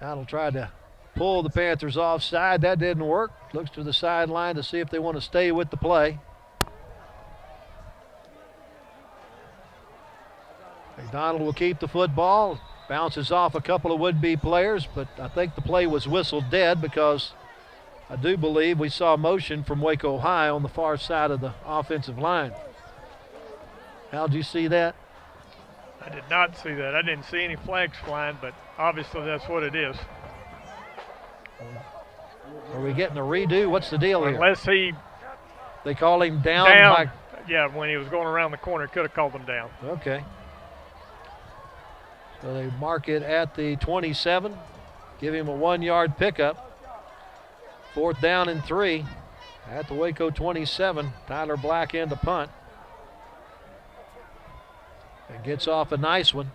McDonald tried to pull the Panthers offside. That didn't work. Looks to the sideline to see if they want to stay with the play. McDonald will keep the football. Bounces off a couple of would-be players, but I think the play was whistled dead because I do believe we saw motion from Waco High on the far side of the offensive line. How did you see that? I did not see that. I didn't see any flags flying, but obviously that's what it is. Are we getting a redo? What's the deal here? Unless They call him down. Yeah, when he was going around the corner, could have called him down. Okay. So they mark it at the 27, give him a 1-yard pickup. 4th down and 3 at the Waco 27. Tyler Black in to punt. And gets off a nice one.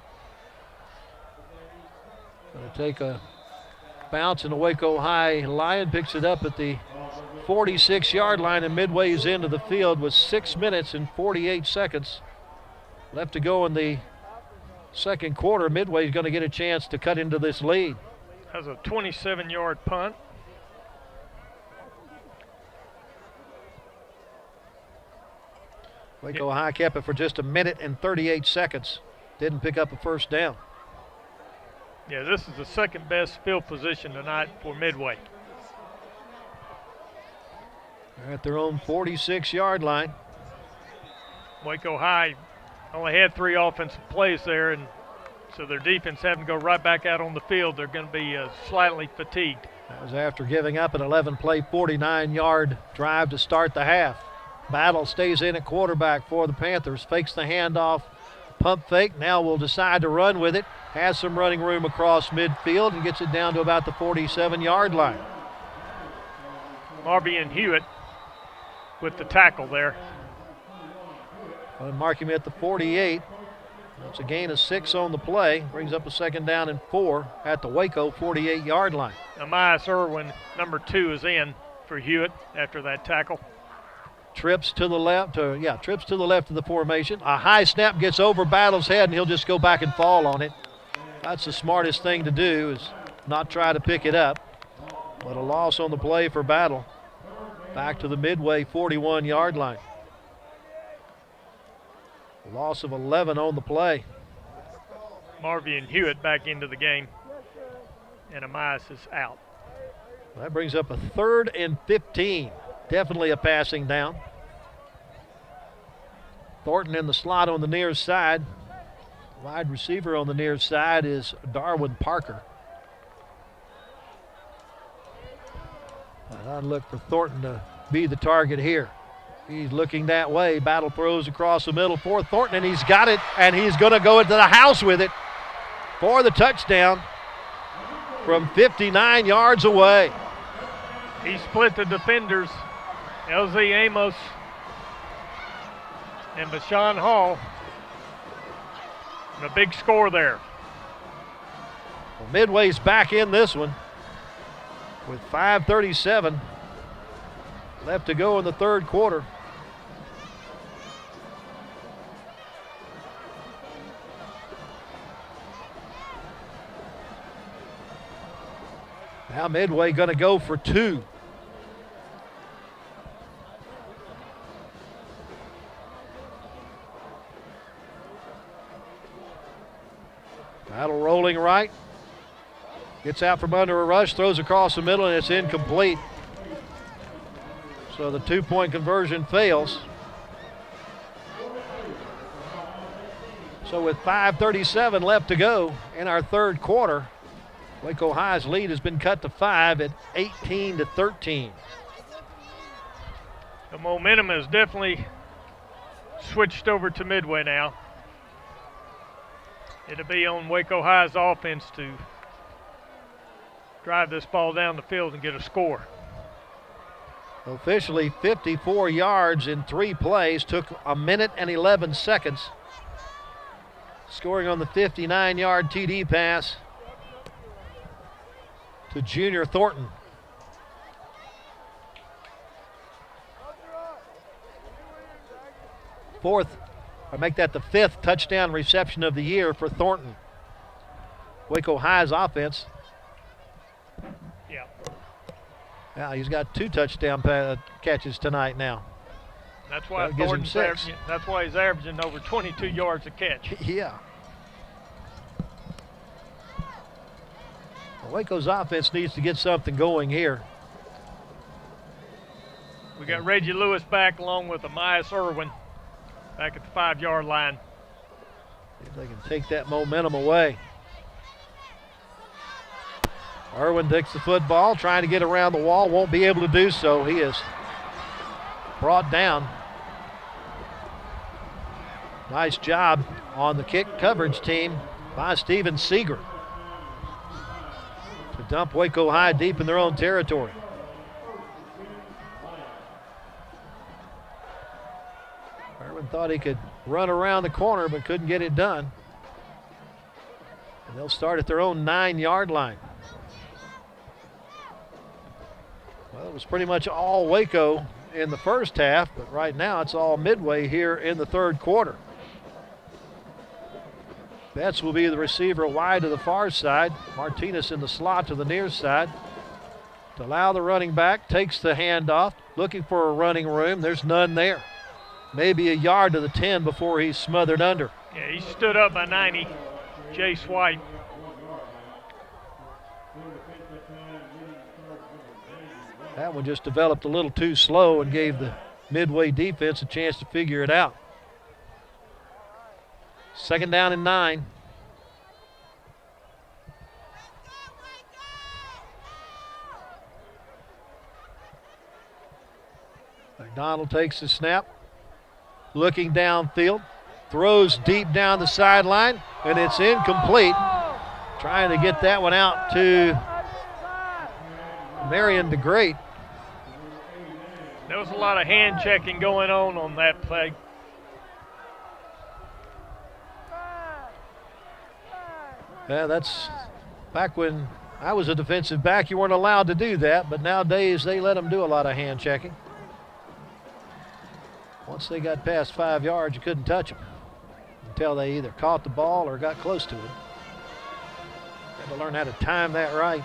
Going to take a bounce, and the Waco High Lion picks it up at the 46-yard line, and Midway's into the field with 6 minutes and 48 seconds left to go in the second quarter. Midway's going to get a chance to cut into this lead. Has a 27-yard punt. Waco High kept it for just 1 minute and 38 seconds. Didn't pick up a first down. Yeah, this is the second best field position tonight for Midway. They're at their own 46-yard line. Waco High only had 3 offensive plays there, and so their defense having to go right back out on the field. They're going to be slightly fatigued. That was after giving up an 11-play, 49-yard drive to start the half. Battle stays in at quarterback for the Panthers. Fakes the handoff, pump fake. Now will decide to run with it. Has some running room across midfield and gets it down to about the 47-yard line. Marvian Hewitt with the tackle there. I'll mark him at the 48. That's a gain of 6 on the play. Brings up a second down and 4 at the Waco 48-yard line. Amias Irwin, number 2, is in for Hewitt after that tackle. Trips to the left, trips to the left of the formation. A high snap gets over Battle's head, and he'll just go back and fall on it. That's the smartest thing to do, is not try to pick it up. But a loss on the play for Battle. Back to the Midway 41-yard line. A loss of 11 on the play. Marvian Hewitt back into the game, and Amias is out. That brings up a 3rd and 15. Definitely a passing down. Thornton in the slot on the near side. Wide receiver on the near side is Darwin Parker. I'd look for Thornton to be the target here. He's looking that way. Battle throws across the middle for Thornton, and he's got it, and he's going to go into the house with it for the touchdown from 59 yards away. He split the defenders, LZ Amos and Bashan Hall. And a big score there. Well, Midway's back in this one with 5:37 left to go in the third quarter. Now Midway going to go for 2. Battle rolling right. Gets out from under a rush, throws across the middle, and it's incomplete. So the 2-point conversion fails. So with 5:37 left to go in our third quarter, Waco High's lead has been cut to 5 at 18-13. The momentum has definitely switched over to Midway now. It'll be on Waco High's offense to drive this ball down the field and get a score. Officially 54 yards in 3 plays, took a minute and 11 seconds. Scoring on the 59-yard TD pass to Junior Thornton. The 5th touchdown reception of the year for Thornton. Waco High's offense. Yeah, he's got 2 touchdown catches tonight now. That's why that's why he's averaging over 22 yards a catch. Yeah. Well, Waco's offense needs to get something going here. We got Reggie Lewis back along with Amias Irwin back at the 5-yard line. See if they can take that momentum away. Irwin takes the football, trying to get around the wall, won't be able to do so. He is brought down. Nice job on the kick coverage team by Steven Seeger to dump Waco High deep in their own territory. Irwin thought he could run around the corner but couldn't get it done. And they'll start at their own 9-yard line. Well, it was pretty much all Waco in the first half, but right now it's all Midway here in the third quarter. Betts will be the receiver wide to the far side. Martinez in the slot to the near side. To allow the running back, takes the handoff, looking for a running room. There's none there. Maybe a yard to the 10 before he's smothered under. Yeah, he stood up by 90, Jay Swipe. That one just developed a little too slow and gave the Midway defense a chance to figure it out. 2nd down and 9. McDonald takes the snap, looking downfield, throws deep down the sideline, and it's incomplete. Trying to get that one out to Marion DeGreat. There was a lot of hand checking going on that play. Yeah, that's back when I was a defensive back. You weren't allowed to do that, but nowadays they let them do a lot of hand checking. Once they got past 5 yards, you couldn't touch them until they either caught the ball or got close to it. Had to learn how to time that right.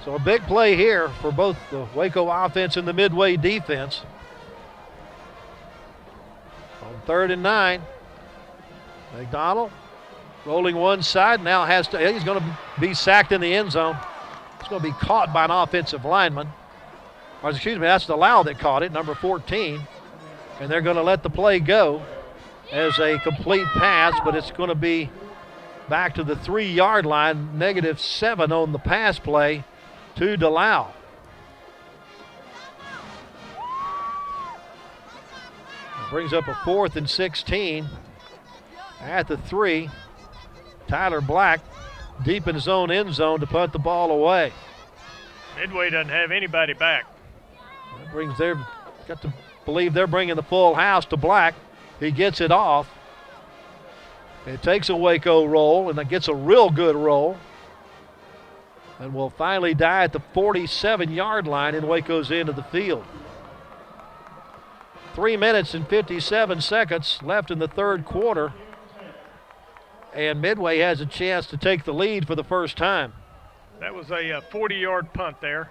So a big play here for both the Waco offense and the Midway defense. On 3rd and 9, McDonald rolling one side, now he's going to be sacked in the end zone. It's going to be caught by an offensive lineman. Or excuse me, that's the Lau that caught it, number 14. And they're going to let the play go as a complete pass, but it's going to be back to the 3-yard line, -7 on the pass play to DeLau. Brings up a 4th and 16 at the 3. Tyler Black deep in his own end zone to punt the ball away. Midway doesn't have anybody back. That got to believe they're bringing the full house to Black. He gets it off. It takes a Waco roll, and it gets a real good roll. And will finally die at the 47-yard line in Waco's end of the field. 3 minutes and 57 seconds left in the 3rd quarter. And Midway has a chance to take the lead for the first time. That was a 40-yard punt there.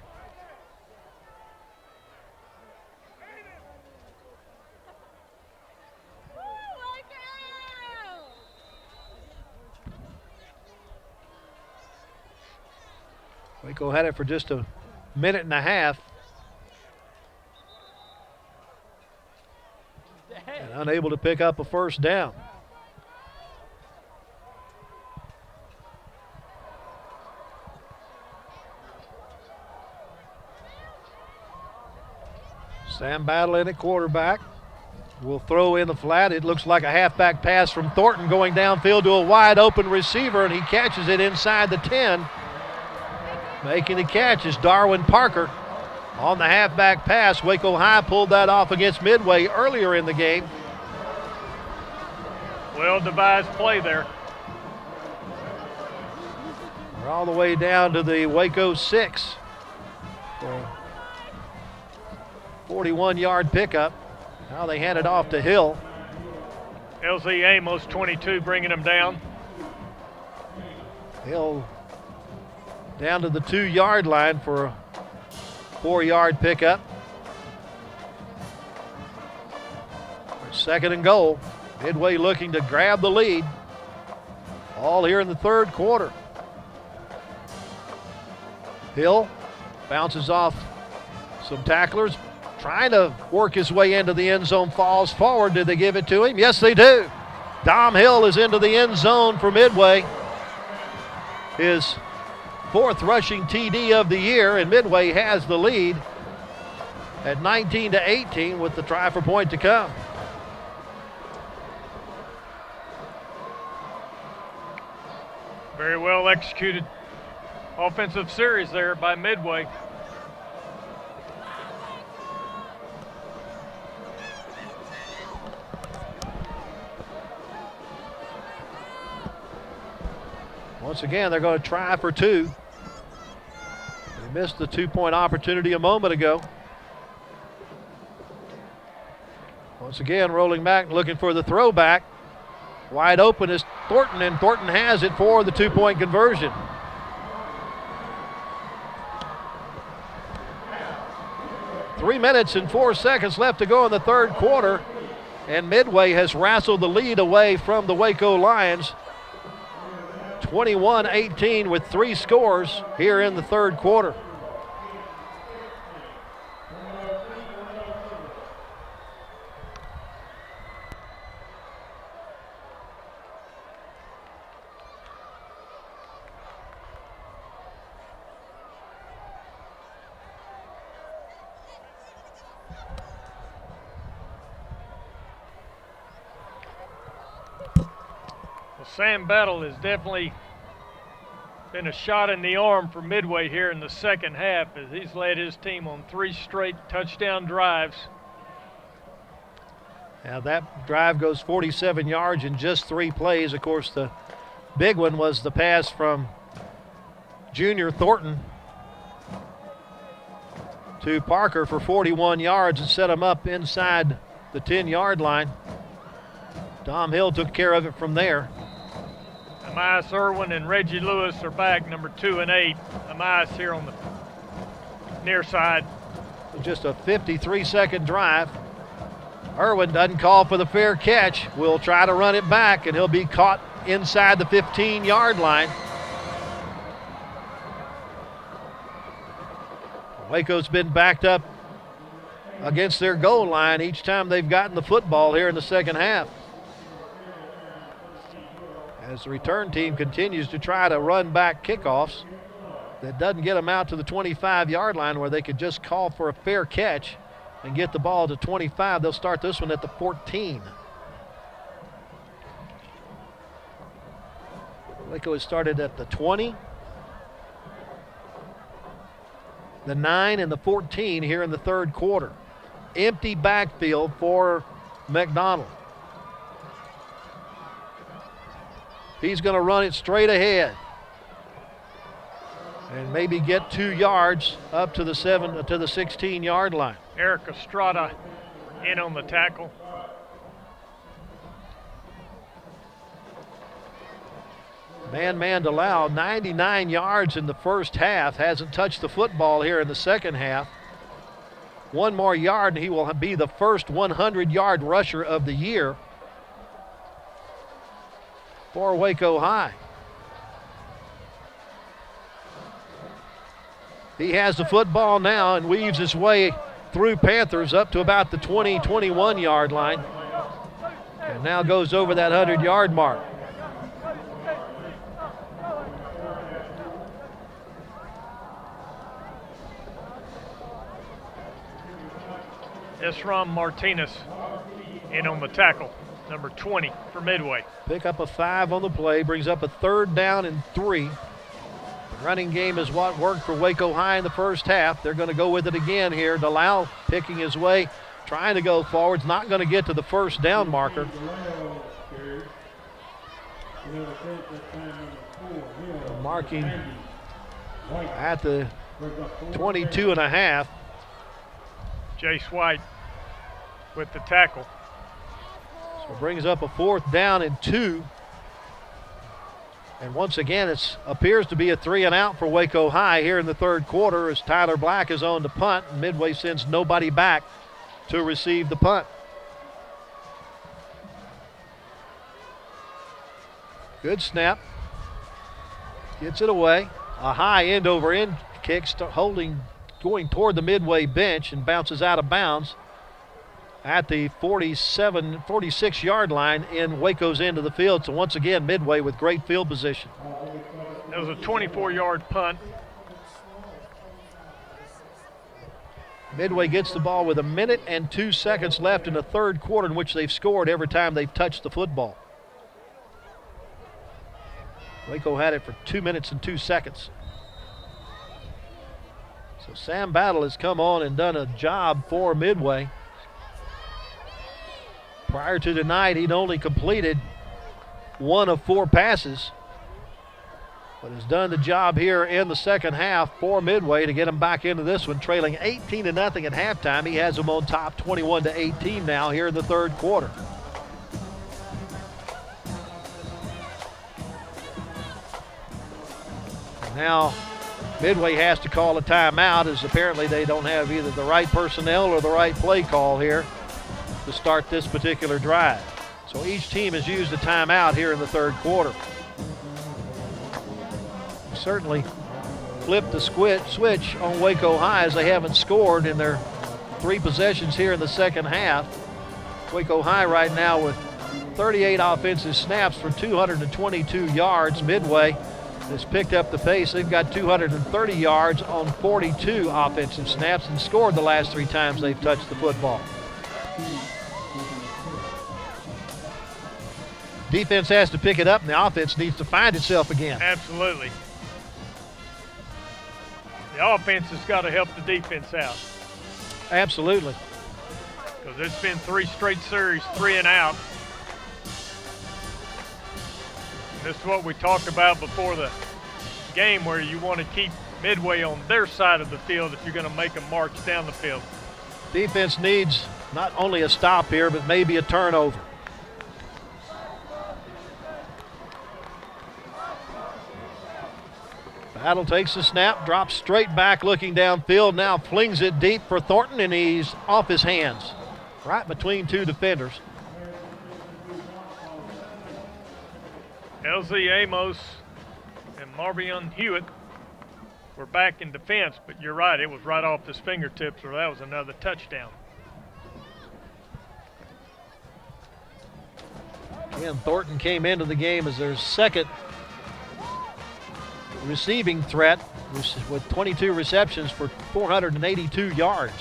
Waco had it for just a minute and a half. And unable to pick up a first down. Sam Battle in at quarterback. Will throw in the flat. It looks like a halfback pass from Thornton going downfield to a wide open receiver, and he catches it inside the 10. Making the catch is Darwin Parker on the halfback pass. Waco High pulled that off against Midway earlier in the game. Well devised play there. We're all the way down to the Waco 6. 41-yard pickup. Now they hand it off to Hill. LZ Amos, 22, bringing him down. Hill down to the 2-yard line for a 4-yard pickup. 2nd and goal. Midway looking to grab the lead. All here in the 3rd quarter. Hill bounces off some tacklers, trying to work his way into the end zone, falls forward. Did they give it to him? Yes, they do. Dom Hill is into the end zone for Midway. His 4th rushing TD of the year, and Midway has the lead at 19-18 with the try for point to come. Very well executed offensive series there by Midway. Once again, they're going to try for 2. They missed the 2-point opportunity a moment ago. Once again, rolling back, looking for the throwback. Wide open is Thornton, and Thornton has it for the 2-point conversion. Three minutes and 4 seconds left to go in the 3rd quarter, and Midway has wrestled the lead away from the Waco Lions. 21-18 with 3 scores here in the 3rd quarter. Sam Battle has definitely been a shot in the arm for Midway here in the second half as he's led his team on 3 straight touchdown drives. Now that drive goes 47 yards in just 3 plays. Of course, the big one was the pass from Junior Thornton to Parker for 41 yards and set him up inside the 10-yard line. Dom Hill took care of it from there. Amias Irwin and Reggie Lewis are back, number 2 and 8. Amias here on the near side. Just a 53-second drive. Irwin doesn't call for the fair catch. Will try to run it back, and he'll be caught inside the 15-yard line. Waco's been backed up against their goal line each time they've gotten the football here in the second half. As the return team continues to try to run back kickoffs, that doesn't get them out to the 25-yard line where they could just call for a fair catch and get the ball to 25. They'll start this one at the 14. Waco has started at the 20, the 9, and the 14 here in the third quarter. Empty backfield for McDonald. He's going to run it straight ahead and maybe get 2 yards up to the 16-yard line. Eric Estrada in on the tackle. Man to Lau, 99 yards in the first half, hasn't touched the football here in the second half. 1 more yard and he will be the first 100-yard rusher of the year for Waco High. He has the football now and weaves his way through Panthers up to about the 20-21-yard line, and now goes over that 100-yard mark. Esram Martinez in on the tackle, number 20 for Midway. Pick up a 5 on the play, brings up a 3rd down and 3. The running game is what worked for Waco High in the first half. They're going to go with it again here. DeLisle picking his way, trying to go forwards, not going to get to the first down marker. Marking at the 22 and a half. Jace White with the tackle. So it brings up a 4th down and 2. And once again, it appears to be a 3 and out for Waco High here in the third quarter as Tyler Black is on to punt. Midway sends nobody back to receive the punt. Good snap. Gets it away. A high end-over-end kick, going toward the Midway bench and bounces out of bounds at the 46-yard line in Waco's end of the field. So once again, Midway with great field position. That was a 24-yard punt. Midway gets the ball with 1 minute and 2 seconds left in the third quarter, in which they've scored every time they've touched the football. Waco had it for 2 minutes and 2 seconds. So Sam Battle has come on and done a job for Midway. Prior to tonight, he'd only completed 1 of 4 passes, but has done the job here in the second half for Midway to get him back into this one, trailing 18-0 at halftime. He has them on top 21-18 now here in the third quarter. Now Midway has to call a timeout, as apparently they don't have either the right personnel or the right play call here to start this particular drive. So each team has used a timeout here in the third quarter. Certainly flipped the switch on Waco High, as they haven't scored in their 3 possessions here in the second half. Waco High right now with 38 offensive snaps for 222 yards. Midway has picked up the pace. They've got 230 yards on 42 offensive snaps and scored the last 3 times they've touched the football. Defense has to pick it up, and the offense needs to find itself again. Absolutely. The offense has got to help the defense out. Absolutely. Because it's been 3 straight series, 3 and out. And this is what we talked about before the game, where you want to keep Midway on their side of the field if you're going to make them march down the field. Defense needs not only a stop here, but maybe a turnover. Battle takes the snap, drops straight back looking downfield, now flings it deep for Thornton, and he's off his hands, right between 2 defenders. LZ Amos and Marvion Hewitt were back in defense, but you're right, it was right off his fingertips, or that was another touchdown. Again, Thornton came into the game as their second receiving threat with 22 receptions for 482 yards.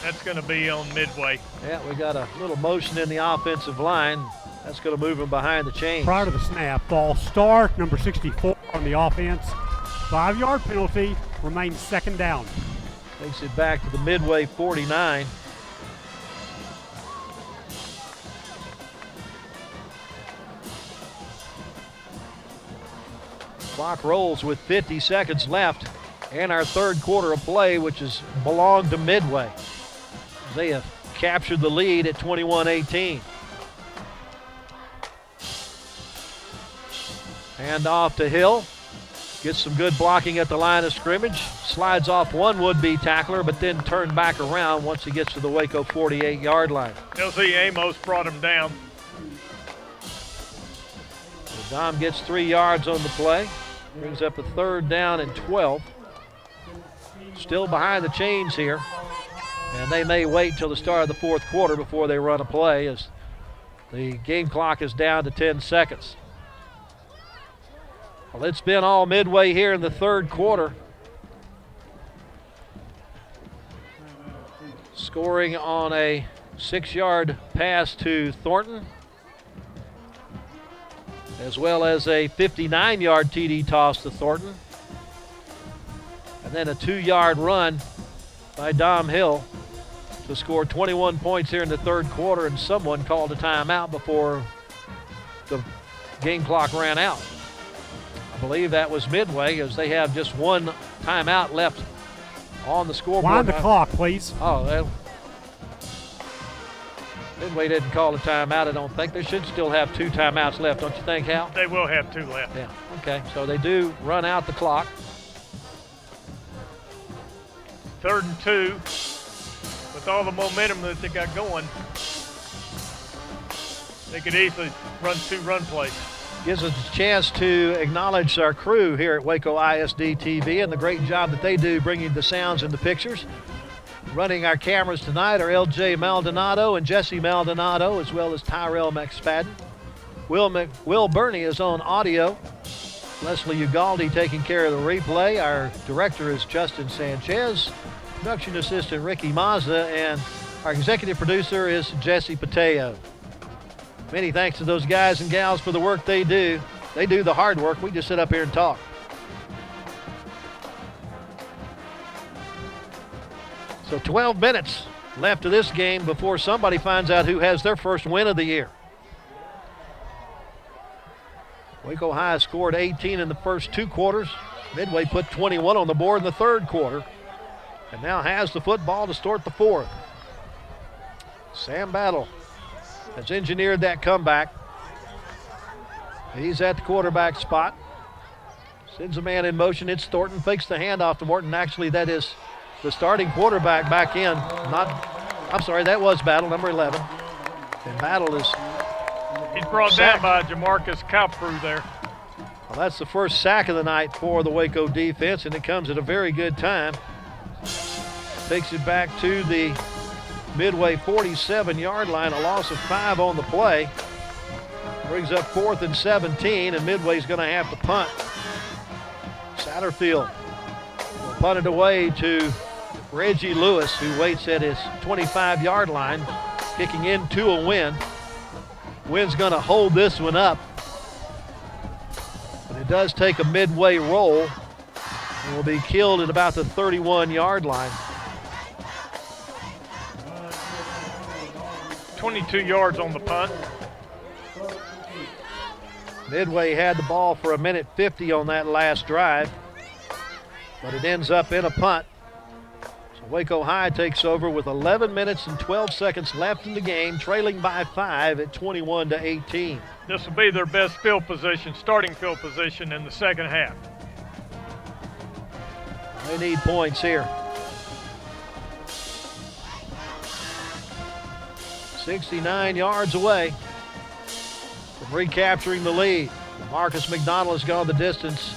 That's going to be on Midway. Yeah, we got a little motion in the offensive line. That's going to move him behind the chains. Prior to the snap, false start, number 64 on the offense. 5-yard penalty, remains second down. Takes it back to the Midway 49. Clock rolls with 50 seconds left and our third quarter of play, which has belonged to Midway. They have captured the lead at 21-18. Hand off to Hill. Gets some good blocking at the line of scrimmage. Slides off one would-be tackler, but then turned back around once he gets to the Waco 48-yard line. LZ Amos brought him down. Dom gets 3 yards on the play. Brings up a 3rd down and 12. Still behind the chains here. And they may wait till the start of the 4th quarter before they run a play, as the game clock is down to 10 seconds. Well, it's been all Midway here in the 3rd quarter. Scoring on a 6-yard pass to Thornton, as well as a 59-yard TD toss to Thornton. And then a 2-yard run by Dom Hill to score 21 points here in the 3rd quarter, and someone called a timeout before the game clock ran out. I believe that was Midway, as they have just one timeout left on the scoreboard. Wind the clock, please. Oh, well, Midway didn't call a timeout, I don't think. They should still have 2 timeouts left, don't you think, Hal? They will have 2 left. Yeah, okay. So they do run out the clock. 3rd and 2. With all the momentum that they got going, they could easily run 2 run plays. Gives us a chance to acknowledge our crew here at Waco ISD TV and the great job that they do bringing the sounds and the pictures. Running our cameras tonight are LJ Maldonado and Jesse Maldonado, as well as Tyrell McSpadden. Will Burney is on audio. Leslie Ugaldi taking care of the replay. Our director is Justin Sanchez. Production assistant Ricky Mazza, and our executive producer is Jesse Pateo. Many thanks to those guys and gals for the work they do. They do the hard work. We just sit up here and talk. So 12 minutes left of this game before somebody finds out who has their first win of the year. Waco High scored 18 in the first 2 quarters. Midway put 21 on the board in the 3rd quarter, and now has the football to start the 4th. Sam Battle has engineered that comeback. He's at the quarterback spot. Sends a man in motion. It's Thornton. Fakes the handoff to Morton. Actually, that is the starting quarterback back in. That was Battle, number 11. And Battle is He's brought sacked down by Jamarcus Cowprue there. Well, that's the first sack of the night for the Waco defense, and it comes at a very good time. Takes it back to the Midway 47-yard line, a loss of 5 on the play. Brings up 4th and 17, and Midway's going to have to punt. Satterfield will punt it away to Reggie Lewis, who waits at his 25-yard line, kicking into a win. Wind's going to hold this one up. But it does take a Midway roll and will be killed at about the 31-yard line. 22 yards on the punt. Midway had the ball for 1:50 on that last drive, but it ends up in a punt. So Waco High takes over with 11 minutes and 12 seconds left in the game, trailing by 5 at 21-18. This will be their best field position, starting field position in the second half. They need points here. 69 yards away from recapturing the lead. Marcus McDonald has gone the distance.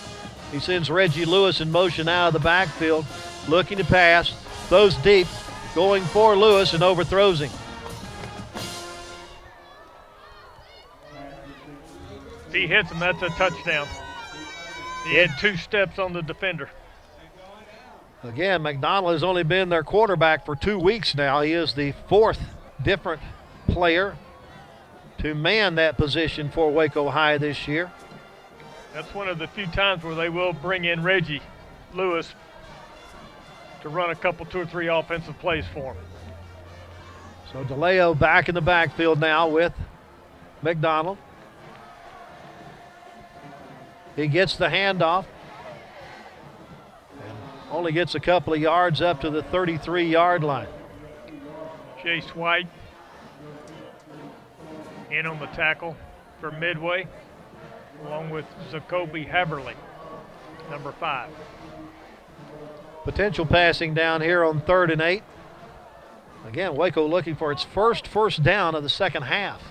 He sends Reggie Lewis in motion out of the backfield, looking to pass, throws deep, going for Lewis and overthrows him. If he hits him, that's a touchdown. He had 2 steps on the defender. Again, McDonald has only been their quarterback for 2 weeks now. He is the 4th different player to man that position for Waco High this year. That's one of the few times where they will bring in Reggie Lewis to run a couple, 2 or 3 offensive plays for him. So DeLeo back in the backfield now with McDonald. He gets the handoff and only gets a couple of yards up to the 33-yard line. Chase White in on the tackle for Midway, along with Zacoby Haverly, number 5. Potential passing down here on 3rd and 8. Again, Waco looking for its first down of the second half.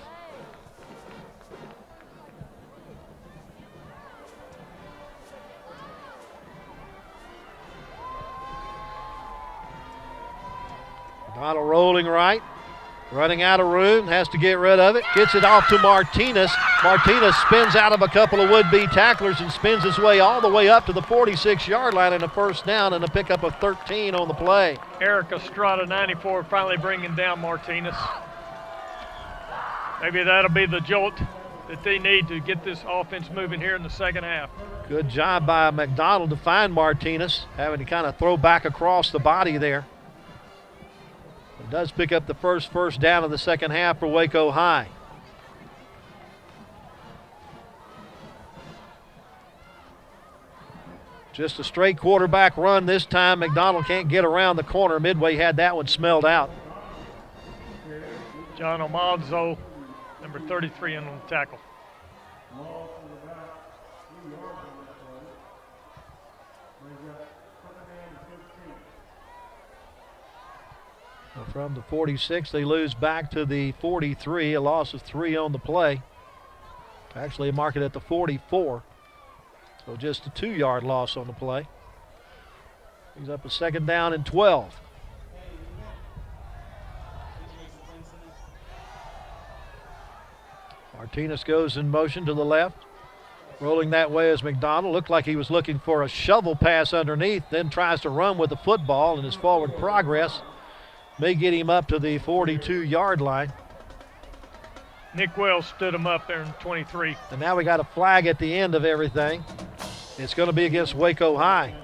Donald rolling right, running out of room, has to get rid of it, gets it off to Martinez. Martinez spins out of a couple of would-be tacklers and spins his way all the way up to the 46-yard line and a first down and a pickup of 13 on the play. Eric Estrada, 94, finally bringing down Martinez. Maybe that'll be the jolt that they need to get this offense moving here in the second half. Good job by McDonald to find Martinez, having to kind of throw back across the body there. It does pick up the first down of the second half for Waco High. Just a straight quarterback run this time. McDonald can't get around the corner. Midway had that one smelled out. John Omazzo, number 33, in on the tackle. From the 46, they lose back to the 43, a loss of 3 on the play. Actually, mark it at the 44. So just a 2-yard loss on the play. He's up a second down and 12. Martinez goes in motion to the left. Rolling that way is McDonald. Looked like he was looking for a shovel pass underneath, then tries to run with the football, and his forward progress may get him up to the 42-yard line. Nick Wells stood him up there in 23. And now we got a flag at the end of everything. It's going to be against Waco High.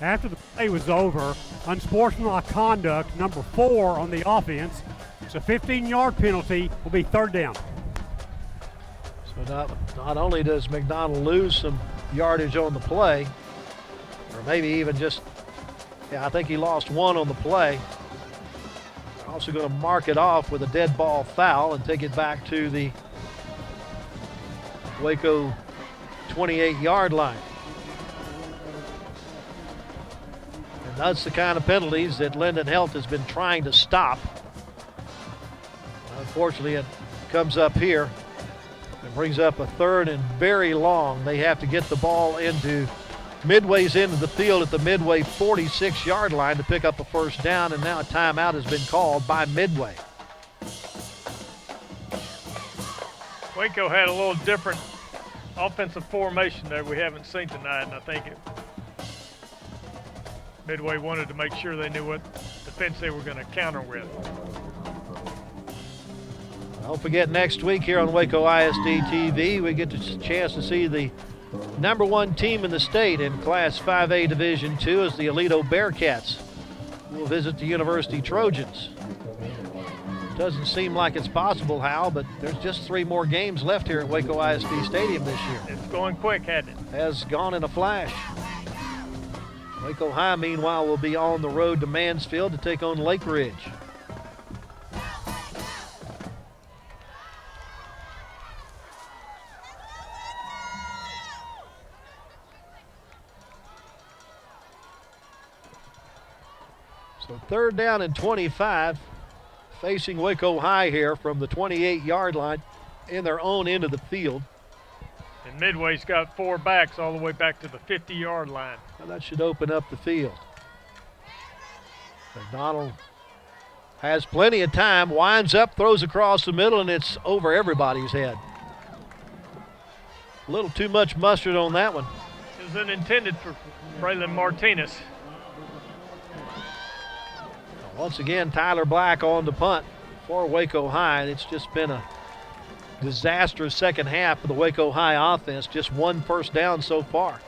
After the play was over, unsportsmanlike conduct, number 4 on the offense. It's a 15-yard penalty, will be 3rd down. So not only does McDonald lose some yardage on the play, or maybe even just, I think he lost 1 on the play. They're also going to mark it off with a dead ball foul and take it back to the Waco 28-yard line. And that's the kind of penalties that Linden Health has been trying to stop. Unfortunately, it comes up here. It brings up a 3rd and very long. They have to get the ball into Midway's end of the field at the Midway 46-yard line to pick up a first down, and now a timeout has been called by Midway. Waco had a little different offensive formation there we haven't seen tonight, and I think Midway wanted to make sure they knew what defense they were going to counter with. Don't forget, next week here on Waco ISD TV, we get the chance to see the #1 team in the state in Class 5A Division II as the Aledo Bearcats. We'll visit the University Trojans. Doesn't seem like it's possible, Hal, but there's just 3 more games left here at Waco ISD Stadium this year. It's going quick, hasn't it? Has gone in a flash. Waco High, meanwhile, will be on the road to Mansfield to take on Lake Ridge. So 3rd down and 25. Facing Waco High here from the 28-yard line in their own end of the field. And Midway's got 4 backs all the way back to the 50-yard line. Well, that should open up the field. McDonald has plenty of time, winds up, throws across the middle, and it's over everybody's head. A little too much mustard on that one. It was intended for Braylon Martinez. Once again, Tyler Black on the punt for Waco High. It's just been a disastrous second half of the Waco High offense. Just 1 first down so far.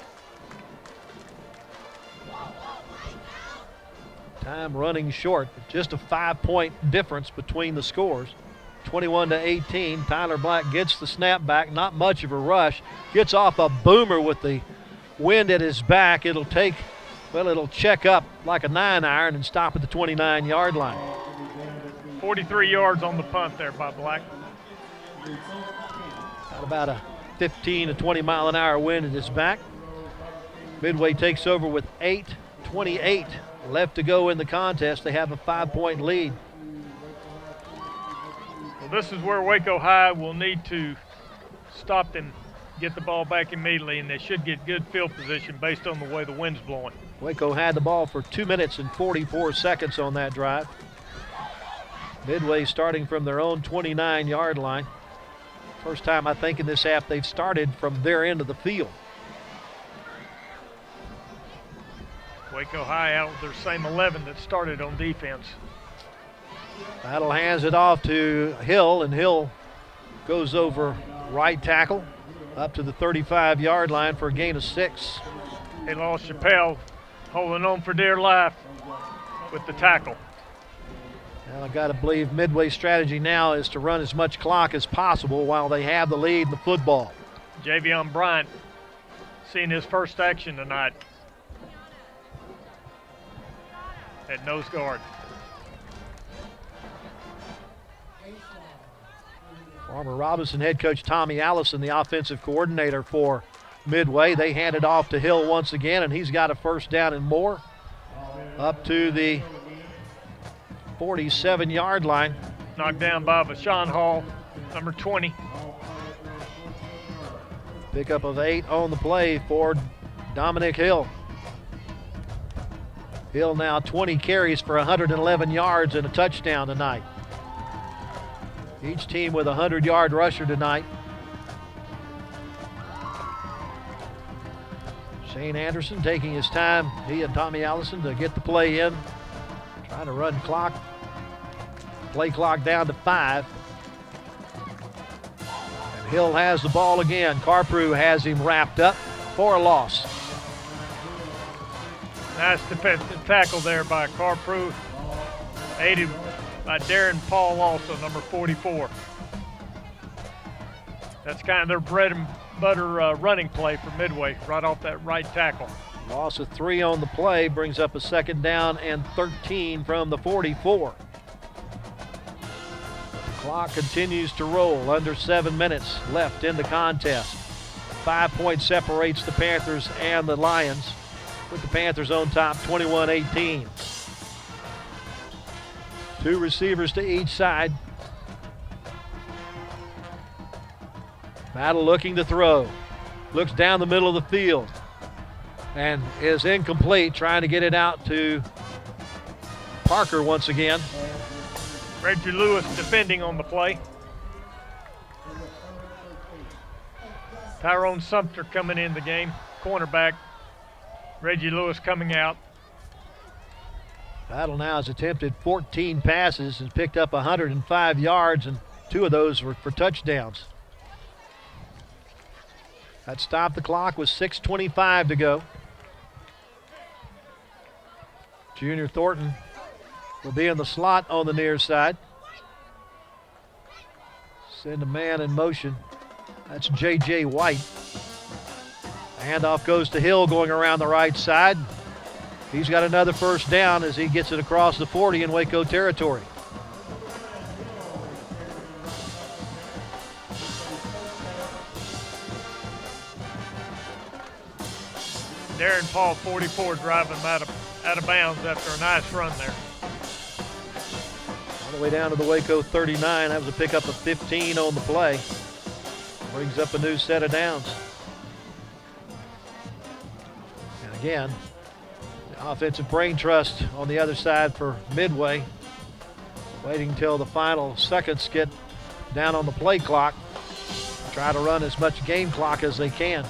Time running short. Just a 5-point difference between the scores. 21-18. Tyler Black gets the snap back. Not much of a rush. Gets off a boomer with the wind at his back. It'll check up like a 9-iron and stop at the 29-yard line. 43 yards on the punt there by Black. Got about a 15 to 20 mile an hour wind at his back. Midway takes over with 8:28 left to go in the contest. They have a 5-point lead. Well, this is where Waco High will need to stop and get the ball back immediately, and they should get good field position based on the way the wind's blowing. Waco had the ball for 2 minutes and 44 seconds on that drive. Midway starting from their own 29-yard line. First time, I think, in this half they've started from their end of the field. Waco High out with their same 11 that started on defense. Battle hands it off to Hill, and Hill goes over right tackle up to the 35-yard line for a gain of 6. They lost Chappelle, holding on for dear life with the tackle. Well, I got to believe Midway's strategy now is to run as much clock as possible while they have the lead in the football. Javion Bryant seeing his first action tonight at nose guard. Former Robinson head coach Tommy Allison, the offensive coordinator for Midway. They hand it off to Hill once again, and he's got a first down and more up to the 47-yard line. Knocked down by Vashawn Hall, number 20. Pickup of 8 on the play for Dominic Hill. Hill now 20 carries for 111 yards and a touchdown tonight. Each team with a 100-yard rusher tonight. Shane Anderson taking his time, he and Tommy Allison, to get the play in. Trying to run clock, play clock down to 5. And Hill has the ball again. Carprew has him wrapped up for a loss. Nice defensive tackle there by Carprew, aided by Darren Paul also, number 44. That's kind of their bread and butter running play for Midway, right off that right tackle. Loss of 3 on the play brings up a second down and 13 from the 44. The clock continues to roll. Under 7 minutes left in the contest. 5 points separates the Panthers and the Lions, with the Panthers on top 21-18. 2 receivers to each side. Battle looking to throw. Looks down the middle of the field and is incomplete, trying to get it out to Parker once again. Reggie Lewis defending on the play. Tyrone Sumter coming in the game, cornerback. Reggie Lewis coming out. Battle now has attempted 14 passes and picked up 105 yards, and 2 of those were for touchdowns. That stopped the clock with 6:25 to go. Junior Thornton will be in the slot on the near side. Send a man in motion. That's J.J. White. Handoff goes to Hill going around the right side. He's got another first down as he gets it across the 40 in Waco territory. Darren Paul, 44, driving him out of bounds after a nice run there. All the way down to the Waco 39. That was a pickup of 15 on the play. Brings up a new set of downs. And again, the offensive brain trust on the other side for Midway. Waiting until the final seconds get down on the play clock. Try to run as much game clock as they can.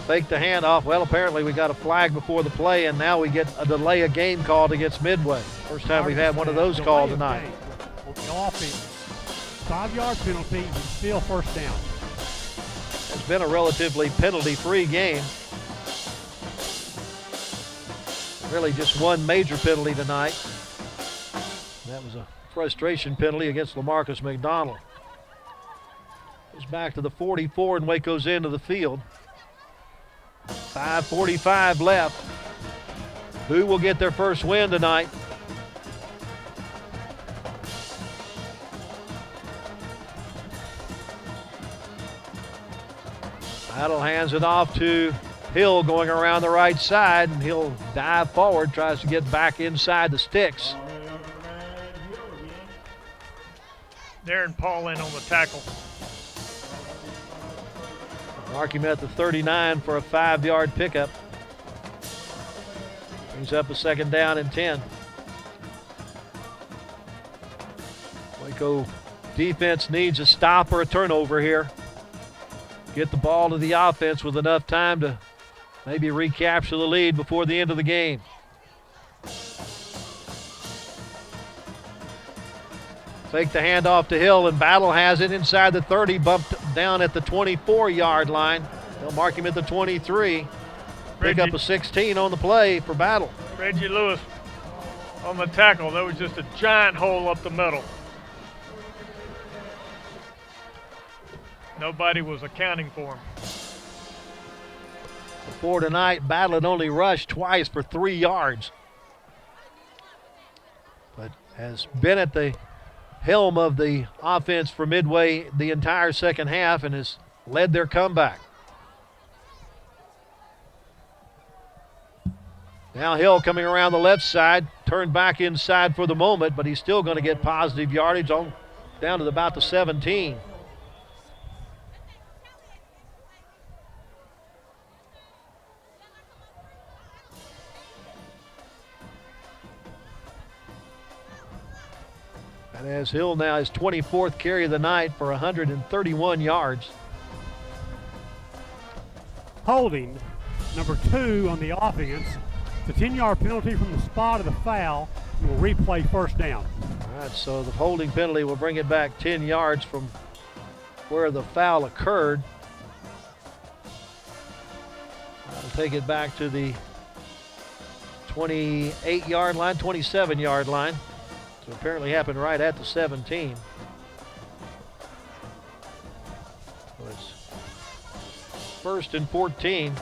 Fake the handoff. Well, apparently we got a flag before the play, and now we get a delay of game called against Midway. First time we've had one of those called tonight. On the offense, 5-yard penalty and still first down. It's been a relatively penalty-free game. Really just one major penalty tonight. That was a frustration penalty against LaMarcus McDonald. Goes back to the 44 and Waco's into the field. 5:45 left. Who will get their first win tonight? Battle hands it off to Hill going around the right side, and he'll dive forward, tries to get back inside the sticks. Darren Paul in on the tackle. Mark him at the 39 for a 5-yard pickup. Brings up a second down and 10. Waco defense needs a stop or a turnover here. Get the ball to the offense with enough time to maybe recapture the lead before the end of the game. Fake the handoff to Hill, and Battle has it inside the 30, bumped down at the 24-yard line. They'll mark him at the 23. Pick up a 16 on the play for Battle. Reggie Lewis on the tackle. There was just a giant hole up the middle. Nobody was accounting for him. Before tonight, Battle had only rushed twice for 3 yards, but has been at the helm of the offense for Midway the entire second half and has led their comeback. Now Hill coming around the left side, turned back inside for the moment, but he's still going to get positive yardage on down to about the 17. And as Hill now his 24th carry of the night for 131 yards. Holding, number 2 on the offense. It's a 10-yard penalty from the spot of the foul. And will replay first down. All right, so the holding penalty will bring it back 10 yards from where the foul occurred. That'll take it back to the 28-yard line, 27-yard line. So apparently happened right at the 17. So it's 1st and 14.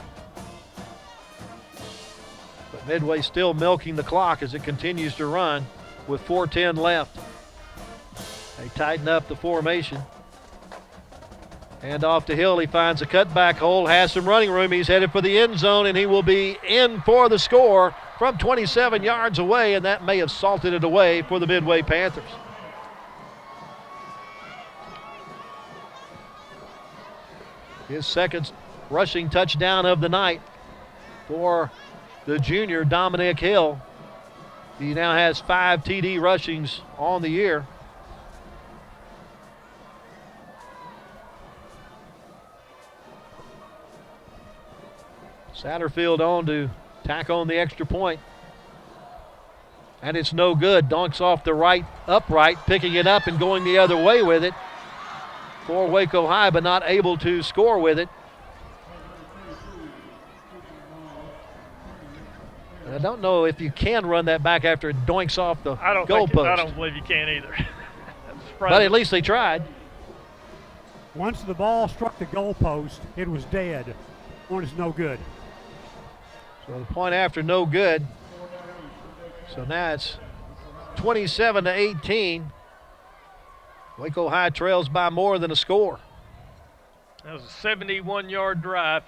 But Midway still milking the clock as it continues to run with 4:10 left. They tighten up the formation. Hand off to Hill. He finds a cutback hole, has some running room. He's headed for the end zone, and he will be in for the score from 27 yards away, and that may have salted it away for the Midway Panthers. His second rushing touchdown of the night for the junior Dominic Hill. He now has 5 TD rushings on the year. Satterfield on to tack on the extra point. And it's no good. Donks off the right upright, picking it up and going the other way with it for Waco High, but not able to score with it. I don't know if you can run that back after it doinks off the goalpost. I don't believe you can either. But at least they tried. Once the ball struck the goalpost, it was dead. Point is no good. So the point after no good. So now it's 27-18. Waco High trails by more than a score. That was a 71-yard drive.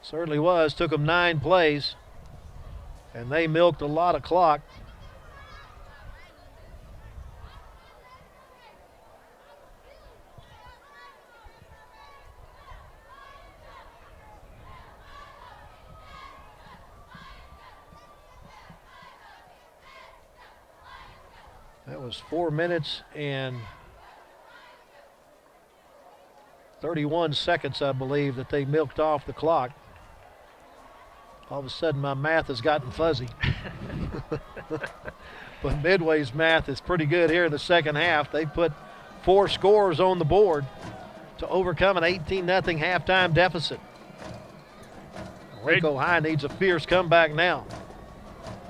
Certainly was. Took them 9 plays. And they milked a lot of clock. That was 4 minutes and 31 seconds, I believe, that they milked off the clock. All of a sudden, my math has gotten fuzzy. But Midway's math is pretty good here in the second half. They put 4 scores on the board to overcome an 18-0 halftime deficit. Waco High needs a fierce comeback now.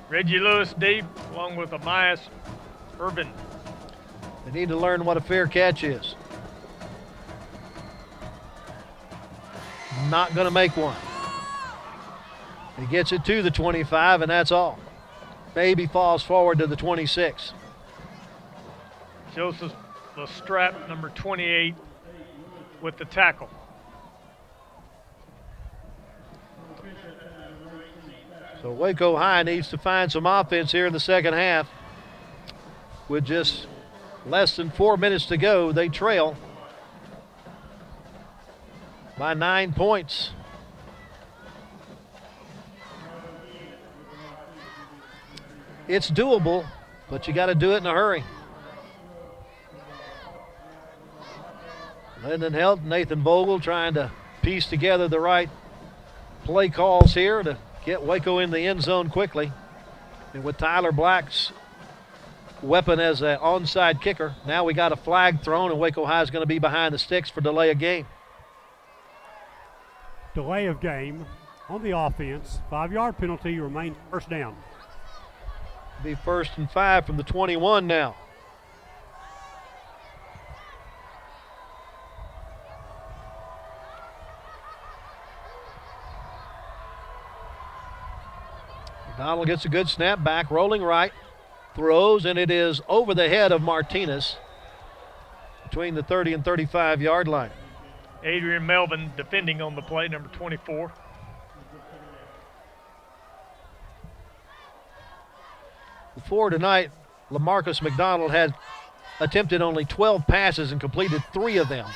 Reggie Lewis deep, along with Amias Urban. They need to learn what a fair catch is. Not going to make one. He gets it to the 25, and that's all. Maybe falls forward to the 26. Joseph Lestrap, number 28, with the tackle. So Waco High needs to find some offense here in the second half. With just less than 4 minutes to go, they trail by 9 points. It's doable, but you got to do it in a hurry. Lyndon Helt, Nathan Vogel trying to piece together the right play calls here to get Waco in the end zone quickly. And with Tyler Black's weapon as an onside kicker, now we got a flag thrown, and Waco High is going to be behind the sticks for delay of game. Delay of game on the offense. 5-yard penalty remains first down. Be 1st and 5 from the 21 now. McDonald gets a good snap back, rolling right, throws, and it is over the head of Martinez between the 30 and 35-yard line. Adrian Melvin defending on the play, number 24. Before tonight, LaMarcus McDonald had attempted only 12 passes and completed 3 of them.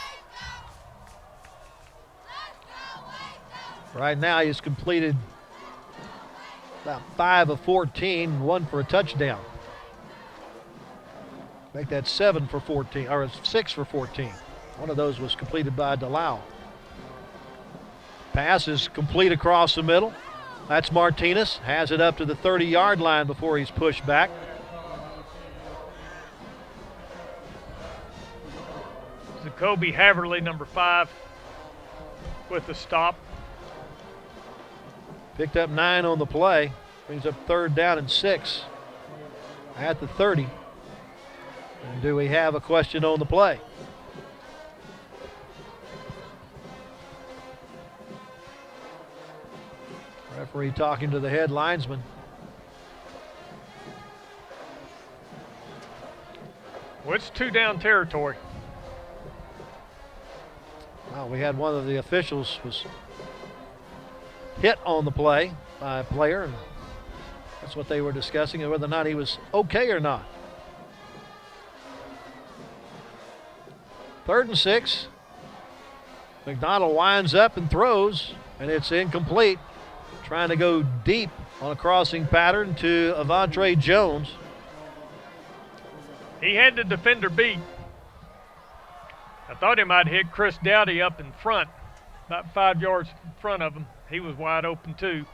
Right now, he's completed about 5 of 14, 1 for a touchdown. Make that 7 for 14, or 6 for 14. One of those was completed by Delau. Pass is complete across the middle. That's Martinez, has it up to the 30-yard line before he's pushed back. Jacoby Haverly, number 5, with the stop. Picked up 9 on the play. Brings up 3rd down and 6 at the 30. And do we have a question on the play? Referee talking to the head linesman. Well, it's 2-down territory. Well, we had one of the officials was hit on the play by a player, and that's what they were discussing, and whether or not he was okay or not. 3rd and 6. McDonald winds up and throws, and it's incomplete. Trying to go deep on a crossing pattern to Avontre Jones. He had the defender beat. I thought he might hit Chris Dowdy up in front, about 5 yards in front of him. He was wide open too.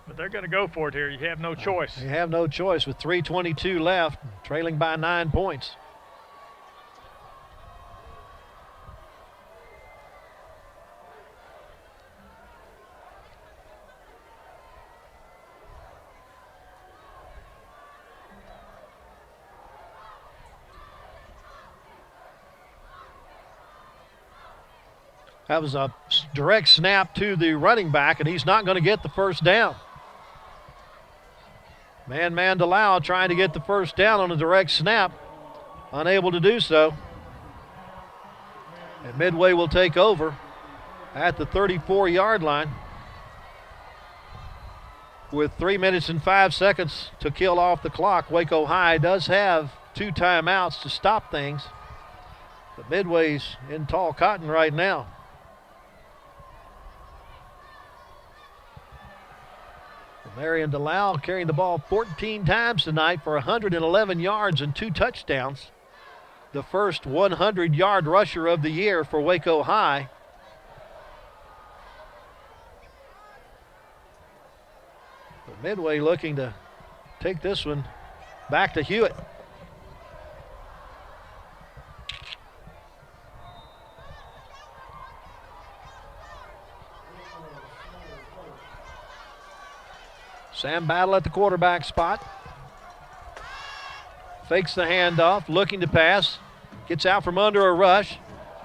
But they're going to go for it here. You have no choice. They have no choice with 3:22 left, trailing by 9 points. That was a direct snap to the running back, and he's not going to get the first down. Man DeLau trying to get the first down on a direct snap. Unable to do so. And Midway will take over at the 34-yard line with 3 minutes and 5 seconds to kill off the clock. Waco High does have 2 timeouts to stop things, but Midway's in tall cotton right now. Marion DeLau carrying the ball 14 times tonight for 111 yards and 2 touchdowns. The first 100-yard rusher of the year for Waco High. But Midway looking to take this one back to Hewitt. Sam Battle at the quarterback spot. Fakes the handoff, looking to pass. Gets out from under a rush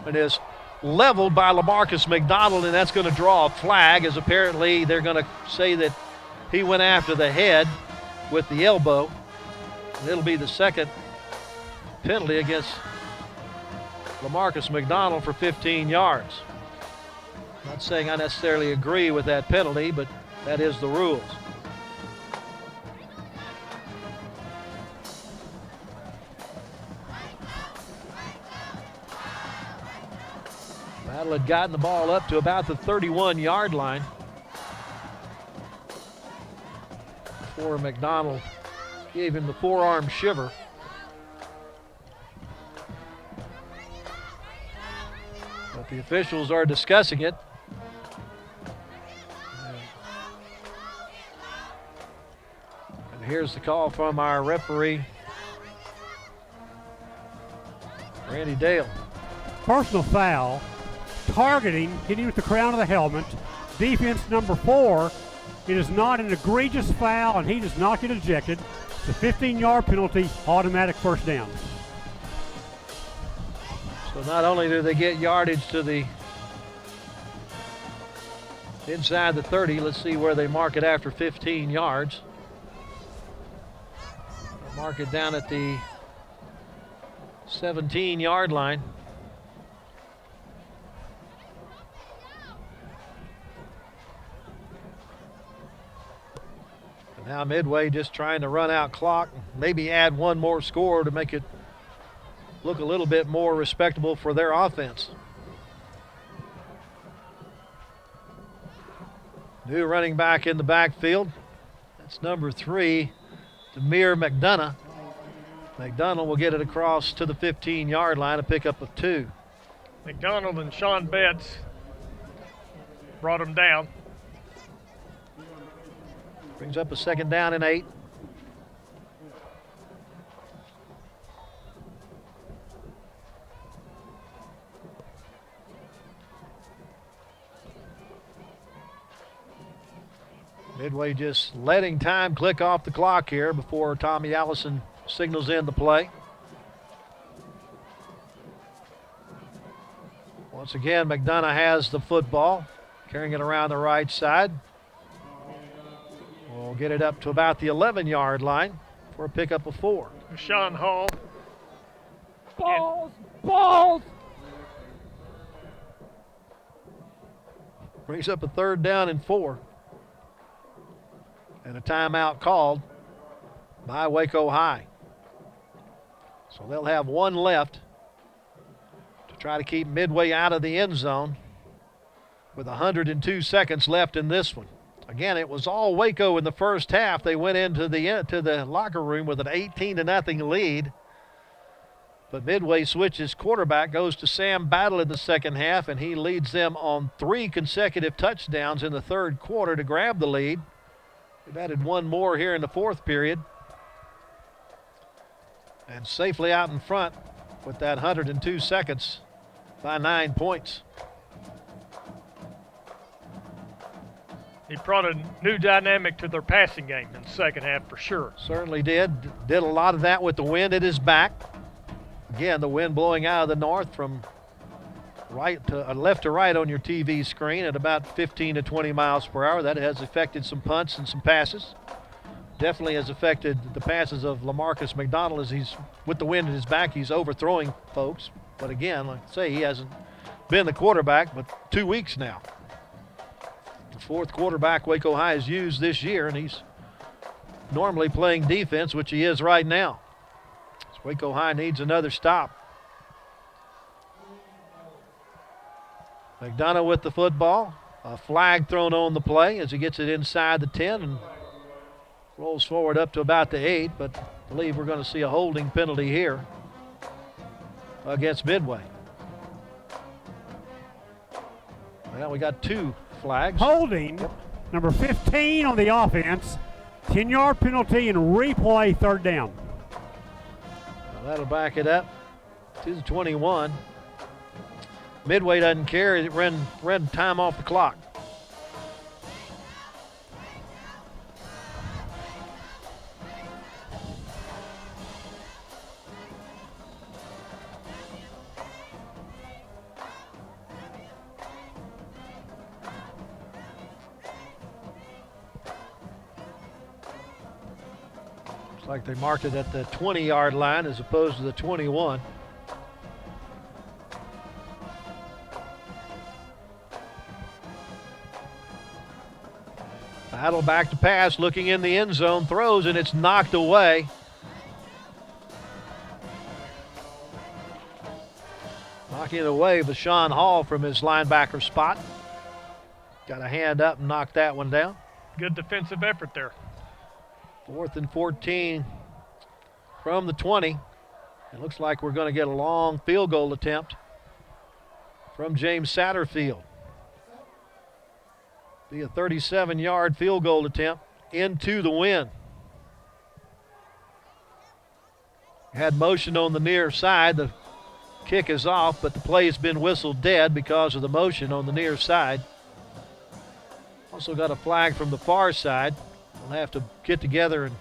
and is leveled by LaMarcus McDonald, and that's going to draw a flag, as apparently they're going to say that he went after the head with the elbow. And it'll be the second penalty against LaMarcus McDonald for 15 yards. Not saying I necessarily agree with that penalty, but that is the rules. Battle had gotten the ball up to about the 31-yard line before McDonald gave him the forearm shiver. But the officials are discussing it. And here's the call from our referee, Randy Dale. Personal foul. Targeting, hitting with the crown of the helmet. Defense number 4. It is not an egregious foul, and he does not get ejected. It's a 15-yard penalty, automatic first down. So not only do they get yardage to the inside the 30, let's see where they mark it after 15 yards. They'll mark it down at the 17-yard line. Now Midway just trying to run out clock, maybe add one more score to make it look a little bit more respectable for their offense. New running back in the backfield. That's number 3, Demir McDonough. McDonough will get it across to the 15-yard line, a pickup of 2. McDonald and Sean Betts brought him down. Brings up a second down and 8. Midway just letting time click off the clock here before Tommy Allison signals in the play. Once again, McDonough has the football, carrying it around the right side. We'll get it up to about the 11-yard line for a pickup of 4. Sean Hall. Balls! Brings up a third down and 4. And a timeout called by Waco High. So they'll have one left to try to keep Midway out of the end zone with 102 seconds left in this one. Again, it was all Waco in the first half. They went into the locker room with an 18-0 lead. But Midway switches quarterback, goes to Sam Battle in the second half, and he leads them on 3 consecutive touchdowns in the third quarter to grab the lead. We've added one more here in the fourth period. And safely out in front with that 102 seconds by 9 points. He brought a new dynamic to their passing game in the second half for sure. Certainly did. Did a lot of that with the wind at his back. Again, the wind blowing out of the north from right to left to right on your TV screen at about 15 to 20 miles per hour. That has affected some punts and some passes. Definitely has affected the passes of LaMarcus McDonald as he's, with the wind at his back, he's overthrowing folks. But again, like I say, he hasn't been the quarterback but 2 weeks now. The fourth quarterback Waco High has used this year, and he's normally playing defense, which he is right now. So Waco High needs another stop. McDonough with the football. A flag thrown on the play as he gets it inside the 10 and rolls forward up to about the 8, but I believe we're going to see a holding penalty here against Midway. Well, we got 2 flags. Holding, number 15 on the offense, 10-yard penalty and replay third down. Well, that'll back it up to the 21. Midway doesn't care. It ran time off the clock. Looks like they marked it at the 20-yard line as opposed to the 21. Battle back to pass, looking in the end zone, throws, and it's knocked away. Knocking it away with Sean Hall from his linebacker spot. Got a hand up and knocked that one down. Good defensive effort there. 4th and 14 from the 20. It looks like we're going to get a long field goal attempt from James Satterfield. Be a 37-yard field goal attempt into the wind. Had motion on the near side. The kick is off, but the play has been whistled dead because of the motion on the near side. Also got a flag from the far side. We'll have to get together and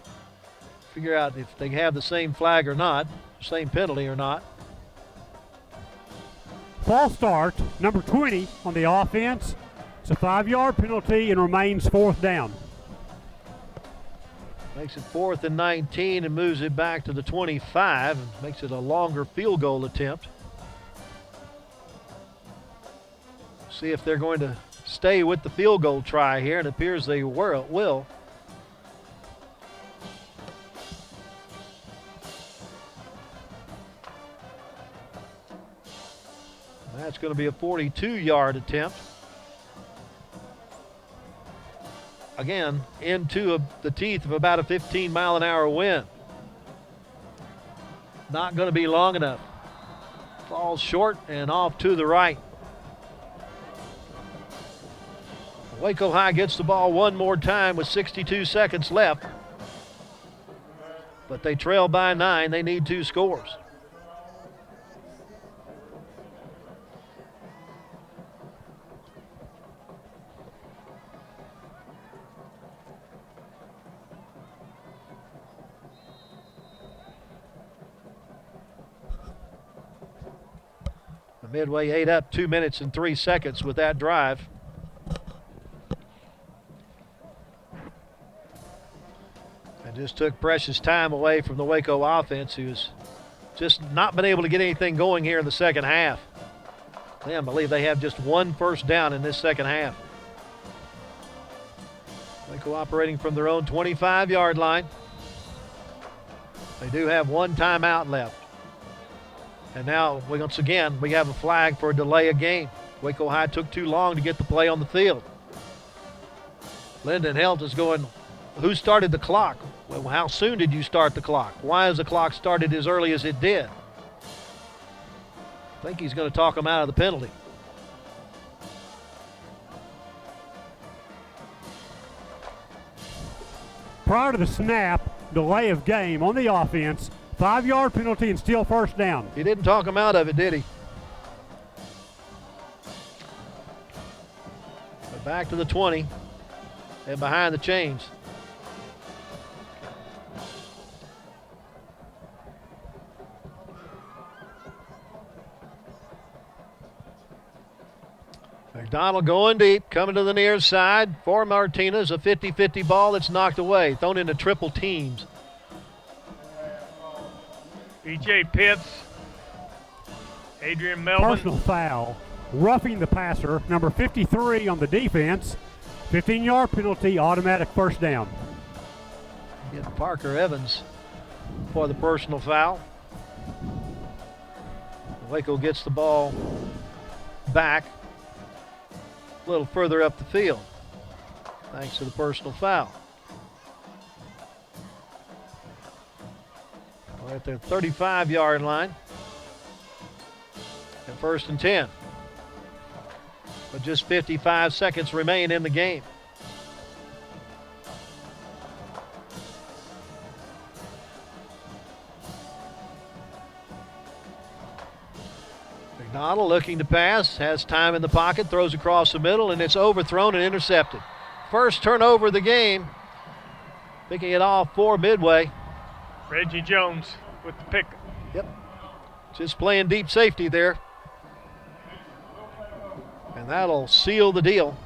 figure out if they have the same flag or not, same penalty or not. False start, number 20 on the offense. It's a 5-yard penalty and remains fourth down. Makes it 4th and 19 and moves it back to the 25 and makes it a longer field goal attempt. See if they're going to stay with the field goal try here, and it appears they will. That's going to be a 42-yard attempt. Again, into the teeth of about a 15-mile-an-hour wind. Not going to be long enough. Falls short and off to the right. Waco High gets the ball one more time with 62 seconds left. But they trail by 9. They need 2 scores. Midway ate up 2 minutes and 3 seconds with that drive. And just took precious time away from the Waco offense, who's just not been able to get anything going here in the second half. I believe they have just 1 first down in this second half. Waco operating from their own 25-yard line. They do have 1 timeout left. And now, once again, we have a flag for a delay of game. Waco High took too long to get the play on the field. Lyndon Helt is going, who started the clock? Well, how soon did you start the clock? Why is the clock started as early as it did? I think he's going to talk him out of the penalty. prior to the snap, delay of game on the offense, 5-yard penalty and still first down. He didn't talk him out of it, did he? But back to the 20 and behind the chains. McDonald going deep, coming to the near side for Martinez. A 50-50 ball that's knocked away, thrown into triple teams. B.J. Pitts, Adrian Melvin. Personal foul, roughing the passer, number 53 on the defense. 15-yard penalty, automatic first down. Get Parker Evans for the personal foul. Waco gets the ball back a little further up the field, thanks to the personal foul. We're at the 35-yard line. And 1st and 10. But just 55 seconds remain in the game. McDonald looking to pass, has time in the pocket, throws across the middle, and it's overthrown and intercepted. First turnover of the game. Picking it off for Midway. Reggie Jones with the pick. Yep. Just playing deep safety there. And that'll seal the deal.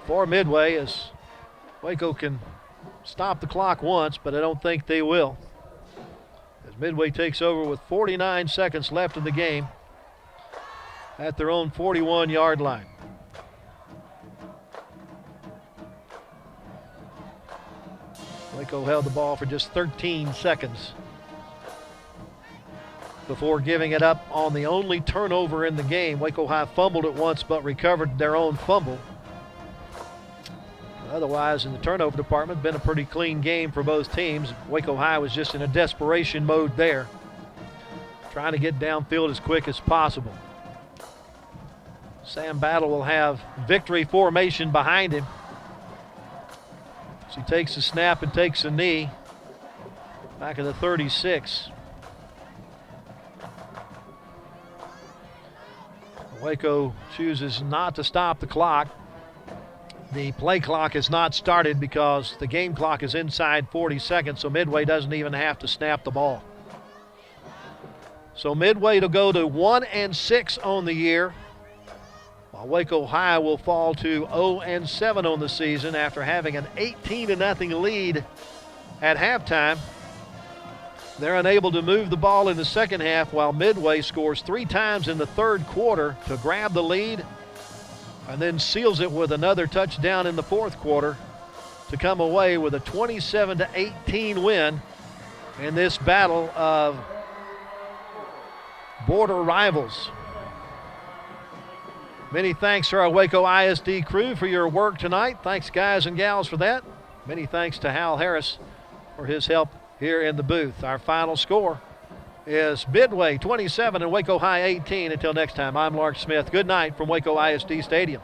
For Midway, as Waco can stop the clock once, but I don't think they will. As Midway takes over with 49 seconds left in the game at their own 41-yard line. Waco held the ball for just 13 seconds before giving it up on the only turnover in the game. Waco High fumbled it once but recovered their own fumble. Otherwise, in the turnover department, been a pretty clean game for both teams. Waco High was just in a desperation mode there, trying to get downfield as quick as possible. Sam Battle will have victory formation behind him. So he takes a snap and takes a knee back at the 36. Waco chooses not to stop the clock. The play clock is not started because the game clock is inside 40 seconds, so Midway doesn't even have to snap the ball. So Midway to go to 1-6 on the year, while Waco High will fall to 0-7 on the season after having an 18-0 lead at halftime. They're unable to move the ball in the second half, while Midway scores 3 times in the third quarter to grab the lead and then seals it with another touchdown in the fourth quarter to come away with a 27-18 win in this battle of border rivals. Many thanks to our Waco ISD crew for your work tonight. Thanks, guys and gals, for that. Many thanks to Hal Harris for his help here in the booth. Our final score is Midway 27 and Waco High 18. Until next time, I'm Lark Smith. Good night from Waco ISD Stadium.